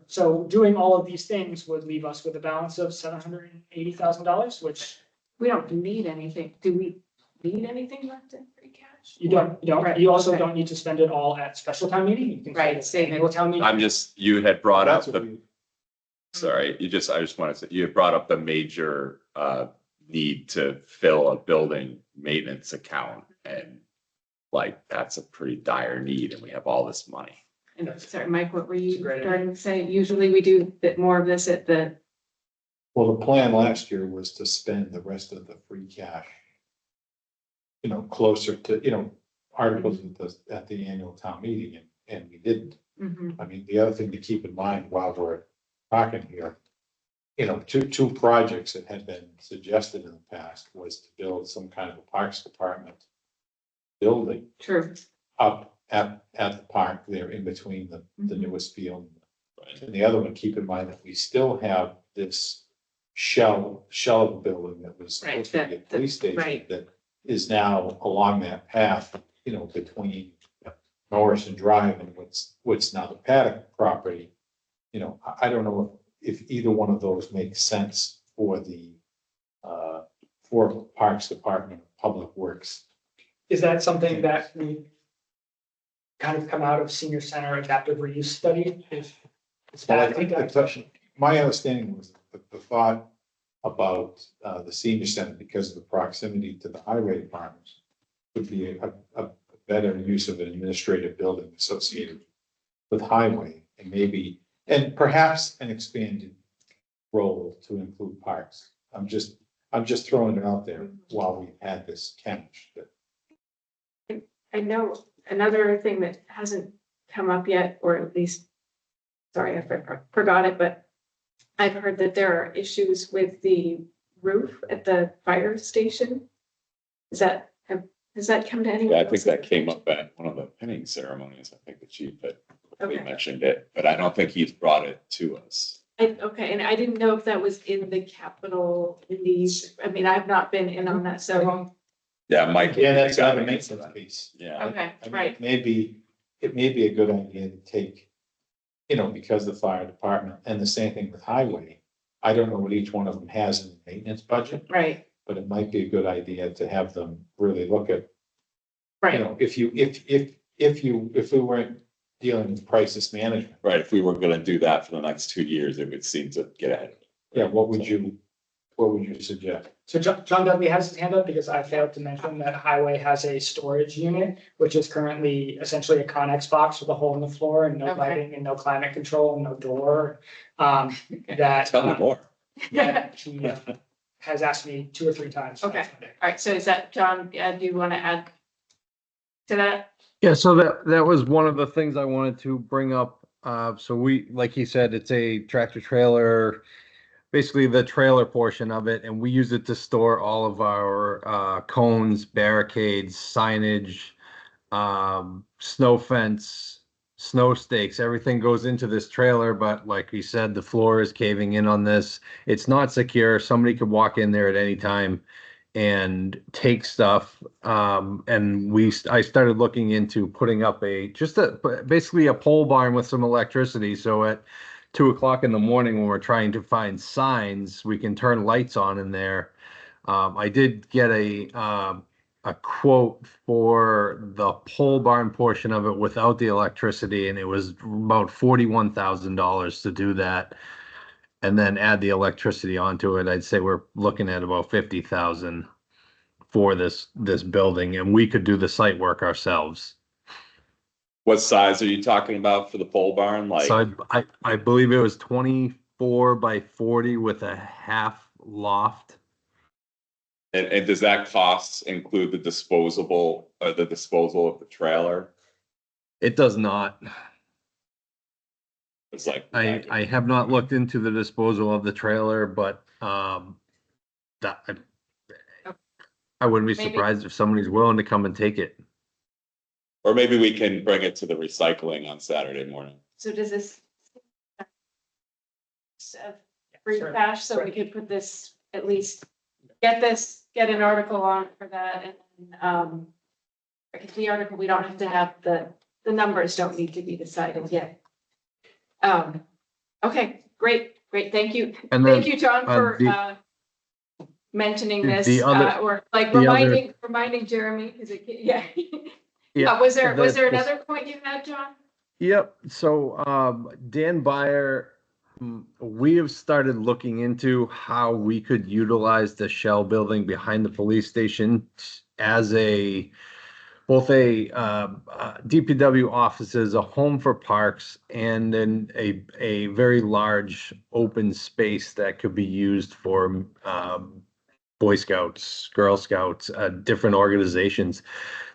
So doing all of these things would leave us with a balance of $780,000, which We don't need anything. Do we need anything left in free cash? you don't, Right, you also okay. don't need to spend it all at special town meeting. You can Right, spend it save at it. annual town meeting. I'm just, you had brought up That's what the, we- sorry, I just wanted to say, you had brought up the major need to fill a building maintenance account. And like, that's a pretty dire need and we have all this money. And sorry, Mike, what were you It's a great starting to say? Usually we do a bit more of this at the, Well, the plan last year was to spend the rest of the free cash, closer to, articles at the annual town meeting, and we didn't. Mhm. I mean, the other thing to keep in mind while we're talking here, two projects that had been suggested in the past was to build some kind of a Parks Department building true. up at the park there in between the Mhm. newest field. And the other one, keep in mind that we still have this shell of a building that was Right, supposed to be a that- police station right. that is now along that path, between Morrison Drive and what's now the Paddock property. I don't know if either one of those makes sense for the for Parks Department, Public Works. Is that something that we kind of come out of senior center adaptive reuse study? Is Well, I that think like the question, my understanding was that the thought about the senior center, because of the proximity to the highway departments, would be a better use of an administrative building associated with highway and maybe, and perhaps an expanded role to include parks. I'm just throwing it out there while we've had this challenge. I know another thing that hasn't come up yet, or at least, sorry, I forgot it, but I've heard that there are issues with the roof at the fire station. Has that come to anyone? Yeah, I think else's that came attention? up at one of the pinning ceremonies. I think the chief had Okay. mentioned it, but I don't think he's brought it to us. Okay, and I didn't know if that was in the capital, I mean, I've not been in on that, so, Yeah, Mike. Yeah, that's got not a an answer maintenance to that. piece. Yeah, okay, I mean, right, it may be a good idea to take, because the fire department, and the same thing with highway. I don't know what each one of them has in the maintenance budget, right, but it might be a good idea to have them really look at, right. if we weren't dealing with crisis management, right. If we were gonna do that for the next 2 years, it would seem to get ahead. yeah, what would you suggest? So John Dudley has his hand up because I failed to mention that highway has a storage unit, which is currently essentially a Connex box with a hole in the floor and no Okay. lighting and no climate control and no door. That. Tell me more. That he has asked me 2 or 3 times. Okay. All right, so is that, John, do you want to add to that? Yeah, so that was one of the things I wanted to bring up. So we, like he said, it's a tractor trailer, basically the trailer portion of it, and we use it to store all of our cones, barricades, signage, snow fence, snow stakes, everything goes into this trailer, but like we said, the floor is caving in on this. It's not secure. Somebody could walk in there at any time and take stuff. And I started looking into putting up basically a pole barn with some electricity. So at 2 o'clock in the morning, when we're trying to find signs, we can turn lights on in there. I did get a quote for the pole barn portion of it without the electricity, and it was about $41,000 to do that. And then add the electricity onto it. I'd say we're looking at about 50,000 for this building, and we could do the site work ourselves. What size are you talking about for the pole barn? Like, So I believe it was 24 by 40 with a half loft. and does that cost include the disposal of the trailer? It does not. It's like. I have not looked into the disposal of the trailer, but that I wouldn't be Maybe. surprised if somebody's willing to come and take it. Or maybe we can bring it to the recycling on Saturday morning. So does this use of free Sure. cash, so we could put this, at least get an article on for that, and, because the article, we don't have to have the numbers don't need to be decided yet. Okay, great, thank you. And then, Thank you, John, for, mentioning the this, other- or like the other- reminding Jeremy, because yeah. Yeah, Was there the- another point you had, John? Yep. So Dan Byer, we have started looking into how we could utilize the shell building behind the police station as both a DPW offices, a home for parks, and then a very large open space that could be used for Boy Scouts, Girl Scouts, different organizations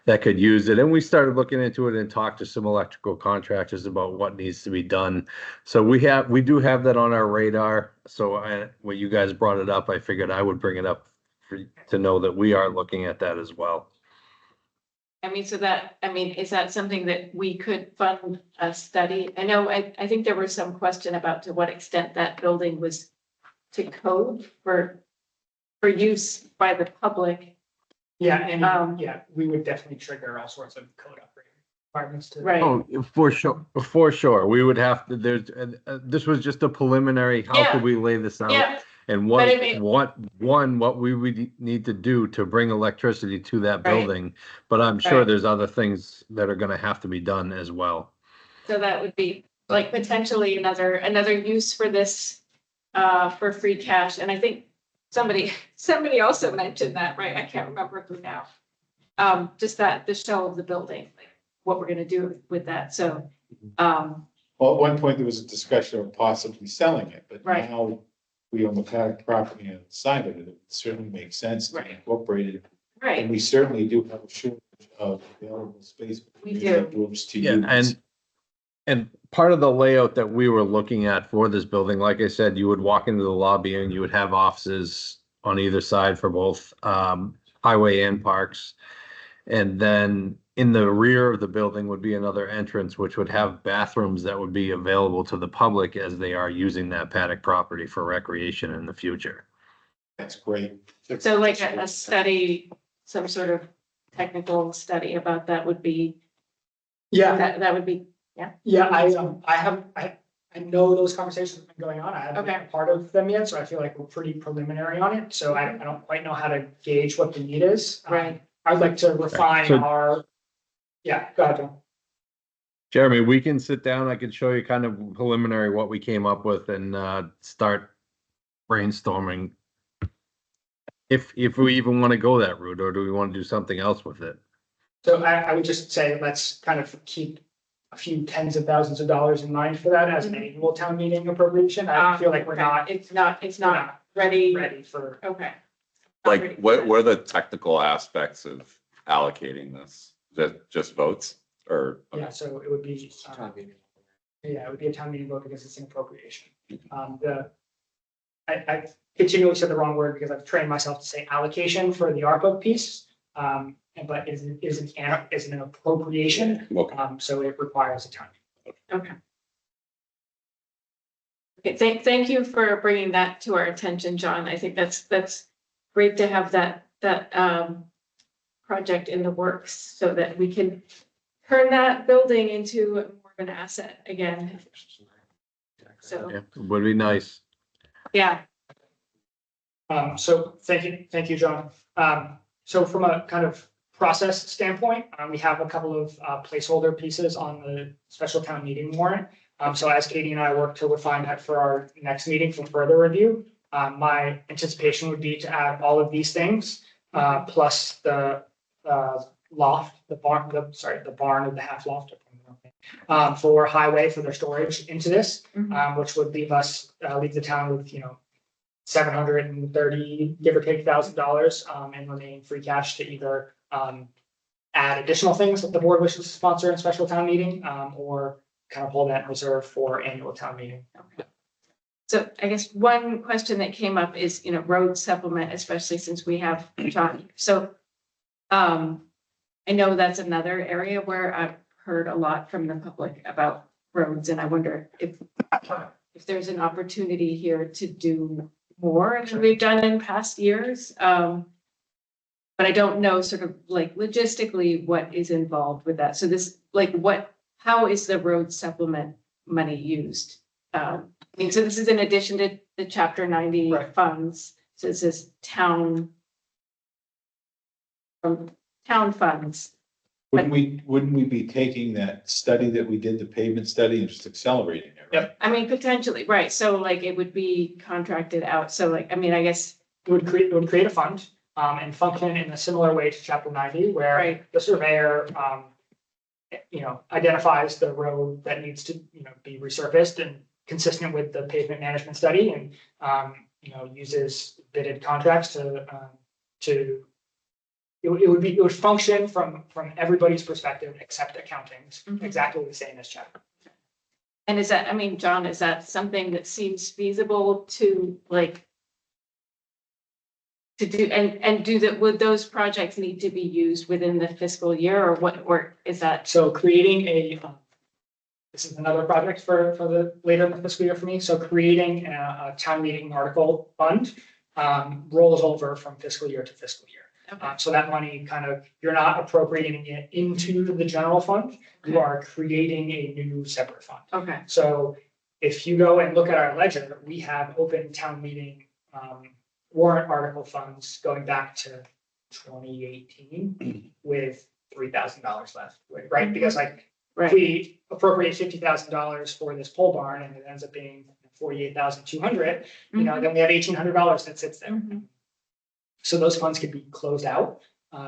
that could use it. And we started looking into it and talked to some electrical contractors about what needs to be done. So we do have that on our radar. So when you guys brought it up, I figured I would bring it up to know that we are looking at that as well. Is that something that we could fund a study? I know, I think there was some question about to what extent that building was to code for use by the public. Yeah, and we would definitely trigger all sorts of code upgrade requirements to. Right. Oh, for sure. We would have to, this was just a preliminary, how could we lay this out? Yeah, And But I mean- what we would need to do to bring electricity to that Right. building. But I'm sure Right. there's other things that are gonna have to be done as well. so that would be like potentially another use for this, for free cash. And I think somebody also mentioned that, right? I can't remember who now. Just that the shell of the building, like what we're gonna do with that. So, Well, at one point, there was a discussion of possibly selling it, but Right. now we own the property on the side of it. It certainly makes sense to Right. incorporate it. right, And we certainly do have a shortage of available space. We do. Rooms to Yeah, use. And part of the layout that we were looking at for this building, like I said, you would walk into the lobby and you would have offices on either side for both highway and parks. And then in the rear of the building would be another entrance, which would have bathrooms that would be available to the public as they are using that paddock property for recreation in the future. That's great. so like a study, some sort of technical study about that would be, Yeah, that would be, yeah, I know those conversations have been going on. I haven't been a part of them yet, so I feel like we're pretty preliminary on it. So I don't quite know how to gauge what the need is. right. I'd like to refine So- yeah, go ahead, John. Jeremy, we can sit down. I can show you kind of preliminary what we came up with and start brainstorming. If we even want to go that route, or do we want to do something else with it? So I would just say, let's kind of keep a few tens of thousands of dollars in mind for that as an annual town meeting appropriation. I feel like we're not It's not ready. ready for. Okay. Like, what are the technical aspects of allocating this? Is that just votes or? Yeah, so it would be, yeah, it would be a town meeting vote because it's an appropriation. I continually said the wrong word because I've trained myself to say allocation for the ARPA piece. But is an appropriation, Okay. so it requires a town. Okay. Okay, thank you for bringing that to our attention, John. I think that's great to have that project in the works so that we can turn that building into more of an asset again. So, Yeah, would be nice. yeah, So thank you, John. So from a kind of process standpoint, we have a couple of placeholder pieces on the special town meeting warrant. So as Katie and I work to refine that for our next meeting for further review, my anticipation would be to add all of these things, plus the loft, the barn of the half loft. For highway for their storage into this, which would leave the town with, $730, give or take $1,000, and remaining free cash to either add additional things that the board wishes to sponsor in special town meeting, or kind of hold that in reserve for annual town meeting. so I guess one question that came up is, road supplement, especially since we have John. So, I know that's another area where I've heard a lot from the public about roads, and I wonder if if there's an opportunity here to do more than we've done in past years. But I don't know sort of like logistically what is involved with that. So this, like how is the road supplement money used? I mean, so this is in addition to the chapter 90 Right. funds. So it says town funds. Wouldn't we be taking that study that we did, the pavement study, and just accelerating it? Right? Yep. I mean, potentially, right. So like it would be contracted out. So like, I mean, I guess, It would create a fund, and function in a similar way to chapter 90, where right. the surveyor, identifies the road that needs to, be resurfaced and consistent with the pavement management study, and, uses bidded contracts it would function from everybody's perspective except accounting's, Mhm. exactly the same as chapter. And is that, I mean, John, is that something that seems feasible to like to do, and do that, would those projects need to be used within the fiscal year, or what, or is that? So creating this is another project for the later in the fiscal year for me. So creating a town meeting article fund rolls over from fiscal year to fiscal year. Okay. So that money you're not appropriating it into the general fund. You are creating a new separate fund. Okay, So if you go and look at our ledger, we have open town meeting warrant article funds going back to 2018 with $3,000 left, right? Because if right. we appropriate $50,000 for this pole barn and it ends up being 48,200, then we have $1,800 that sits there. Mhm. So those funds could be closed out.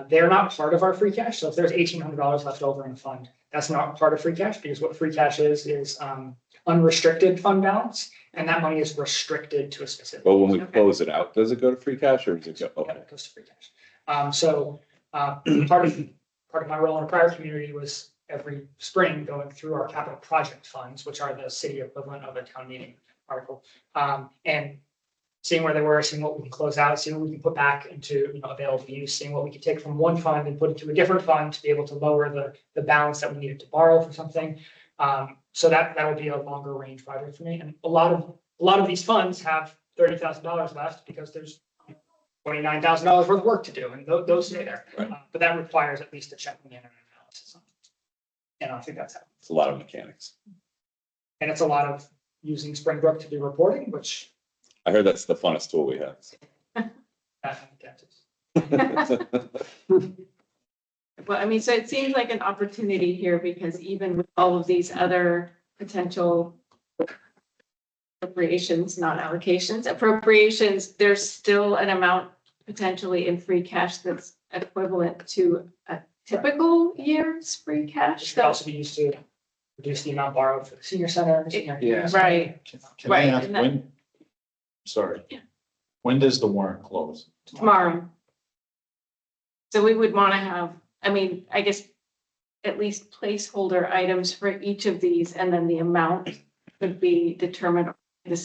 They're not part of our free cash. So if there's $1,800 left over in a fund, that's not part of free cash, because what free cash is unrestricted fund balance, and that money is restricted to a specific. But when we Okay. close it out, does it go to free cash or does it go? Yeah, Okay. it goes to free cash. So part of my role in a prior community was every spring going through our capital project funds, which are the city equivalent of a town meeting article, and seeing where they were, seeing what we can close out, seeing what we can put back into available use, seeing what we can take from one fund and put into a different fund to be able to lower the balance that we needed to borrow for something. So that would be a longer range project for me. And a lot of these funds have $30,000 left because there's $29,000 worth of work to do, and those stay there. Right. But that requires at least a checking in and analysis. And I think that's how. It's a lot of mechanics. And it's a lot of using Springbrook to do reporting, which I heard that's the funnest tool we have. Well, I mean, so it seems like an opportunity here, because even with all of these other potential appropriations, not allocations, appropriations, there's still an amount potentially in free cash that's equivalent to a typical year's free Which cash. could So, also be used to reduce the amount borrowed for the senior center. Yeah. right, Can I Right, ask and that- when? Sorry. Yeah. When does the warrant close? tomorrow. So we would want to have, I mean, I guess at least placeholder items for each of these, and then the amount could be determined. We could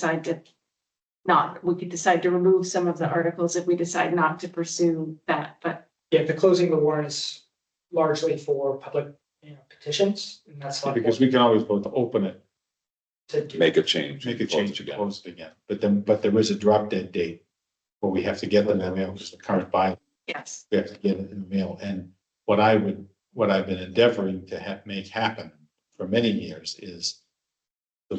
decide to remove some of the articles if we decide not to pursue that, but Yeah, the closing of the warrant is largely for public petitions, and that's like. Because we can always vote to open it, Make a change. make a close change, it to again. close it again. But there is a drop dead date where we have to get them in the mail, because the current bylaw, yes. we have to get it in the mail. And what I've been endeavoring to make happen for many years is the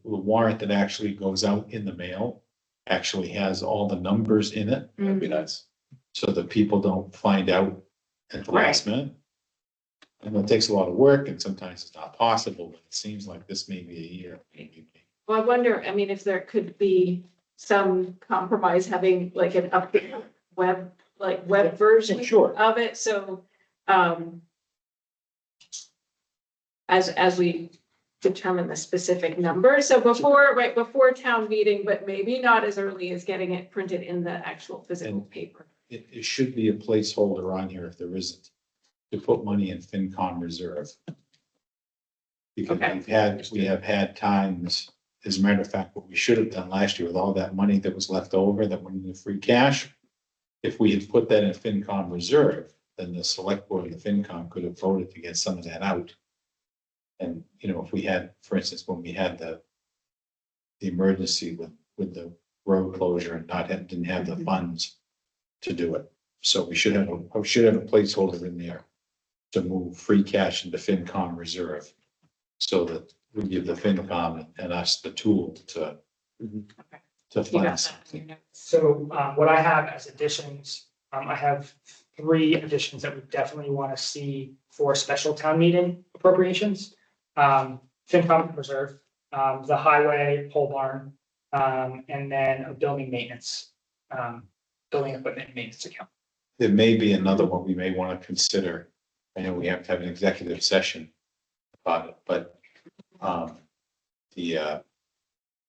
warrant that actually goes out in the mail actually has all the numbers in it, That'd be nice. so that people don't find out at the last minute. And it takes a lot of work, and sometimes it's not possible, but it seems like this may be a year. Well, I wonder, I mean, if there could be some compromise, having like an updated web version Sure. of it, so, as we determine the specific number, so right before town meeting, but maybe not as early as getting it printed in the actual physical paper. It should be a placeholder on here if there isn't, to put money in FinCom reserve. Because Okay. we have had times, as a matter of fact, what we should have done last year with all that money that was left over that went into free cash. If we had put that in FinCom reserve, then the select board and the FinCom could have voted to get some of that out. And, if we had, for instance, when we had the the emergency with the road closure and didn't have the funds to do it. So we should have a placeholder in there to move free cash into FinCom reserve. So that we give the FinCom and us the tool to You fund got that in something. your notes. So what I have as additions, I have 3 additions that we definitely want to see for special town meeting appropriations. FinCom reserve, the highway pole barn, and then a building maintenance, building equipment maintenance account. There may be another one we may want to consider. I know we have to have an executive session about it, but the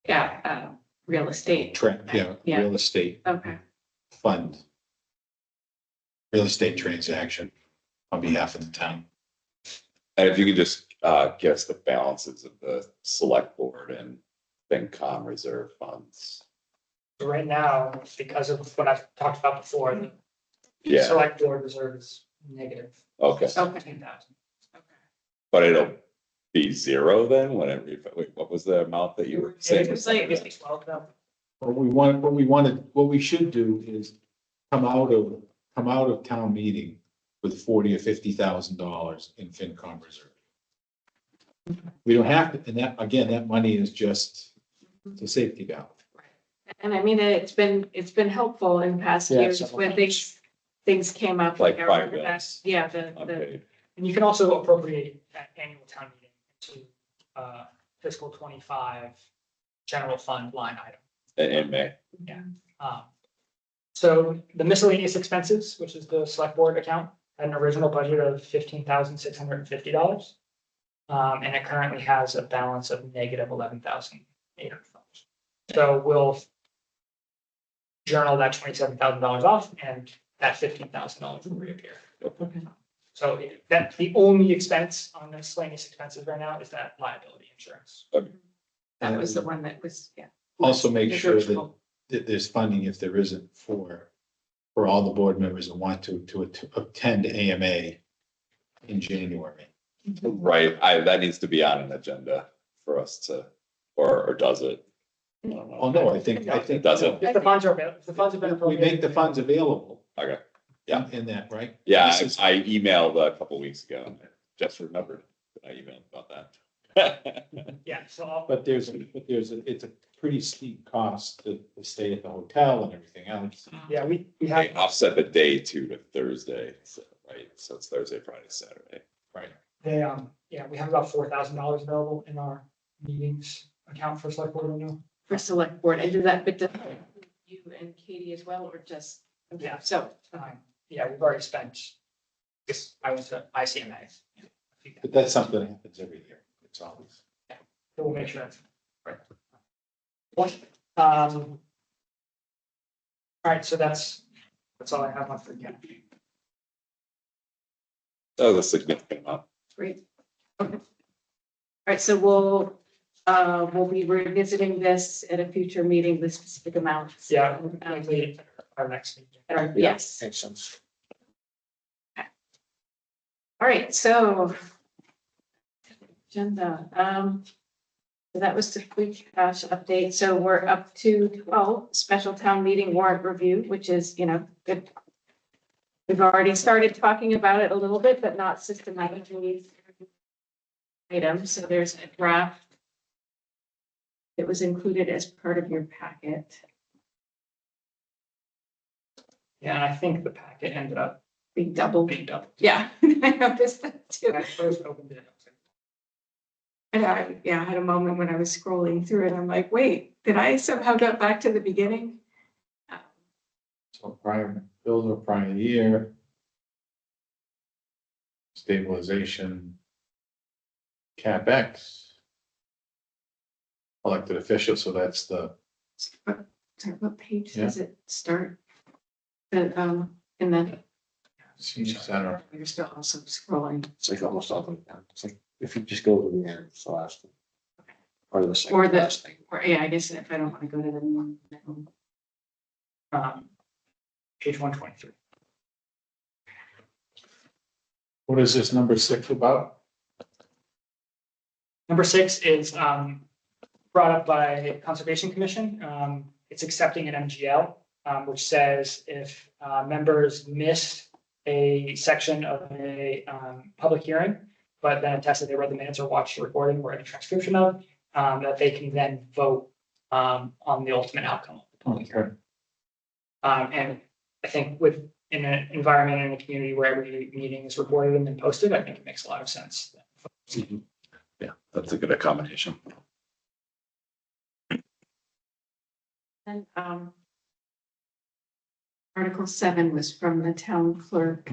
Yeah, real estate. Yeah. real estate Okay. fund. Real estate transaction on behalf of the town. And if you could just give us the balances of the select board and FinCom reserve funds. So right now, because of what I've talked about before, the Yeah, select board reserve is negative okay, 17,000. but it'll be 0 then, whenever, wait, what was the amount that you were saying? It was like- It's 12 though. What we should do is come out of town meeting with $40,000 or $50,000 in FinCom reserve. We don't have to, and that money is just the safety valve. And I mean, it's been helpful in past Yeah, years several when things came up. Like I remember private. that. Yeah, the, Unpaid. And you can also appropriate at annual town meeting to fiscal 25 general fund line item. In May, So the miscellaneous expenses, which is the select board account, had an original budget of $15,650. And it currently has a balance of negative $11,800. So we'll journal that $27,000 off and that $15,000 will reappear. So that's the only expense on the miscellaneous expenses right now is that liability insurance. that was the one that was, yeah. Also make sure that negotiable. there's funding if there isn't for all the board members that want to attend AMA in January. right, that needs to be on an agenda for us to, or does it? I don't know. Oh, no, I think. Does it? If the funds are available, if the funds have been We appropriated. make the funds available. Okay. Yeah, in that, right? Yeah, This is- I emailed a couple weeks ago, and I just remembered that I emailed about that. Yeah, so I'll, But it's a pretty steep cost to stay at the hotel and everything else. yeah, we I have, offset the day to Thursday, so, right, so it's Thursday, Friday, Saturday. Right. they, yeah, we have about $4,000 available in our meetings account for select board renewal. For select board, and do that, but do you and Katie as well, or just? Yeah. So, Yeah, we've already spent, I went to ICMA. But that's something that happens every year. It's always. So we'll make sure that's right. What, all right, so that's all I have on free cash. That was a significant amount. great. Okay. All right, so we'll be revisiting this at a future meeting, the specific amounts. Yeah, likely our next meeting. Yes. Makes sense. All right, so agenda, so that was the free cash update. So we're up to 12, special town meeting warrant review, which is, good. We've already started talking about it a little bit, but not systematically. Item, so there's a draft that was included as part of your packet. Yeah, and I think the packet ended up Being double. being doubled. Yeah, I noticed that too. When I first opened it, I was like, And I had a moment when I was scrolling through it. I'm like, wait, did I somehow go back to the beginning? So prior, bills of prior year. Stabilization. CapEx. Elected officials, so that's the, Sorry, what page does it start? The, in the, senior center. you're still also scrolling. It's like almost all the way down. It's like, if you just go to the end, it's the last thing. Or the second Or the- last thing. Or, yeah, I guess if I don't want to go to the one. page 123. What is this number 6 about? Number 6 is brought up by Conservation Commission. It's accepting an MGL, which says if members missed a section of a public hearing, but then attested they read the minutes or watched the recording or any transcription of, that they can then vote on the ultimate outcome of the public hearing. And I think in an environment and a community where every meeting is recorded and then posted, I think it makes a lot of sense. Yeah, that's a good accommodation. And Article 7 was from the town clerk.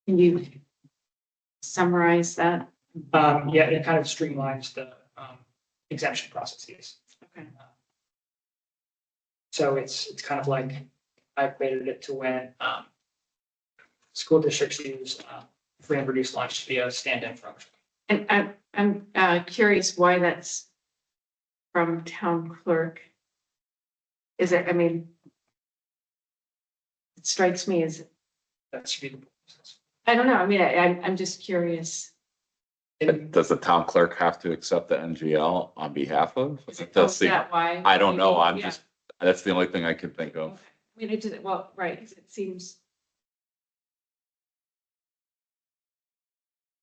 Can you summarize that? Yeah, it kind of streamlines the exemption processes. Okay. So it's kind of like I equated it to when school districts use free and reduced lunch to be a stand-in for. And I'm curious why that's from town clerk. Is it, I mean, it strikes me as, That should be the process. I don't know, I mean, I'm just curious. Does the town clerk have to accept the NGL on behalf of? It Oh, does is seem, that why? I don't know, I'm Yeah. just, that's the only thing I can think of. I mean, it just, well, right, 'cause it seems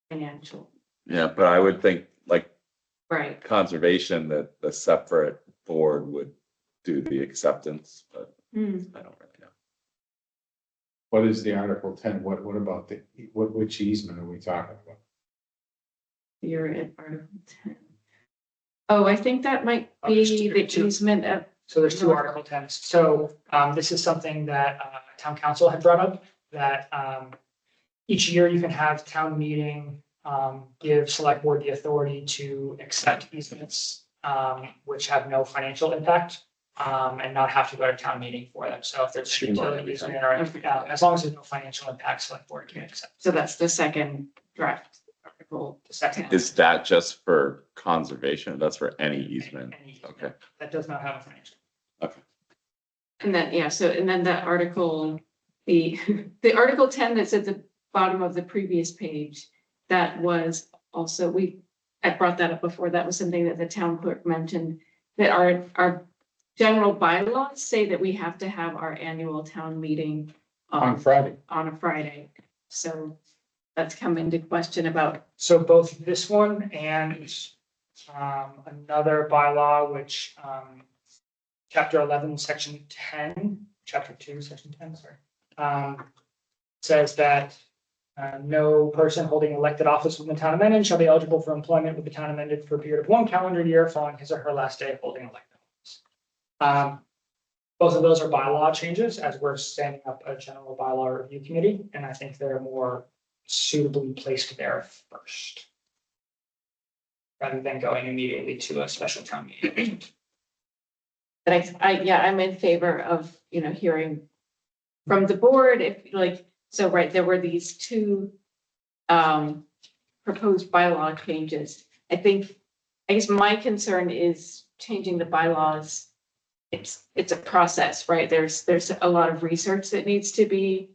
financial, Yeah, but I would think like right? conservation, that the separate board would do the acceptance, but Hmm. I don't really know. What is the Article 10? What about which easement are we talking about? You're at Article 10. Oh, I think that might be the easement of, So there's two Article 10s. So this is something that town council had brought up, that each year you can have town meeting give select board the authority to accept easements which have no financial impact and not have to go to town meeting for them. So if there's a utility easement or as long as there's no financial impact, select board can accept. so that's the second draft article. The second, Is that just for conservation? That's for any easement? any easement Okay, that does not have a financial. okay. And then, yeah, so, and then the article, the Article 10 that's at the bottom of the previous page, that was also, I brought that up before, that was something that the town clerk mentioned, that our general bylaws say that we have to have our annual town meeting On Friday. on a Friday. So that's come into question about, So both this one and another bylaw, which chapter 11, section 10, chapter 2, section 10, sorry, says that no person holding elected office within the town of Mendon shall be eligible for employment with the town of Mendon for a period of 1 calendar year following his or her last day of holding elected office. Both of those are bylaw changes, as we're standing up a general bylaw review committee, and I think they're more suitably placed there first, rather than going immediately to a special town meeting. but I'm in favor of, hearing from the board, if like, so, right, there were these two proposed bylaw changes. I guess my concern is changing the bylaws. It's a process, right? There's a lot of research that needs to be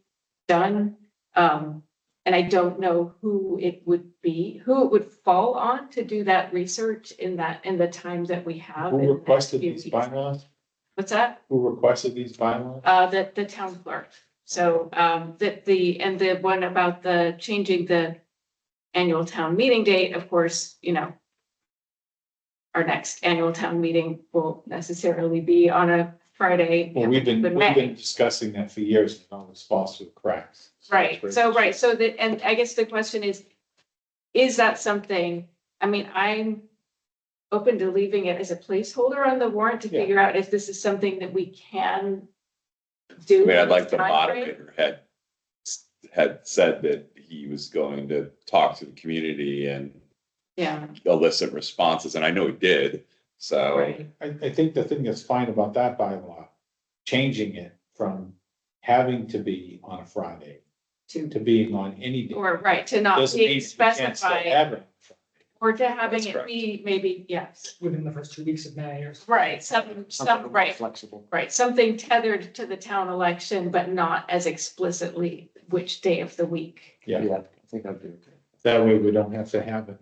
done. And I don't know who it would fall on to do that research in the time that we have. in Who the requested next few these weeks. bylaws? What's that? Who requested these bylaws? The town clerk. So, the one about the changing the annual town meeting date, of course, our next annual town meeting will necessarily be on a Friday. Well, we've in been May. discussing that for years, and it always falls through the cracks. Right, so and I guess the question is that something, I mean, I'm open to leaving it as a placeholder on the warrant to Yeah. figure out if this is something that we can I do. mean, I'd in like this the timeframe. moderator had said that he was going to talk to the community and Yeah, elicit responses, and I know he did, so. right, I think the thing that's fine about that bylaw, changing it from having to be on a Friday to being on any day. or right, to not Doesn't mean being you can't still specified, have it. or to having That's it correct. be maybe, yes, Within the first 2 weeks of May or something. right, right. Flexible. Right, something tethered to the town election, but not as explicitly which day of the week. Yeah, Yeah, I think I'd do. that way we don't have to have it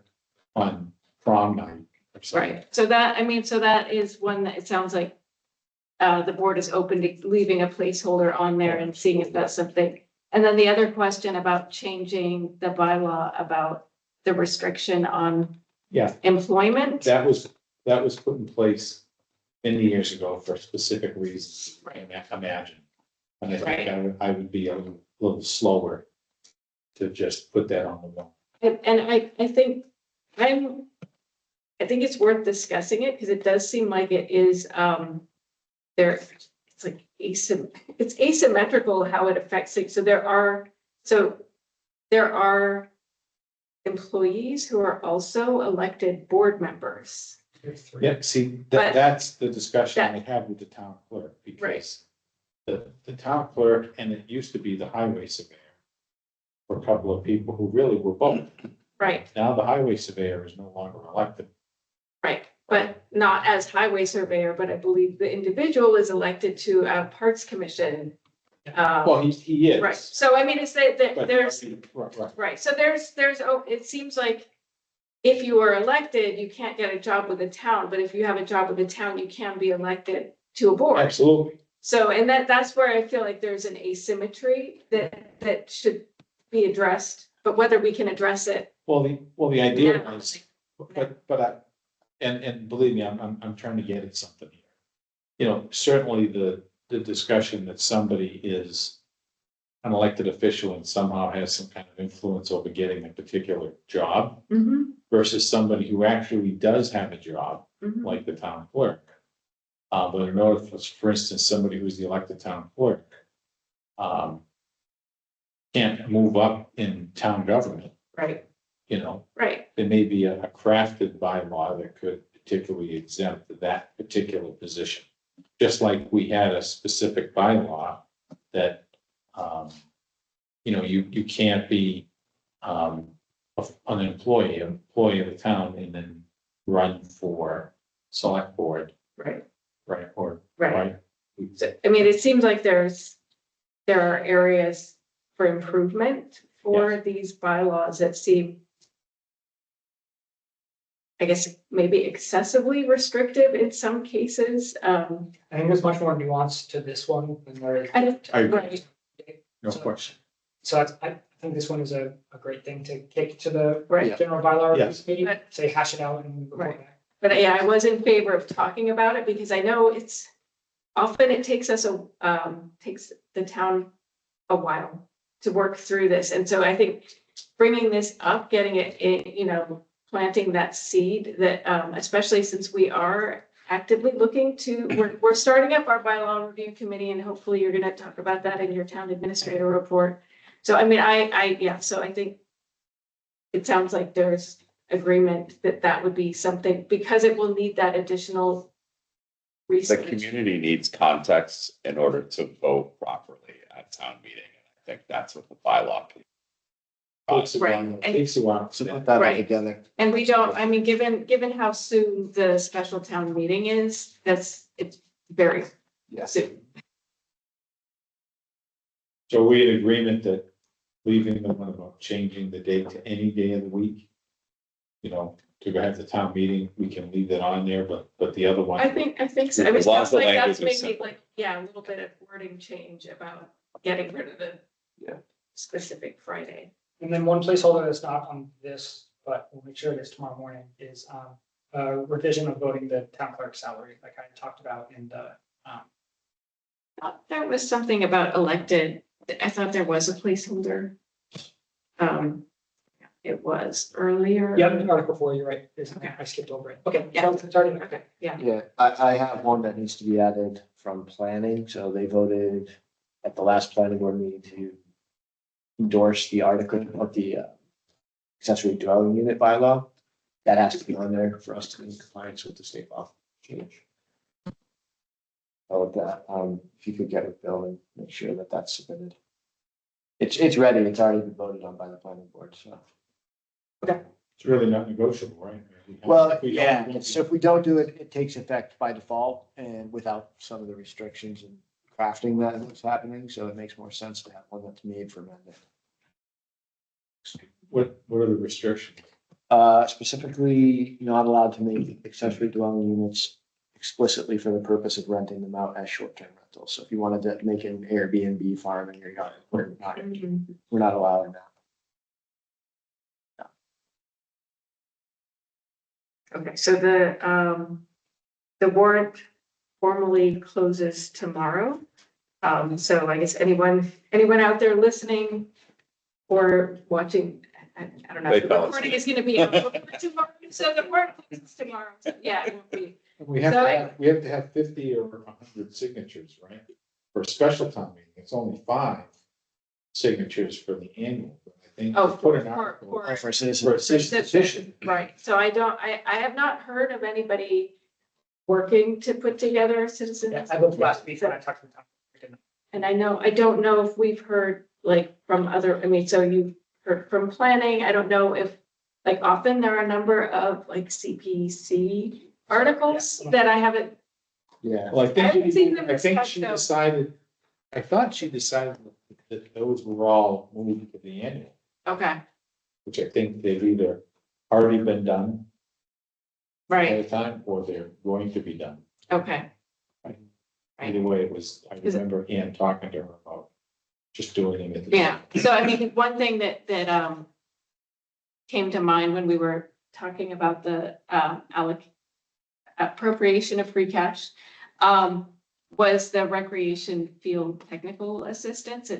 on prom night Right, so that, I mean, so that is one that it sounds like the board is open to leaving a placeholder on there and seeing if that's something. And then the other question about changing the bylaw about the restriction on Yeah, employment. that was put in place many years ago for specific reasons, I imagine. And I think I would be a little slower to just put that on the wall. And I think I think it's worth discussing it because it does seem like it is there, it's like it's asymmetrical how it affects things. So there are employees who are also elected board members. Yeah, see, But- that's the discussion I had with the town clerk, because the town clerk, and it used to be the highway surveyor, were a couple of people who really were both. Right, Now the highway surveyor is no longer elected. right. But not as highway surveyor, but I believe the individual is elected to a Parks Commission. Well, he is. Right, so I mean, it's that but- there's, Right. right, so it seems like if you are elected, you can't get a job with the town, but if you have a job with the town, you can be elected to a board. Absolutely. So, and that's where I feel like there's an asymmetry that should be addressed, but whether we can address it. Well, the idea now, was, and believe me, I'm trying to get at something here. You know, certainly the discussion that somebody is an elected official and somehow has some kind of influence over getting a particular job Mhm, versus somebody who actually does have a job, mhm. like the town clerk. But in order for instance, somebody who's the elected town clerk, can't move up in town government, Right, you know, right, there may be a crafted bylaw that could particularly exempt that particular position. Just like we had a specific bylaw that, you know, you can't be, an employee of the town and then run for select board, right, right, or, right. right? So, I mean, it seems like there are areas for improvement for these bylaws that seem, I guess, maybe excessively restrictive in some cases. I think there's much more nuance to this one than there is. I agree. Right, No question. So I think this one is a great thing to kick to the Right. general bylaw review Yes. committee, But- say hash it out and report Right. back. but yeah, I was in favor of talking about it because I know it's often it takes takes the town a while to work through this. And so I think bringing this up, getting it in, you know, planting that seed that, especially since we are actively looking to, we're starting up our bylaw review committee and hopefully you're gonna talk about that in your town administrator report. So I mean, so I think it sounds like there's agreement that that would be something, because it will need that additional The research. community needs context in order to vote properly at town meeting. And I think that's what the bylaw. Takes a Right. while, takes a while. So put that all Right. together. And we don't, I mean, given how soon the special town meeting is, it's very Yes. soon. So we in agreement that leaving the one about changing the date to any day of the week? You know, to have the town meeting, we can leave that on there, but the other one. I think so. I mean, it As long as sounds the like that's language is maybe simple. like, yeah, a little bit of wording change about getting rid of the specific Friday. And then one placeholder that's not on this, but we'll make sure it is tomorrow morning, is revision of voting the town clerk salary, like I talked about in the. Thought there was something about elected, I thought there was a placeholder. It was earlier. Yeah, Article 4, you're right. Okay. I skipped over it. Okay, Yeah. so it's already, Okay, yeah, Yeah, I have one that needs to be added from planning, so they voted at the last planning board meeting to endorse the article of the accessory dwelling unit bylaw. That has to be on there for us to be in compliance with the state law change. All of that, if you could get with Bill and make sure that that's submitted. It's ready, it's already been voted on by the planning board, so. It's really not negotiable, right? Well, If we don't- yeah, so if we don't do it, it takes effect by default and without some of the restrictions and crafting that was happening, so it makes more sense to have one that's made for amendment. What are the restrictions? Specifically, you're not allowed to make accessory dwelling units explicitly for the purpose of renting them out as short-term rentals. So if you wanted to make an Airbnb farm in your yard, we're not allowing that. Okay, so the warrant formally closes tomorrow. So I guess anyone out there listening or watching, I don't know, They the fell recording is gonna be up tomorrow, so the warrant closes tomorrow. So, yeah, it won't be. We have to have 50 or 100 signatures, right? For a special town meeting, it's only 5 signatures for the annual. But I think Oh, to put an article For for citizens. a citizen petition. Right, so I have not heard of anybody working to put together a citizens. Yeah, I looked last week when I talked to Tom. And I don't know if we've heard like from other, I mean, so you heard from planning, I don't know if, like, often there are a number of like CPC articles that I haven't, Yeah. Well, I haven't seen them I think discussed, she though. decided, I thought she decided that those were all moved to the annual, okay, which I think they've either already been done at right, a time or they're going to be done. okay. Either way, it was, I Is it- remember Ian talking to her about just doing them. at the- Yeah, so I mean, one thing that came to mind when we were talking about the appropriation of free cash was the recreation field technical assistance.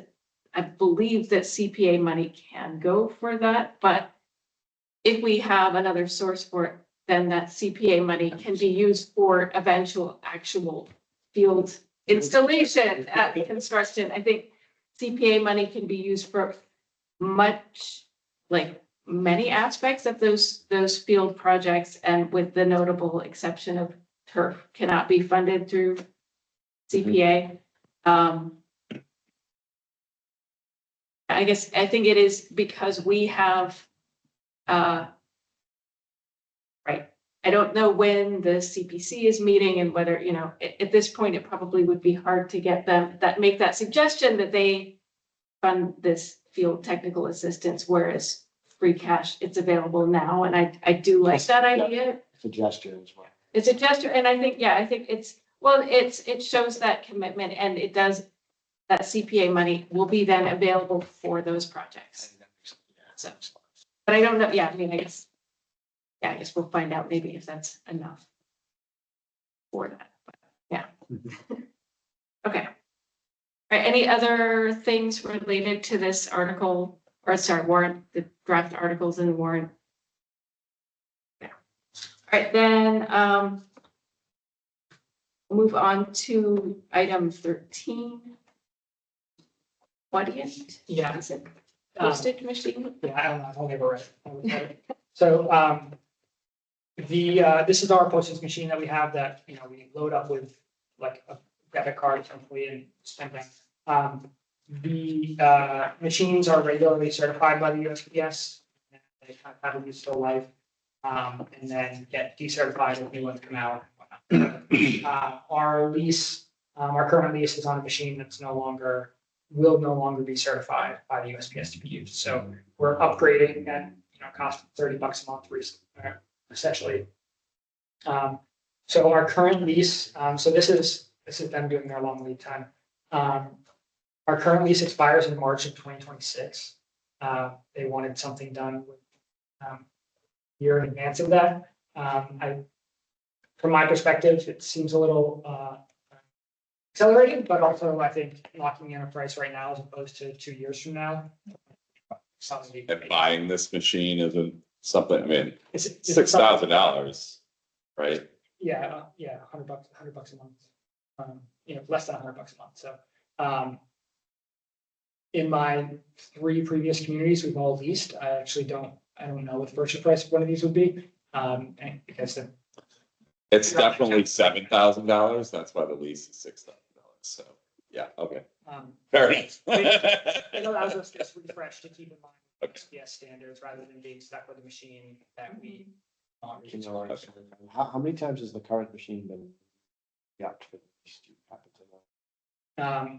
I believe that CPA money can go for that, but if we have another source for it, then that CPA money can be used for actual field installation at construction. I think CPA money can be used for many aspects of those field projects, and with the notable exception of turf cannot be funded through CPA. I think it is because we have, right. I don't know when the CPC is meeting and whether, at this point, it probably would be hard to get them make that suggestion that they fund this field technical assistance, whereas free cash, it's available now. And I do like that idea. It's a gesture as well. It's a gesture. And I think it shows that commitment, and it does, that CPA money will be then available for those projects. So, but I don't know. Yeah, I mean, I guess we'll find out maybe if that's enough for that. But yeah. Okay. All right, any other things related to this article, or sorry, warrant, the draft articles in the warrant? Yeah. All right, then move on to item 13. Audience? Yeah. Is it postage machine? Yeah, I don't know, I've only ever read it. So, this is our postage machine that we have that, we load up with like a debit card essentially and spend it. The machines are regularly certified by the USPS. They kind of have a useful life, and then get decertified if new ones come out. Our lease, our current lease is on a machine that's will no longer be certified by the USPS to be used. So we're upgrading and, cost $30 a month essentially. So our current lease, so this is them doing their long lead time. Our current lease expires in March of 2026. They wanted something done with year in advance of that. From my perspective, it seems a little accelerated, but also I think locking in a price right now as opposed to 2 years from now. And buying this machine isn't something, I mean, It's $6,000, right? Yeah, $100 a month. Less than $100 a month. So, in my 3 previous communities, we've all leased. I don't know what the purchase price of one of these would be. Because It's definitely $7,000. That's why the lease is $6,000. So, yeah, okay, fair enough. it allows us to just refresh to keep in mind SPS standards rather than being stuck with a machine that we. How many times has the current machine been? Yeah.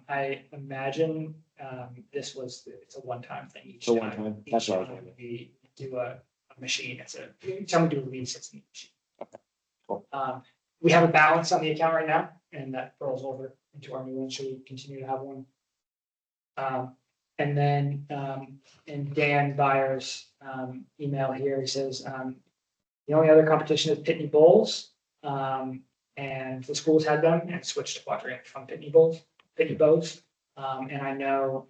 I imagine it's a one-time thing each So time. one time, Each that's what I was time wondering. we do a machine. It's a, anytime we do a lease, it's a new machine. Cool. We have a balance on the account right now, and that rolls over into our new one, should we continue to have one. And then, in Dan Byers' email here, he says, the only other competition is Pitney Bowls. And the schools had them and switched to quadrant from Pitney Bows. And I know,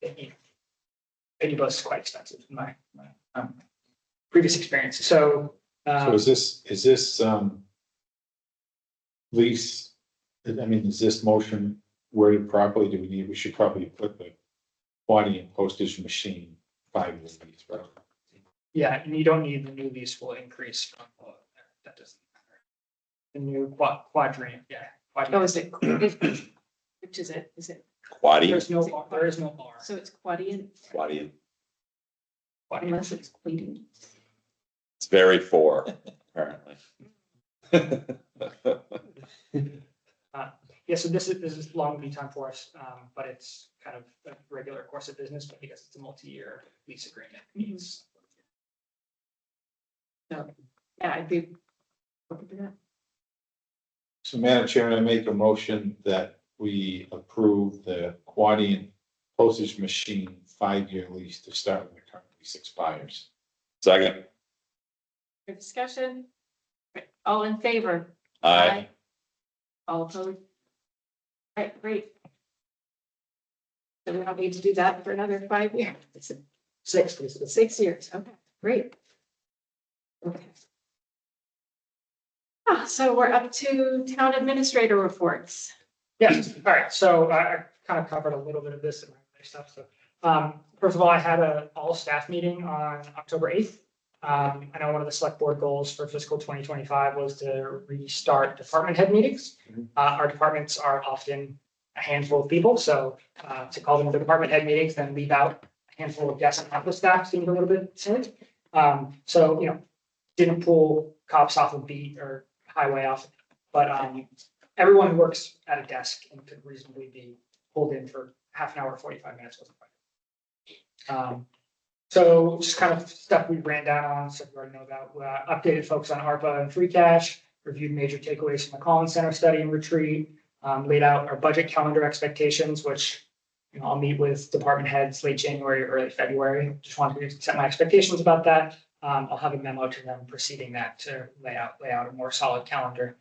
Pitney Bowls is quite expensive in my previous experience. So is this, lease, I mean, is this motion worded properly? We should probably put the body and postage machine 5-year lease, right? yeah, and you don't need the new lease will increase from, that doesn't matter. The new quadrant, yeah. Oh, is it, which is it? Is it, Quaddy, There is no R. so it's quadient quaddy, unless it's quadient? it's very four, apparently. Yeah, so this is long lead time for us, but it's kind of a regular course of business, but because it's a multi-year lease agreement, it means. Yeah, I'd be open to that. So Madam Chairman, I make a motion that we approve the Quadient postage machine 5-year lease to start when the current lease expires. Second, For discussion, all in favor? aye. All opposed? All right, great. So we don't need to do that for another 5 years. It's 6 years. Okay, great. Okay. So we're up to town administrator reports. Yes, all right, so I kind of covered a little bit of this in my other stuff, so. First of all, I had an all-staff meeting on October 8th. I know one of the select board goals for fiscal 2025 was to restart department head meetings. Our departments are often a handful of people, so to call them the department head meetings, then leave out a handful of guests and office staff seemed a little bit silly. So, didn't pull cops off a beat or highway off, but everyone who works at a desk and could reasonably be pulled in for half an hour, 45 minutes wasn't quite. So just kind of stuff we ran down on, so you already know about, updated folks on ARPA and free cash, reviewed major takeaways from the Collins Center study and retreat, laid out our budget calendar expectations, which I'll meet with department heads late January, early February. Just wanted to set my expectations about that. I'll have a memo to them preceding that to lay out a more solid calendar.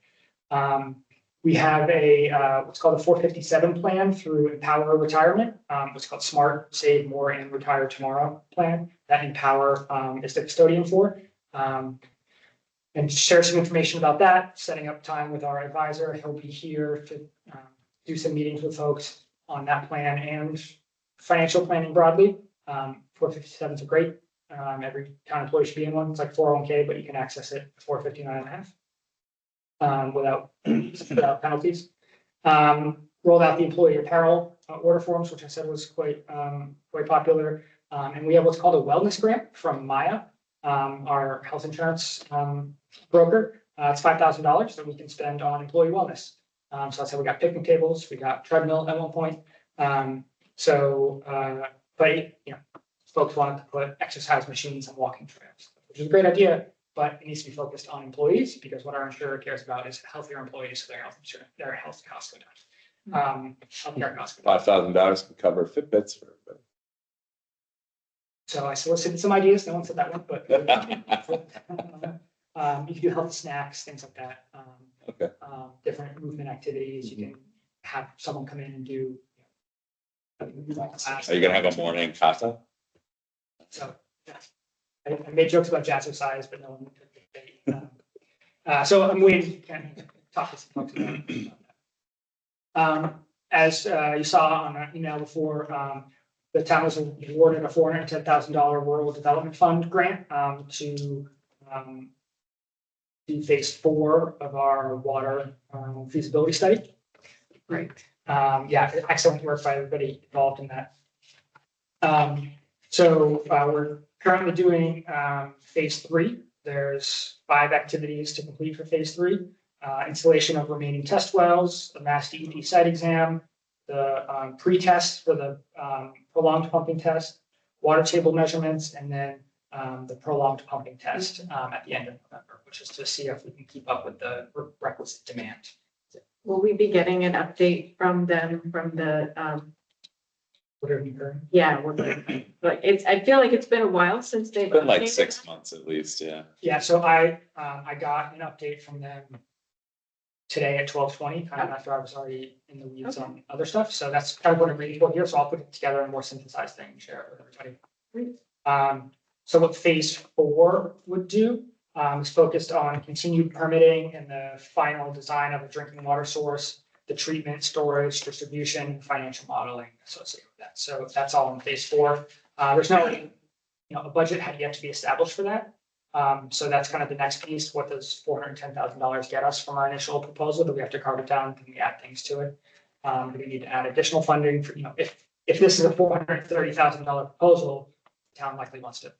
We have a what's called a 457 plan through Empower Retirement, what's called Smart, Save More, and Retire Tomorrow plan that Empower is the custodian for. And share some information about that, setting up time with our advisor. He'll be here to do some meetings with folks on that plan and financial planning broadly. 457s are great. Every town employee should be in one. It's like 401k, but you can access it at 459.5 without penalties. Rolled out the employee apparel order forms, which I said was quite popular. And we have what's called a wellness grant from Maya, our health insurance broker. It's $5,000 that we can spend on employee wellness. So that's how we got picnic tables. We got treadmill at one point. But folks wanted to put exercise machines on walking trails, which is a great idea, but it needs to be focused on employees because what our insurer cares about is healthier employees, so their health costs go down. Healthcare costs go down. $5,000 can cover Fitbits for everybody. So I solicited some ideas. No one said that one, but you can do healthy snacks, things like that. Okay. Different movement activities. You can have someone come in and do. Are you gonna have a morning kata? So, yeah. I made jokes about jazzercise, but no one took the bait. So I'm waiting to talk to some folks about that. As you saw on an email before, the town was awarded a $410,000 rural development fund grant to do phase 4 of our water feasibility study. Great. Yeah, excellent work by everybody involved in that. So we're currently doing phase 3. There's 5 activities to complete for phase 3. Installation of remaining test wells, the Mass DEP site exam, the pre-test for the prolonged pumping test, water table measurements, and then the prolonged pumping test at the end of November, which is to see if we can keep up with the requisite demand. Will we be getting an update from them from the, What have you heard? yeah, like, I feel like it's been a while since they've. Been like updated 6 us. months at least, yeah. Yeah, so I got an update from them today at 12:20, kind of after I was already in the weeds on other stuff. So that's kind of what I'm reading for here. So I'll put it together in a more synthesized thing and share it with everybody. So what phase 4 would do is focused on continued permitting and the final design of a drinking water source, the treatment, storage, distribution, financial modeling associated with that. So that's all in phase 4. There's no, a budget had yet to be established for that. So that's kind of the next piece. What does $410,000 get us from our initial proposal? Do we have to carve it down? Can we add things to it? Do we need to add additional funding for, if this is a $430,000 proposal, the town likely wants to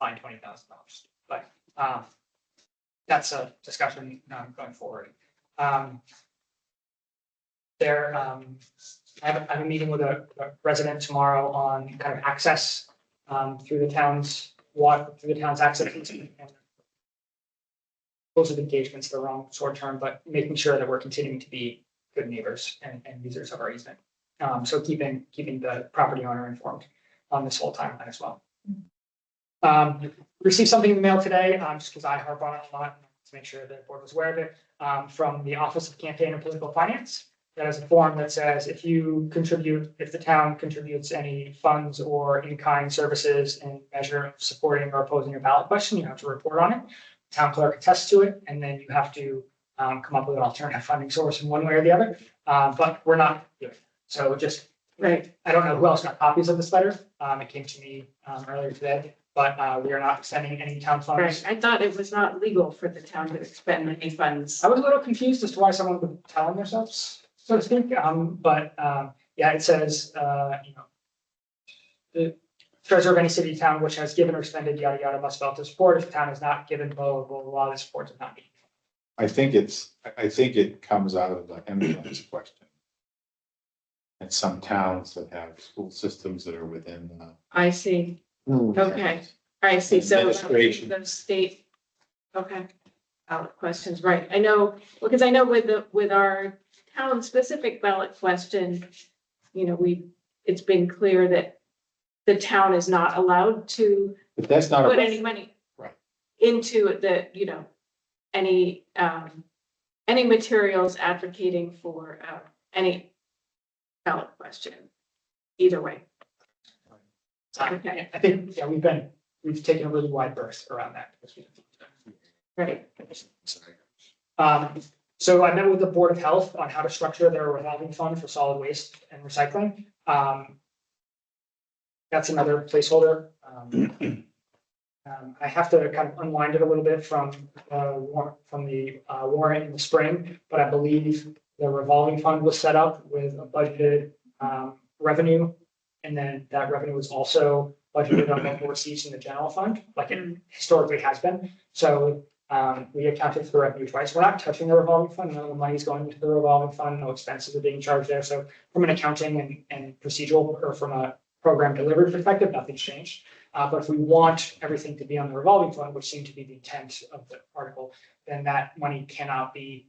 find $20,000. But that's a discussion going forward. I have a meeting with a resident tomorrow on kind of access through the town's access. And those are engagements, the wrong short term, but making sure that we're continuing to be good neighbors and users of our easement. So keeping the property owner informed on this whole timeline as well. Received something in the mail today, just because I harp on it a lot, to make sure the board was aware of it, from the Office of Campaign and Political Finance. That is a form that says if the town contributes any funds or in-kind services in measure of supporting or opposing a ballot question, you have to report on it. Town clerk attests to it, and then you have to come up with an alternative funding source in one way or the other. But we're not doing it. So just, Right. I don't know who else got copies of this letter. It came to me earlier today, but we are not extending any town funds. Right, I thought it was not legal for the town to expend any funds. I was a little confused as to why someone would tell them themselves, so to speak. Yeah, it says, the treasurer of any city town which has given or expended yada yada must vote to support. If the town has not given blah blah blah, the support does not meet. I think it comes out of the ambulance question. And some towns that have school systems that are within. I see, okay, I see, so Administration. the state, okay. Ballot questions, right, I know, because I know with our town specific ballot question, it's been clear that the town is not allowed to But that's not. put any money. Right. Into the, any materials advocating for any ballot question, either way. Okay. I think, we've taken a really wide berth around that. Right. So I met with the Board of Health on how to structure their revolving fund for solid waste and recycling. That's another placeholder. I have to kind of unwind it a little bit from the warrant in the spring, but I believe the revolving fund was set up with a budgeted revenue. And then that revenue was also budgeted on local receipts in the general fund, like it historically has been. So we accounted for the revenue twice. We're not touching the revolving fund. None of the money is going into the revolving fund. No expenses are being charged there. So from an accounting and procedural, or from a program delivery perspective, nothing's changed. But if we want everything to be on the revolving fund, which seemed to be the intent of the article, then that money cannot be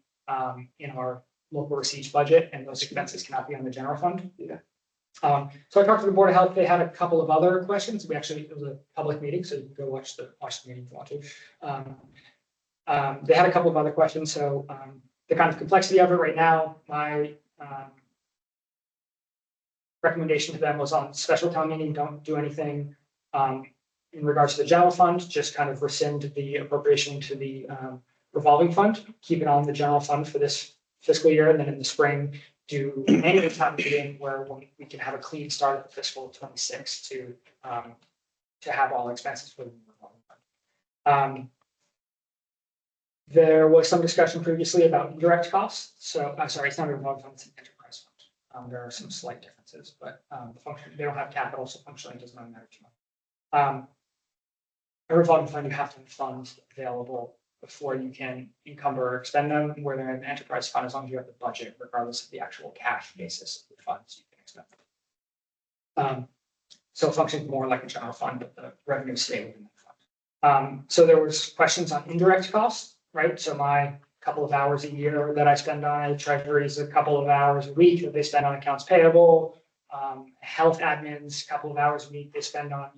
in our local receipts budget, and those expenses cannot be on the general fund. Yeah. So I talked to the Board of Health. They had a couple of other questions. It was a public meeting, so you can go watch the meeting if you want to. They had a couple of other questions. So the kind of complexity of it right now, my recommendation to them was on special town meeting, don't do anything in regards to the general fund, just kind of rescind the appropriation to the revolving fund, keep it on the general fund for this fiscal year, and then in the spring, do an annual town meeting where we can have a clean start of the fiscal 26 to have all expenses for the revolving fund. There was some discussion previously about indirect costs. So I'm sorry, it's not a revolving fund, it's an enterprise fund. There are some slight differences, but the function, they don't have capital, so functionally it doesn't really matter too much. A revolving fund, you have to have funds available before you can encumber or expend them, where they're in an enterprise fund, as long as you have the budget, regardless of the actual cash basis of the funds you can expend. So it functions more like a general fund, but the revenues stay within the fund. So there was questions on indirect costs, right? So my couple of hours a year that I spend on it, treasury is a couple of hours a week that they spend on accounts payable. Health admins, a couple of hours a week they spend on,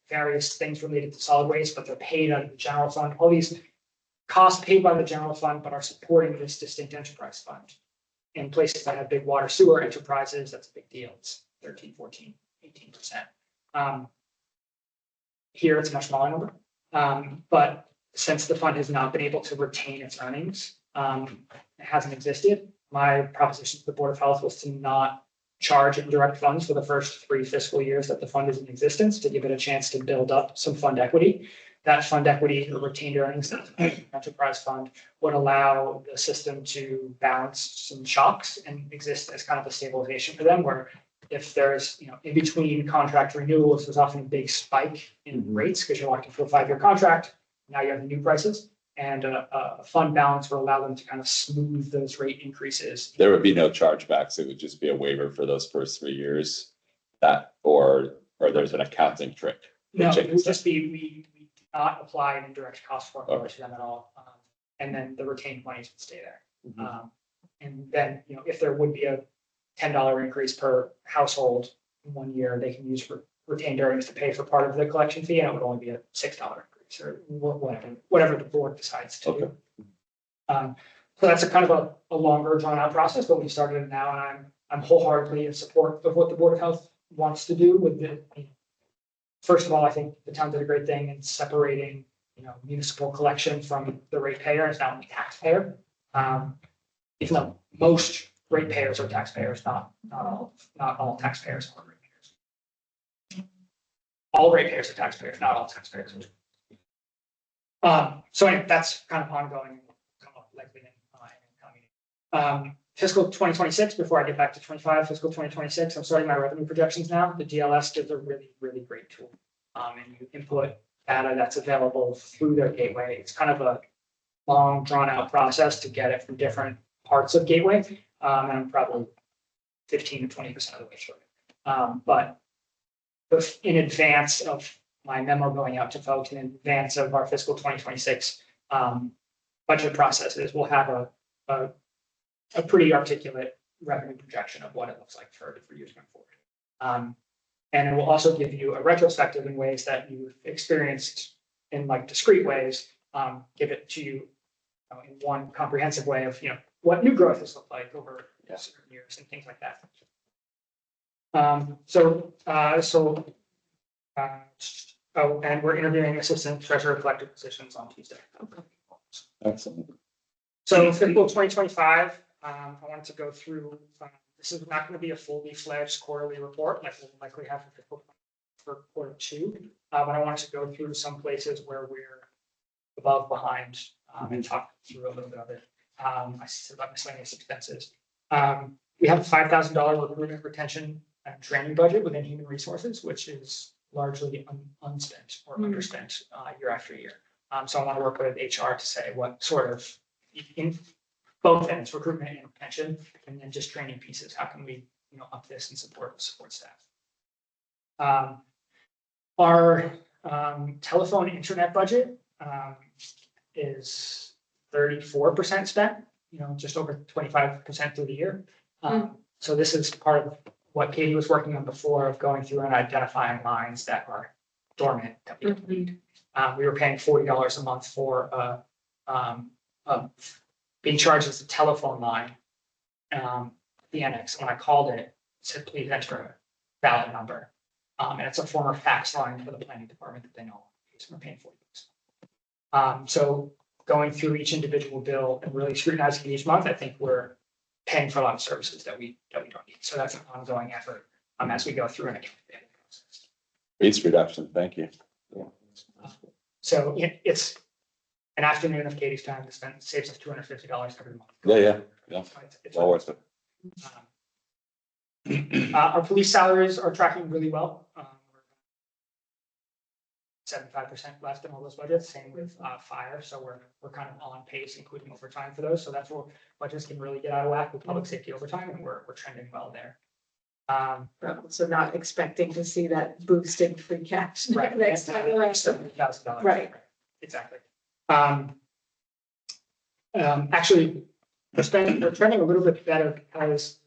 various things related to solid waste, but they're paid out of the general fund. All these costs paid by the general fund, but are supporting this distinct enterprise fund. In places that have big water sewer enterprises, that's a big deal. It's 13, 14, 18%. Here, it's a much smaller number. But since the fund has not been able to retain its earnings, it hasn't existed. My proposition to the Board of Health was to not charge indirect funds for the first 3 fiscal years that the fund is in existence, to give it a chance to build up some fund equity. That fund equity, or retained earnings, enterprise fund, would allow the system to balance some shocks and exist as kind of a stabilization for them, where if there's, in between contract renewals, there's often a big spike in rates because you're locked in for a 5-year contract. Now you have the new prices, and a fund balance will allow them to kind of smooth those rate increases. There would be no chargebacks. It would just be a waiver for those first 3 years, or there's an accounting trick. No, it would just be, we do not apply an indirect cost formula to them at all. And then the retained monies would stay there. And then, if there would be a $10 increase per household in 1 year, they can use retained earnings to pay for part of the collection fee, and it would only be a $6 increase or whatever the board decides to do. So that's a kind of a longer drawn out process, but we started it now, and I'm wholeheartedly in support of what the Board of Health wants to do with the. First of all, I think the town did a great thing in separating, municipal collection from the ratepayer. It's now the taxpayer. Even though most ratepayers are taxpayers, not all taxpayers are ratepayers. All ratepayers are taxpayers, not all taxpayers. So anyway, that's kind of ongoing. Come up likely in fiscal 2026. Before I get back to 25, fiscal 2026, I'm starting my revenue projections now. The DLS gives a really, really great tool. And you input data that's available through their gateway. It's kind of a long, drawn out process to get it from different parts of Gateway. And I'm probably 15 to 20% of the way through it. But in advance of my memo going out to folks, in advance of our fiscal 2026 budget processes, we'll have a pretty articulate revenue projection of what it looks like for years going forward. And it will also give you a retrospective in ways that you've experienced in like discrete ways, give it to you in one comprehensive way of, what new growth has looked like over certain years and things like that. And we're interviewing assistant treasurer collector positions on Tuesday. Excellent. So fiscal 2025, I wanted to go through, this is not going to be a fully fledged quarterly report like we'll likely have for quarter 2, but I wanted to go through some places where we're above, behind, and talk through a little bit of it. I said about miscellaneous expenses. We have a $5,000 recruitment, retention, and training budget within human resources, which is largely unspent or underspent year after year. So I want to work with HR to say what sort of, in both ends, recruitment and retention, and then just training pieces. How can we, up this and support staff? Our telephone internet budget is 34% spent, just over 25% through the year. So this is part of what Katie was working on before, of going through and identifying lines that are dormant that we don't need. We were paying $40 a month for being charged as a telephone line. The annex, when I called it, said please enter a valid number. And it's a former fax line for the planning department that they know. So we're paying $40. So going through each individual bill and really scrutinizing each month, I think we're paying for a lot of services that we don't need. So that's an ongoing effort as we go through an account payment process. Waste reduction, thank you. So it's an afternoon of Katie's time to spend, saves us $250 every month. Yeah. It's Well worth it. Our police salaries are tracking really well. 75% left in all those budgets, same with fire. So we're kind of on pace, including overtime for those. So that's where budgets can really get out of whack with public safety overtime, and we're trending well there. But also not expecting to see that boost in free cash Right. next time around. $70,000. Right. Exactly. Actually, they're trending a little bit better because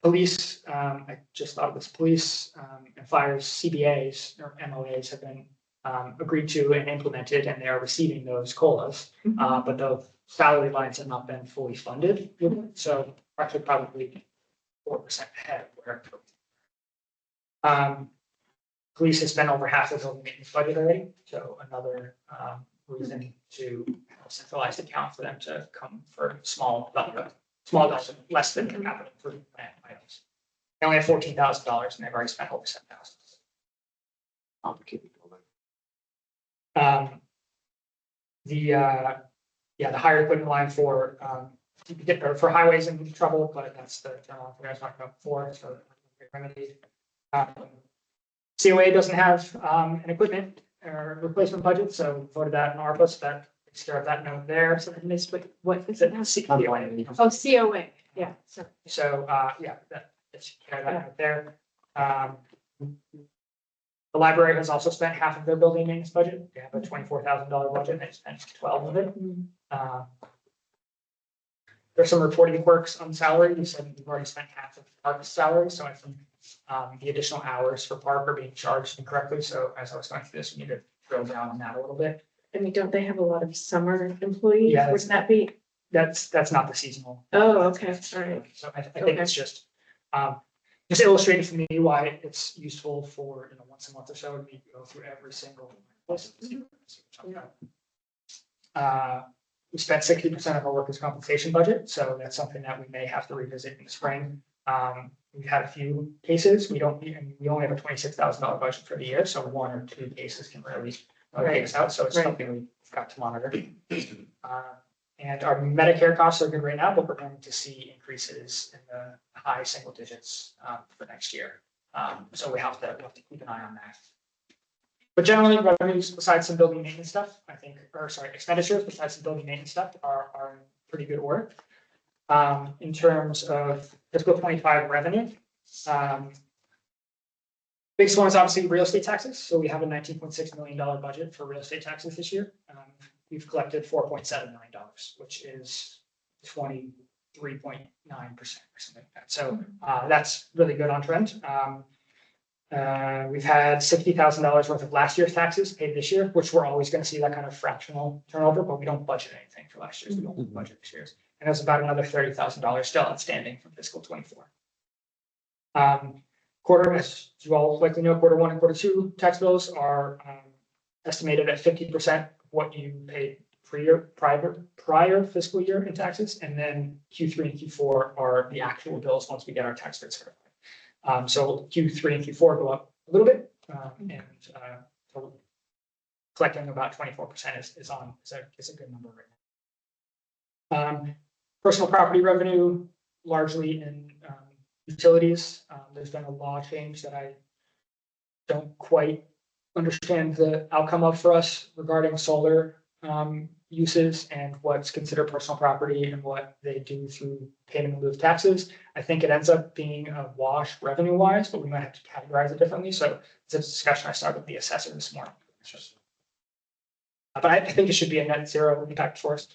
police, I just thought of this, police and fires CBAs or MOAs have been agreed to and implemented, and they are receiving those COLAs. But the salary lines have not been fully funded, so actually probably 4% ahead of where. Police has spent over half the building maintenance budget already, so another reason to have a centralized account for them to come for small dollars, less than capital improvement plan items. They only have $14,000 and they've already spent over $7,000. Complicated building. The higher equipment line for for highways in trouble, but that's the general we guys talked about before, so remedied. COA doesn't have an equipment or replacement budget, so voted that in ARPA, so that takes care of that note there. So I missed what is it now? COA. Oh, COA, yeah, so. So, yeah, that takes care of that note there. The library has also spent half of their building maintenance budget. They have a $24,000 budget, and they spent 12 of it. There's some reporting quirks on salary. You said we've already spent half of Park's salary, so I think the additional hours for Park are being charged incorrectly. So as I was going through this, we need to drill down on that a little bit. I mean, don't they have a lot of summer employees? Yeah, Wouldn't that be? That's not the seasonal. Oh, okay, all right. So I think it's just illustrated for me why it's useful for, once a month or so, we go through every single. We spent 60% of our workers' compensation budget, so that's something that we may have to revisit in the spring. We've had a few cases. We only have a $26,000 budget for the year, so 1 or 2 cases can really take us out. So it's something we've got to monitor. And our Medicare costs are good right now, but we're going to see increases in the high single digits for next year. So we have to keep an eye on that. But generally, revenues besides some building maintenance stuff, expenditures besides some building maintenance stuff are in pretty good order. In terms of fiscal 25 revenue, biggest one is obviously real estate taxes. So we have a $19.6 million budget for real estate taxes this year. We've collected $4.7 million, which is 23.9% or something like that. So that's really good on trend. We've had $60,000 worth of last year's taxes paid this year, which we're always going to see that kind of fractional turnover, but we don't budget anything for last year's. We don't budget this year's. And there's about another $30,000 still outstanding from fiscal 24. Quarter, as you all likely know, quarter 1 and quarter 2 tax bills are estimated at 50% of what you paid prior fiscal year in taxes, and then Q3 and Q4 are the actual bills once we get our tax rate certified. So Q3 and Q4 go up a little bit, and collecting about 24% is a good number right now. Personal property revenue, largely in utilities. There's been a law change that I don't quite understand the outcome of for us regarding solar uses and what's considered personal property and what they do through payment in lieu of taxes. I think it ends up being a wash revenue wise, but we might have to categorize it differently. So it's a discussion I started with the assessor this morning. But I think it should be a net zero impact for us.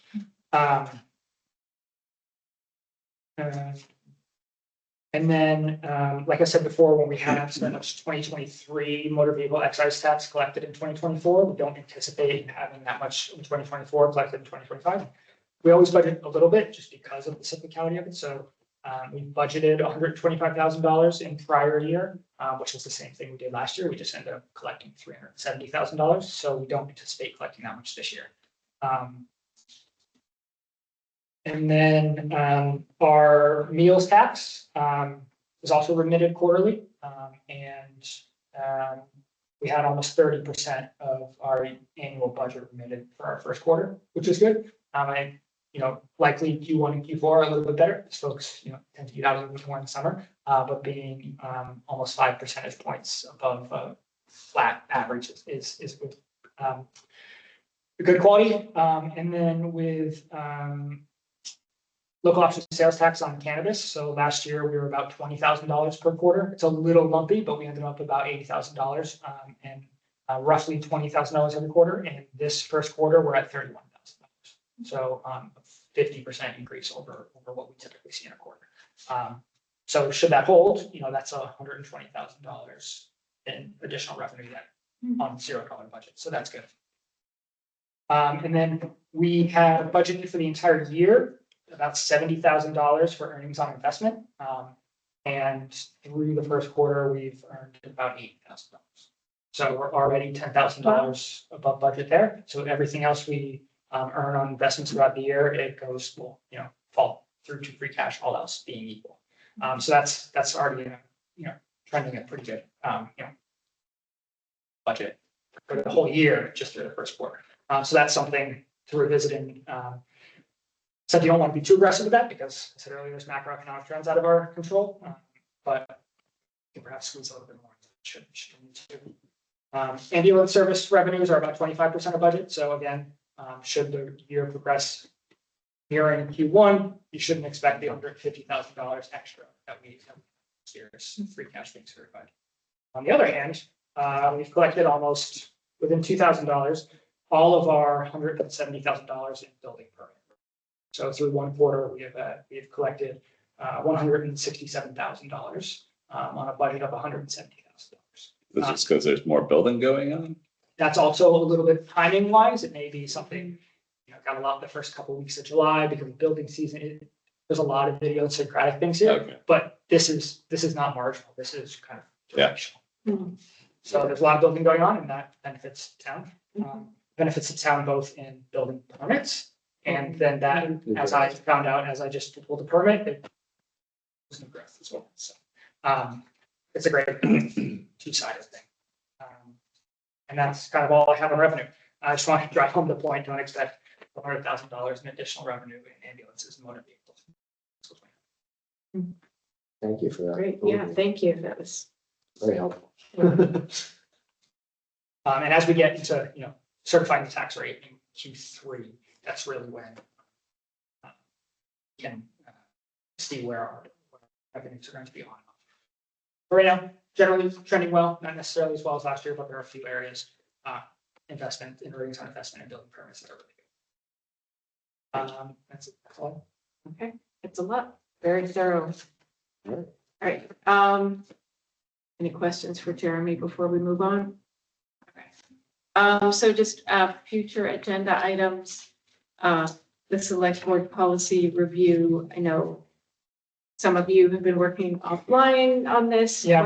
And then, like I said before, when we had so much 2023 motor vehicle excise tax collected in 2024, we don't anticipate having that much in 2024 collected in 2025. We always budget a little bit just because of the cyclicality of it. So we budgeted $125,000 in prior year, which was the same thing we did last year. We just ended up collecting $370,000. So we don't anticipate collecting that much this year. And then our meals tax is also remitted quarterly. And we had almost 30% of our annual budget remitted for our first quarter, which is good. Likely Q1 and Q4 are a little bit better. Folks, tend to eat out a little bit more in the summer, but being almost 5 percentage points above flat average is good. Good quality. And then with local option sales tax on cannabis. So last year we were about $20,000 per quarter. It's a little lumpy, but we ended up about $80,000 and roughly $20,000 every quarter. And this first quarter, we're at $31,000. So 50% increase over what we typically see in a quarter. So should that hold, that's $120,000 in additional revenue that on $0 budget. So that's good. And then we have budgeted for the entire year about $70,000 for earnings on investment. And through the first quarter, we've earned about $80,000. So we're already $10,000 above budget there. So everything else we earn on investments throughout the year, it goes, fall through to free cash, all else being equal. So that's already, trending a pretty good, budget for the whole year, just through the first quarter. So that's something to revisit and, so you don't want to be too aggressive with that because I said earlier, there's macroeconomic trends out of our control, but you can perhaps squeeze a little bit more. Should need to. Ambulance service revenues are about 25% of budget. So again, should the year progress nearing Q1, you shouldn't expect the $150,000 extra that we have this year's free cash being certified. On the other hand, we've collected almost within $2,000 all of our $170,000 in building permit. So through one quarter, we have collected $167,000 on a budget of $170,000. This is because there's more building going on? That's also a little bit timing wise. It may be something, got a lot the first couple of weeks of July because of building season. There's a lot of idiosyncratic things here, Okay. but this is not marginal. This is kind of directional. Mm-hmm. So there's a lot of building going on and that benefits town. Benefits the town both in building permits and then that, as I found out, as I just pulled the permit, it was no growth as well. So it's a great two-sided thing. And that's kind of all I have on revenue. I just want to drive home the point. Don't expect $100,000 in additional revenue in ambulances and motor vehicles. Thank you for that. Great, yeah, thank you. That was. Very helpful. And as we get into, certifying the tax rate in Q3, that's really when we can see where our revenues are going to be on. But right now, generally trending well, not necessarily as well as last year, but there are a few areas, investment in earnings on investment and building permits that are really good. That's all. Okay, it's a lot, very thorough. All right, any questions for Jeremy before we move on? Okay. So just future agenda items, the select board policy review. I know some of you have been working offline on this. Yeah.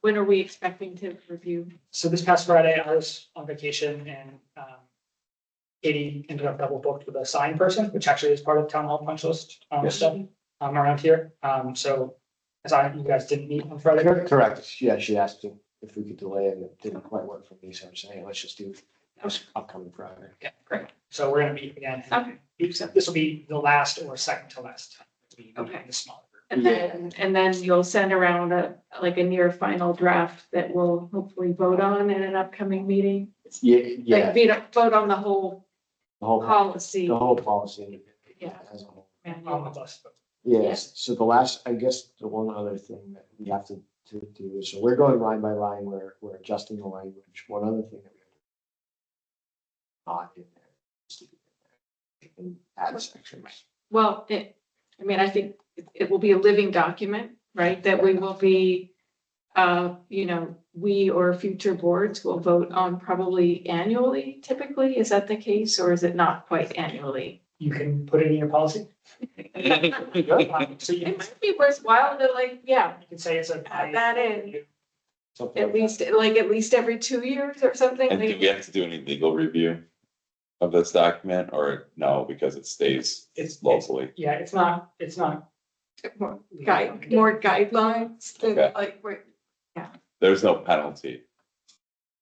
When are we expecting to review? So this past Friday, I was on vacation and Katie ended up double booked with a sign person, which actually is part of the town hall punch list stuff around here. So as you guys didn't meet on Friday. Correct. Yeah, she asked if we could delay it and it didn't quite work for me. So I'm saying, let's just do this upcoming Friday. Yeah, great. So we're gonna meet again. Okay. This will be the last or second to last time. Okay. The smaller group. And then you'll send around a near final draft that we'll hopefully vote on in an upcoming meeting. Yeah. Like vote on the whole policy. The whole policy. Yeah. As a whole. On the bus. Yes, so I guess the one other thing that we have to do is, so we're going line by line, we're adjusting the language. One other thing that we have to not in there, is to be in there, add sections. Well, I think it will be a living document, right? That we will be, we or future boards will vote on probably annually typically. Is that the case or is it not quite annually? You can put it in your policy. So It might be worthwhile to you can say it's a. add that in Something at like that. least every 2 years or something. And do we have to do any legal review of this document or no, because it stays locally? Yeah, it's not. More guidelines than Okay. There's no penalty.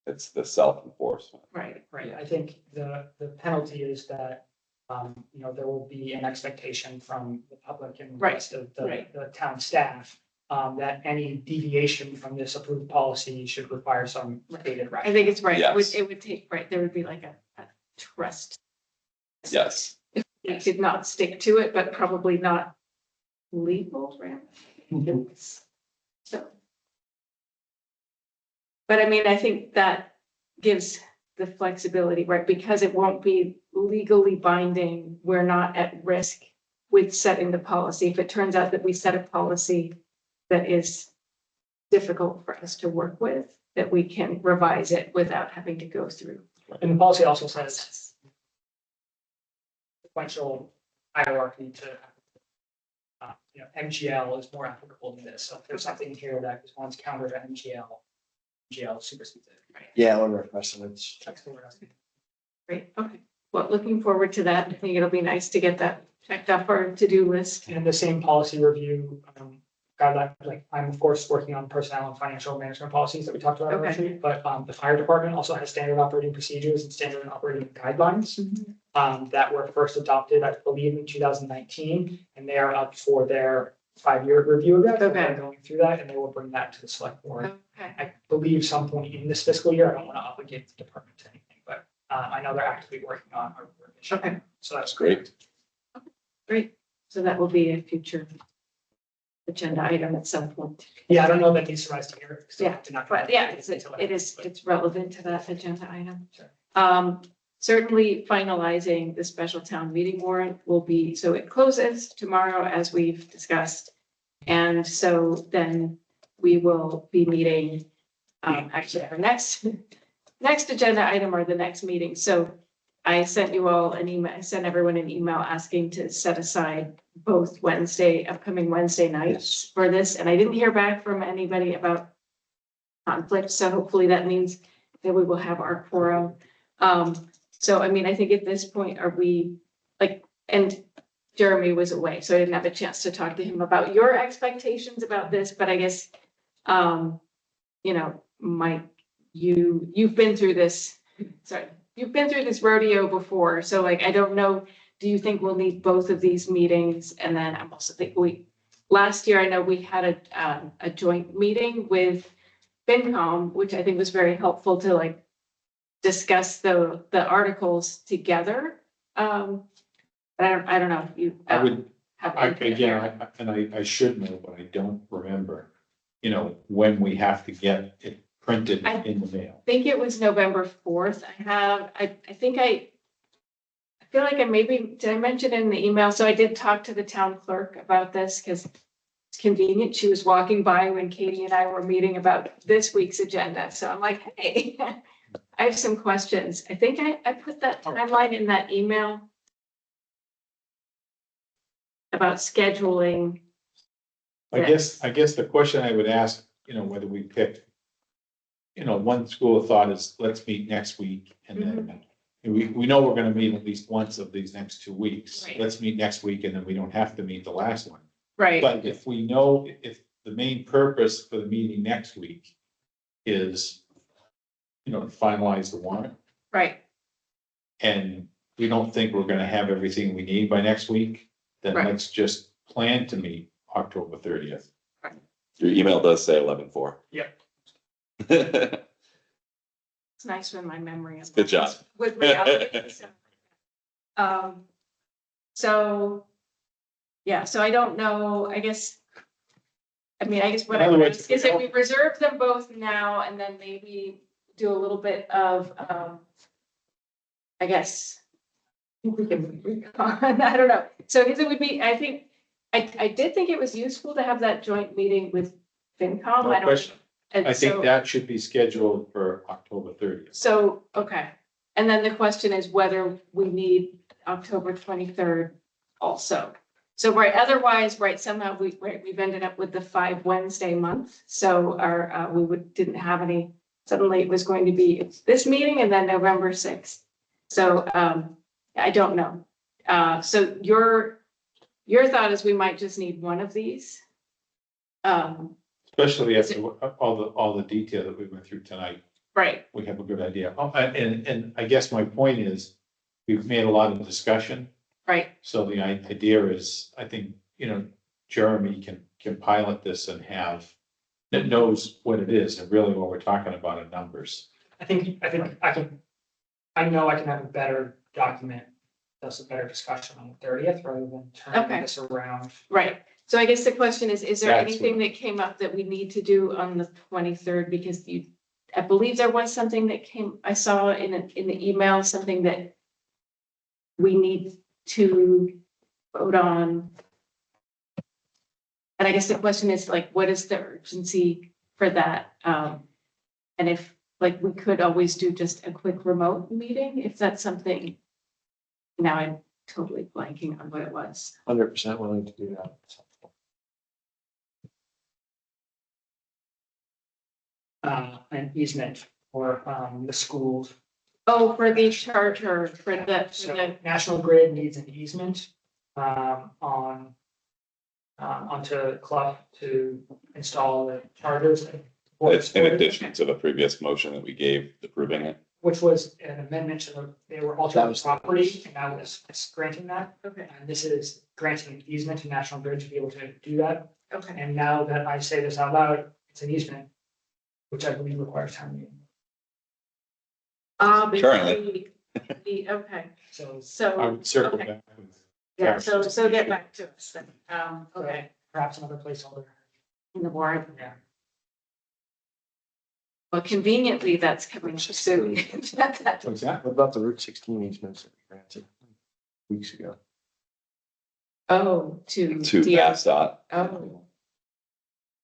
It's the self-enforcement. right. Right, I think the penalty is that, there will be an expectation from the public and the Right, rest of right. the town staff. That any deviation from this approved policy should require some stated I rationale. think it's right. Yes. It would take, right, there would be like a trust. Yes. If we did not stick to it, but probably not legal ramifications. So. But I mean, I think that gives the flexibility, right? Because it won't be legally binding. We're not at risk with setting the policy. If it turns out that we set a policy that is difficult for us to work with, that we can revise it without having to go through. And the policy also says sequential hierarchy to, MGL is more applicable to this. So if there's something here that responds counter to MGL supersedes it. Yeah, order of precedence. That's what we're asking. Great, okay. Well, looking forward to that. I think it'll be nice to get that checked off our to-do list. And the same policy review guideline, like I'm of course working on personnel and financial management policies that we talked about Okay. already, but the fire department also has standard operating procedures and standard operating guidelines that were first adopted, I believe, in 2019, and they are up for their 5-year review of that. So they're going through that, and they will bring that to the select board. Okay. I believe some point in this fiscal year. I don't want to obligate the department to anything, but I know they're actively working on a revision. Okay. So that's Great. Great. So that will be a future agenda item at some point. Yeah, I don't know if that needs to rise to here. So Yeah, but yeah, it's relevant to that agenda item. Sure. Certainly finalizing the special town meeting warrant will be, so it closes tomorrow as we've discussed. And so then we will be meeting, actually our next agenda item or the next meeting. So I sent you all an email, I sent everyone an email asking to set aside both upcoming Wednesday nights for this. And I didn't hear back from anybody about conflict. So hopefully that means that we will have our quorum. So, I mean, I think at this point, are we and Jeremy was away, so I didn't have a chance to talk to him about your expectations about this, but I guess, Mike, you've been through this, you've been through this rodeo before. So I don't know, do you think we'll need both of these meetings? And then I'm also thinking last year, I know we had a joint meeting with FinCom, which I think was very helpful to discuss the articles together. But I don't know if you. I would, have I should know, but I don't remember, when we have to get it printed in the mail. I think it was November 4th. I feel like did I mention in the email? So I did talk to the town clerk about this because it's convenient. She was walking by when Katie and I were meeting about this week's agenda. So I'm like, hey, I have some questions. I think I put that timeline in that email about scheduling. I guess the question I would ask, whether we pick, one school of thought is let's meet next week and then we know we're gonna meet at least once of these next 2 weeks. Right. Let's meet next week and then we don't have to meet the last one. Right. But if we know, if the main purpose for the meeting next week is, to finalize the warrant, Right. and we don't think we're gonna have everything we need by next week, then Right. let's just plan to meet October 30th. Your email does say 11/4. Yep. It's nice when my memory is. Good job. With reality. So I don't know, I guess what I In other would words, ask is that we reserve them both now and then maybe do a little bit of, I guess. We can recon, I don't know. So I guess it would be, I think, I did think it was useful to have that joint meeting with FinCom. No question. and I think so- that should be scheduled for October 30th. So, okay. And then the question is whether we need October 23rd also. So, right, otherwise, right, somehow we've ended up with the 5 Wednesday month. So didn't have any, suddenly it was going to be this meeting and then November 6th. So, I don't know. So your thought is we might just need one of these? Especially after all the detail that we went through tonight, Right, we have a good idea. And I guess my point is, we've made a lot of discussion. right, So the idea is, I think, Jeremy can pilot this and that knows what it is and really what we're talking about in numbers. I know I can have a better document, that's a better discussion on the 30th rather than turning Okay. this around. right. So I guess the question is there That's anything that came up that we need to do on the 23rd? Because I believe there was something that I saw in the email, something that we need to vote on. And I guess the question is like, what is the urgency for that? And if, like, we could always do just a quick remote meeting, if that's something. Now I'm totally blanking on what it was. 100% willing to do that. An easement for, the schools. Oh, for the charter, for the, So National Grid needs an easement, onto Clough to install the chargers. It's in addition to the previous motion that we gave approving it. Which was an amendment to they were altering the property, and that was granting that. okay, And this is granting an easement to National Grid to be able to do that. okay. And now that I say this out loud, it's an easement, which I believe requires town meeting. Currently. Okay, So I so, would circle okay. back with. yeah, so get back to us then. Okay, perhaps another placeholder. in the warrant. Yeah. Well, conveniently, that's coming up soon. What's that? What about the Route 16 easements that we granted weeks ago? Oh, to. To pass that. Oh,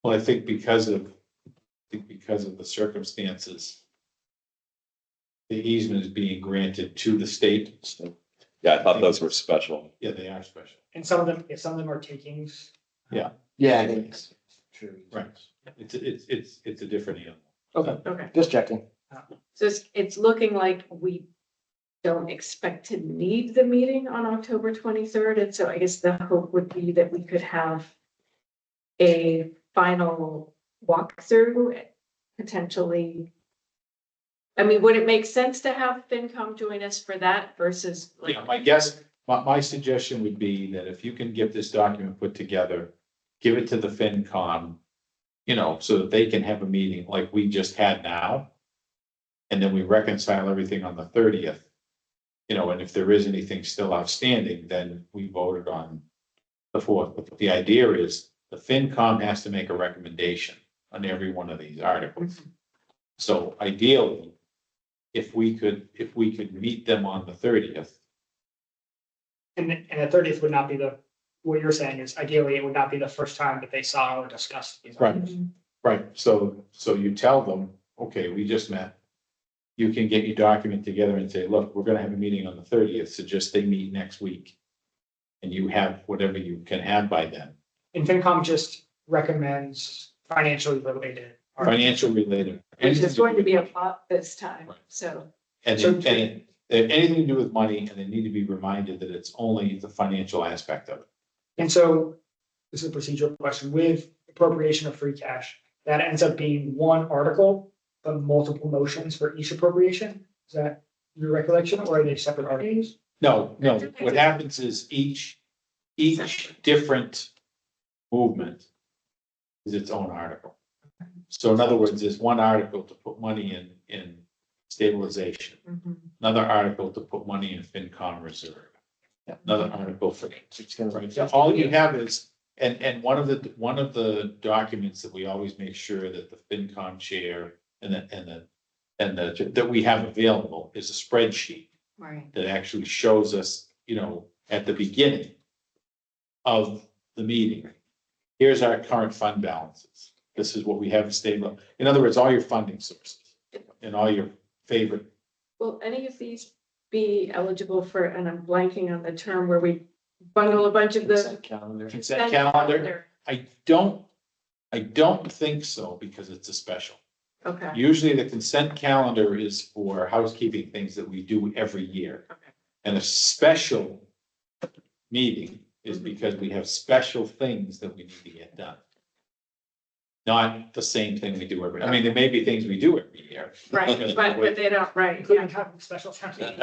Well, I think because of the circumstances, the easement is being granted to the state. Yeah, I thought those were special. Yeah, they are special. And some of them are takings. Yeah, I think it's true. Right. It's a different animal. Okay, okay. just checking. So it's looking like we don't expect to need the meeting on October 23rd. And so I guess the hope would be that we could have a final walkthrough, potentially. I mean, would it make sense to have FinCom join us for that versus like? Yeah, my guess, my suggestion would be that if you can get this document put together, give it to the FinCom, so that they can have a meeting like we just had now. And then we reconcile everything on the 30th. And if there is anything still outstanding, then we voted on the 4th. But the idea is the FinCom has to make a recommendation on every one of these articles. So ideally, if we could meet them on the 30th. And the 30th would not be what you're saying is ideally it would not be the first time that they saw or discussed these. Right. Right, so you tell them, okay, we just met. You can get your document together and say, look, we're gonna have a meeting on the 30th, suggest they meet next week. And you have whatever you can have by then, And FinCom just recommends financially related. financial related. Which is going to be a lot this time, Right. so. And anything to do with money, and they need to be reminded that it's only the financial aspect of it. And so this is a procedural question with appropriation of free cash. That ends up being one article, but multiple motions for each appropriation. Is that your recollection or are they separate articles? No, what happens is each different movement is its own article. So in other words, there's one article to put money in stabilization, another article to put money in FinCom reserve, another article for. Right, so all you have is, and one of the documents that we always make sure that the FinCom chair that we have available is a spreadsheet. Right. That actually shows us, at the beginning of the meeting, here's our current fund balances. This is what we have stable. In other words, all your funding sources and all your favorite. Will any of these be eligible for, and I'm blanking on the term where we bundle a bunch of the. Consent calendar. Consent calendar. I don't think so because it's a special. Okay, Usually the consent calendar is for housekeeping things that we do every year. okay, And a special meeting is because we have special things that we need to get done. Not the same thing we do there may be things we do every year. right, but they don't, right, Including yeah. having special town meeting.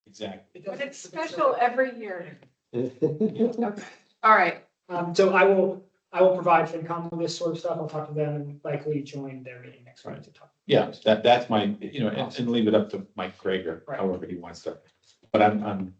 Exactly. But it's special every year. Okay, all right, So I will provide FinCom with this sort of stuff. I'll talk to them and likely join their meeting next week to talk. Yeah, that's my, and leave it up to Mike Craig or Right. however he wants to. But I'm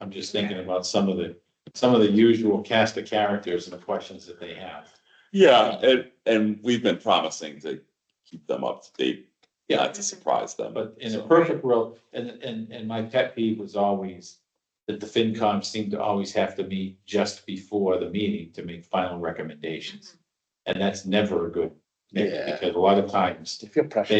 just thinking about some of the some of the usual cast of characters and the questions that they have. Yeah, and we've been promising to keep them up to date, not to surprise them. But in a perfect world, and my pet peeve was always that the FinCom seemed to always have to meet just before the meeting to make final recommendations. And that's never a good thing, Yeah. because a lot of times They feel pressure.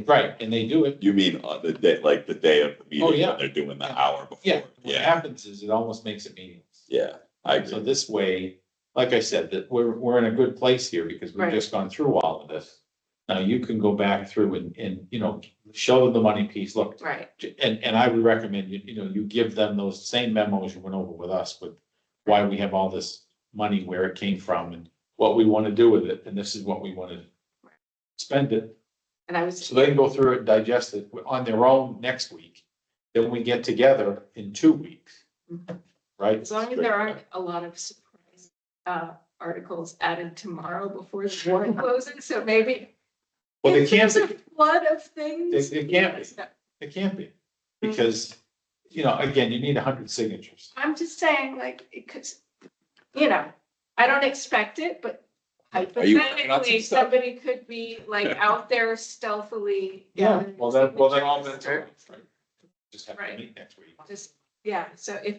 right, and they do it. You mean on the day, like the day of the Oh, meeting, yeah. when they're doing the Yeah. hour before? Yeah, what Yeah, happens is it almost makes it meaningless. yeah, I So agree. this way, like I said, that we're in a good place here because we've Right. just gone through all of this. Now you can go back through and, you know, show them the money piece, look, Right. and I would recommend you give them those same memos you went over with us with why we have all this money, where it came from and what we want to do with it, and this is what we want to spend it. And I was, So they can go through it, and digest it on their own next week. Then we get together in 2 weeks, right? as long as there aren't a lot of surprise, articles added tomorrow before the warrant closes, so maybe. Well, they if can't there's be. a flood of things. It can't be. It can't be, because, again, you need 100 signatures. I'm just saying, like, because, I don't expect it, but Are you working on some hypothetically, stuff? somebody could be like out there stealthily. gathering Well, then all signatures. that's right. Just have to Right. meet next week. Just, yeah, so if,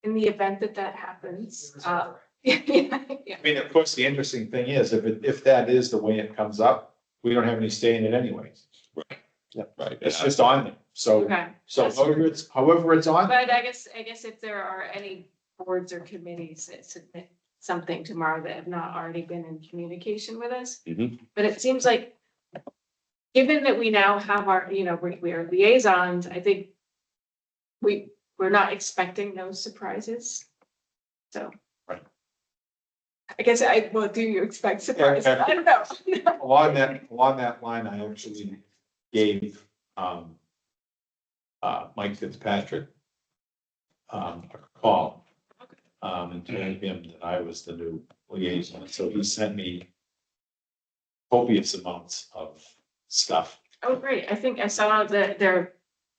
in the event that happens, yeah. I mean, of course, the interesting thing is, if that is the way it comes up, we don't have any say in it anyways. Right. It's just on there. So, Okay. so That's- however it's on. But I guess if there are any boards or committees that submit something tomorrow that have not already been in communication with us. Mhm. But it seems like, given that we now have our, we are liaisons, I think we're not expecting those surprises. So. Right. I guess do you expect surprises? Yeah. I don't know. Along that line, I actually gave, Mike Fitzpatrick, a call, and told him that I was the new liaison. So he sent me copious amounts of stuff. Oh, great. I think I saw that they're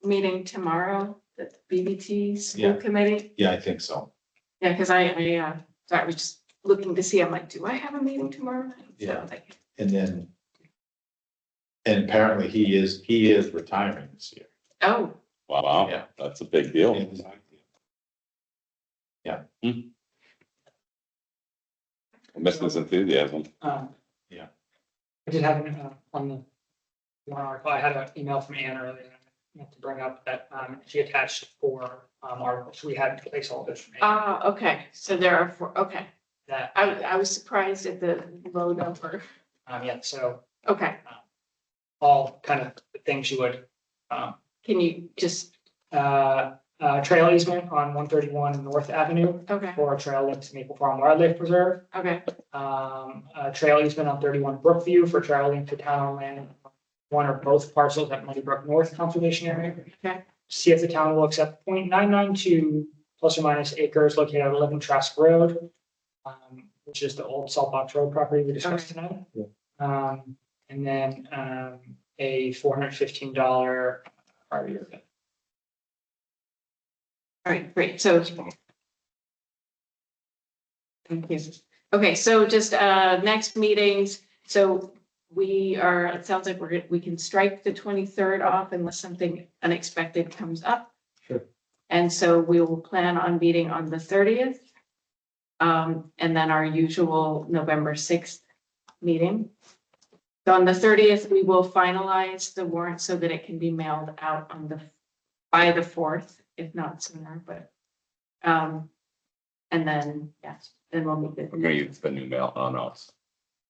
meeting tomorrow, the BBT school Yeah. committee. Yeah, I think so. Yeah, because so I was just looking to see, I'm like, do I have a meeting tomorrow night? So, Yeah. like, And apparently he is retiring this year. oh, Wow, Yeah. that's a big deal. Yeah. I miss his enthusiasm. Yeah. I did have on the one article, I had an email from Anne earlier. I meant to bring up that she attached 4 articles. We had placeholders from Anne okay. So there are 4, okay. that, I was surprised at the low number. so Okay, all kind of things you would, can you just, trail easement on 131 North Avenue okay, for a trail link to Maple Farm Wildlife Preserve. okay, A trail easement on 31 Brookview for trail link to town land, one or both parcels at Muddy Brook North Conservation Area. okay, See if the town will accept 0.992 plus or minus acres located at 11 Trask Road, which is the old Salt Box Road property we discussed tonight. And then a $415 prior year bid. all right, great, so. Thank you. Okay, so just next meetings, so it sounds like we can strike the 23rd off unless something unexpected comes up. Sure. And so we will plan on meeting on the 30th. And then our usual November 6th meeting. So on the 30th, we will finalize the warrant so that it can be mailed out by the 4th, if not sooner, but. And then, yes, then we'll meet We're gonna it. use the new mail, oh no,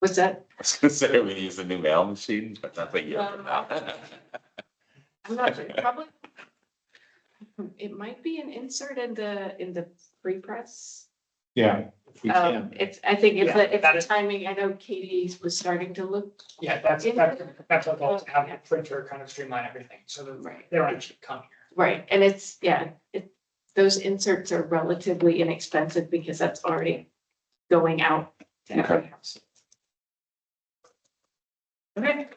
What's that? I was gonna say we use the new mail machine, but that's a year from now. I'm not sure, probably. It might be an insert in the free press. Yeah, if we can. I think if Yeah, that the is- timing, I know Katie was starting to look. Yeah, that's what I'll to have the printer kind of streamline everything, so that Right. they don't actually come here. Right, and those inserts are relatively inexpensive because that's already going out to every house. Okay.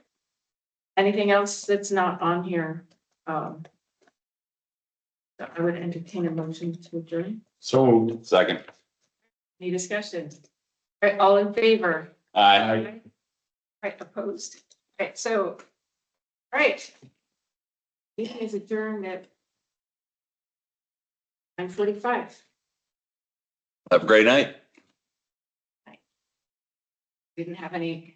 Anything else that's not on here? So I would entertain a motion to adjourn. So moved. Second. Any discussion? All right, all in favor? Aye. Right, opposed? Right, so, all right. Meeting is adjourned at 9:45. Have a great night. Didn't have any